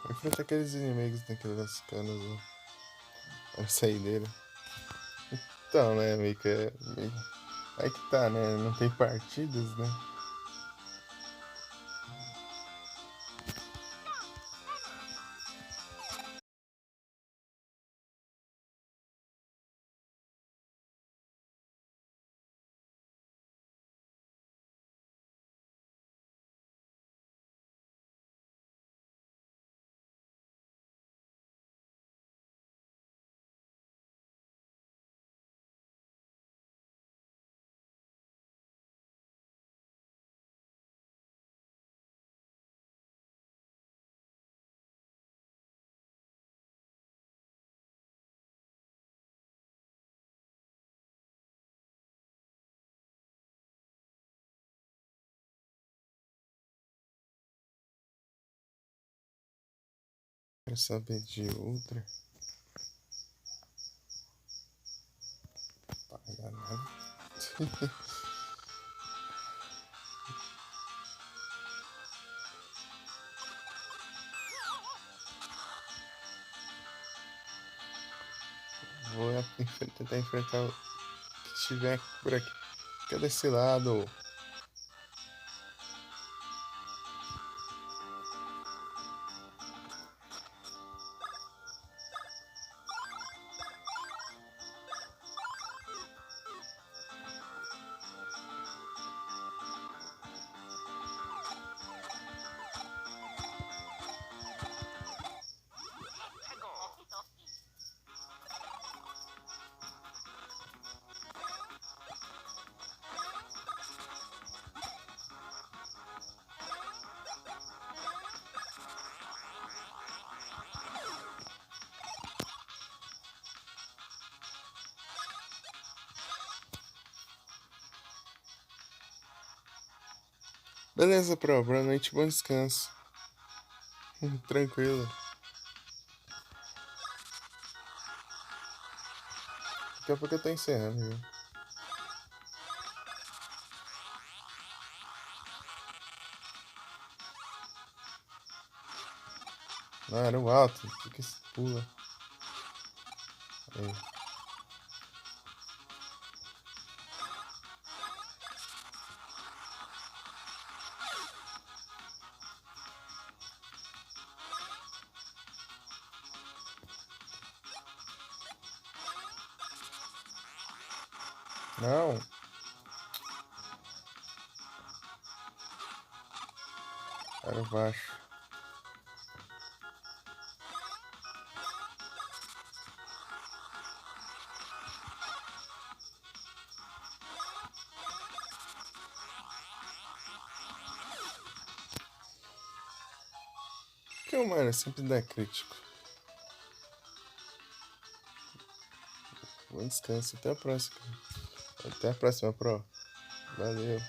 Enfrenta aqueles inimigos daquelas canas lá. A saideira. Então, né, Mika? Aí que tá, né? Não tem partidas, né? Quero saber de outra. Pagar nada. Vou tentar enfrentar o que estiver por aqui. Fica desse lado. Beleza, Pro. Boa noite, bom descanso. Tranquilo. Daqui a pouco eu tô encerrando, viu? Não, era o alto. Por que você pula? Aí. Não. Era o baixo. Que o mano sempre dá crítico. Bom descanso. Até a próxima. Até a próxima, Pro. Valeu.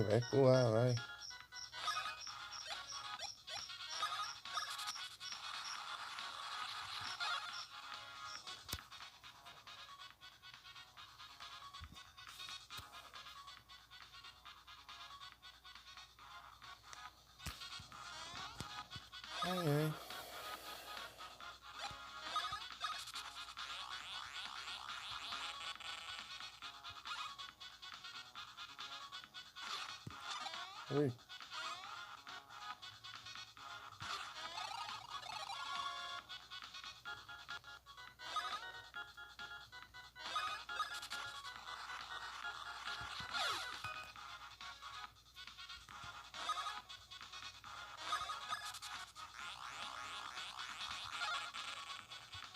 Vai pular, vai. Ai. Oi.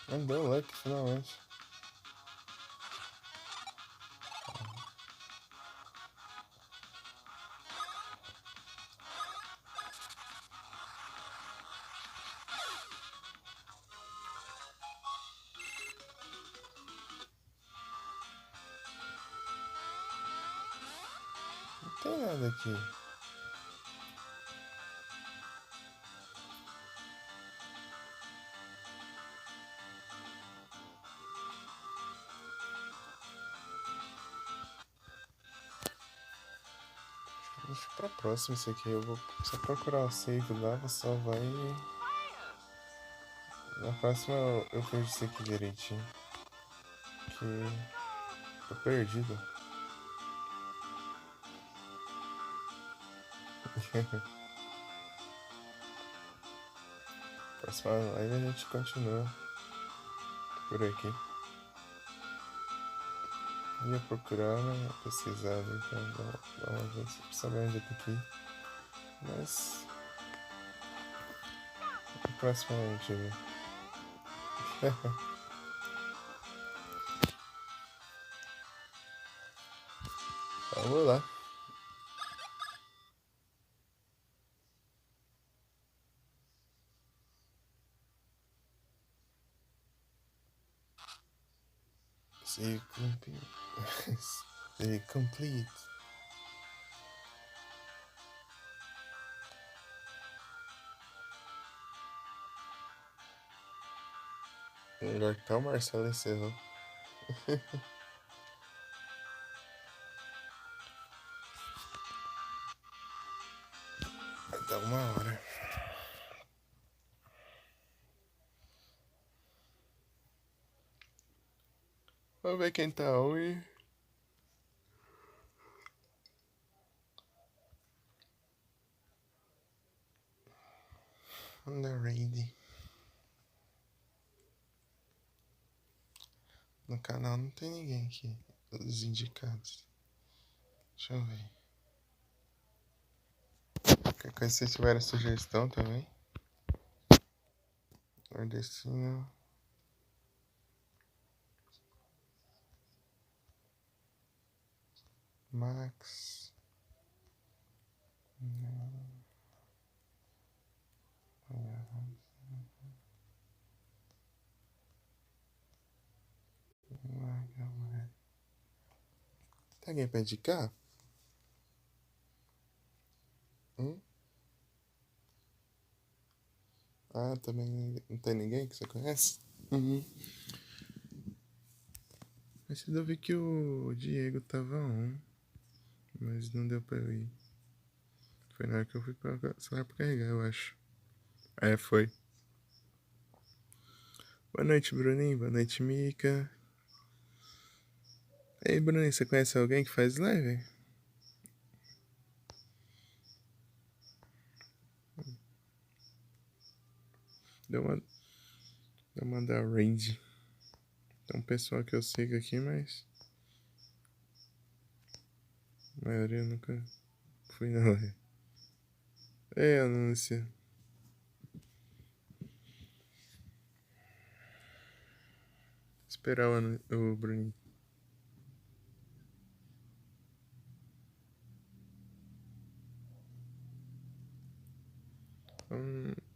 Andou luck finalmente. Não tem nada aqui. Deixa pra próxima isso aqui. Eu vou só procurar o save lá, vou salvar e. Na próxima eu vejo isso aqui direitinho. Que. Tô perdido. Próxima live a gente continua por aqui. Ia procurar uma pesquisada pra dar uma vez pra saber onde eu tenho que ir. Mas no próximo a gente vê. Vamos lá. Stay complete. Stay complete. Agora que tá o Marcelo encerrou. Vai dar 1 hora. Vamos ver quem tá on. On the raid. No canal não tem ninguém aqui. Os indicados. Deixa eu ver. Qualquer coisa, se tiver sugestão também. Nordestino. Max. Tem alguém pra indicar? Ah, também não tem ninguém que você conhece? Uhum. Mas eu vi que o Diego tava on. Mas não deu pra eu ir. Foi na hora que eu fui pra celular pra carregar, eu acho. É, foi. Boa noite, Bruninho. Boa noite, Mica. Ei, Bruninho, você conhece alguém que faz live? Deu uma da range. Tem um pessoal que eu sigo aqui, mas a maioria eu nunca fui na live. Ei, anúncio. Esperar o Bruninho.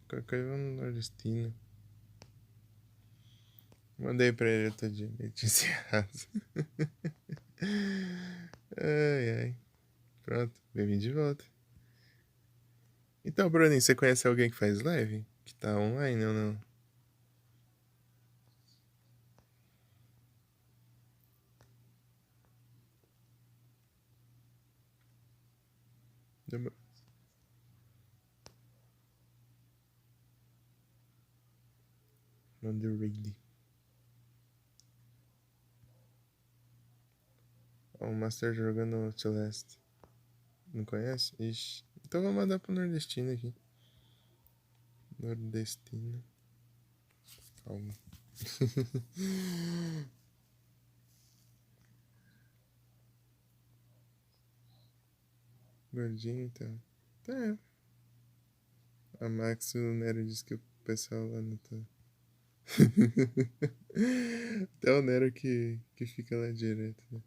Qualquer coisa no nordestino. Mandei pra ele outro dia. Letícia. Ai, ai. Pronto, bem-vindo de volta. Então, Bruninho, você conhece alguém que faz live? Que tá online ou não? Manda o raid. Ó, o Master jogando Celeste. Não conhece? Ixi. Então vou mandar pro nordestino aqui. Nordestino. Calma. Gordinho, então. Tá. A Max e o Nero disse que o pessoal lá não tá. Até o Nero que fica lá direto, né?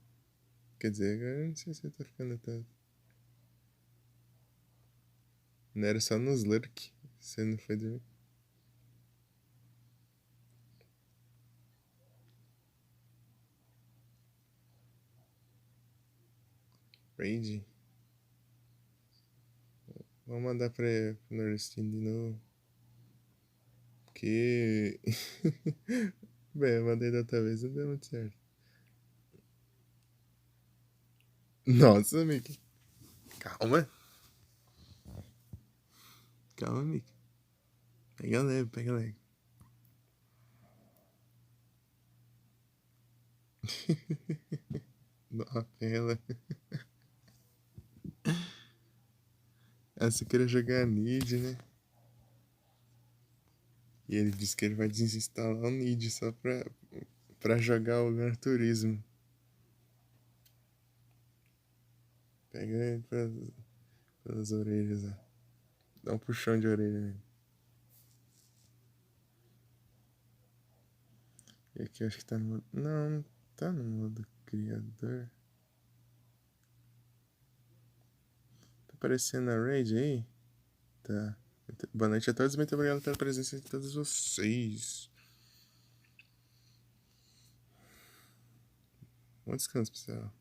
Quer dizer, agora eu não sei se ele tá ficando tanto. Nero só nos lurk. Você não foi dormir. Raid. Vamos mandar pra Nordestino de novo. Porque. Bem, eu mandei da outra vez, não deu muito certo. Nossa, Mickey. Calma. Calma, Mickey. Pega leve, pega leve. Dá pega leve. Ah, você queria jogar Nid, né? E ele disse que ele vai desinstalar o Nid só pra jogar o Gran Turismo. Pega ele pelas orelhas, ó. Dá um puxão de orelha nele. E aqui eu acho que tá no modo... Não tá no modo criador. Tá aparecendo a raid aí? Tá. Boa noite a todos, muito obrigado pela presença de todos vocês. Bom descanso, pessoal.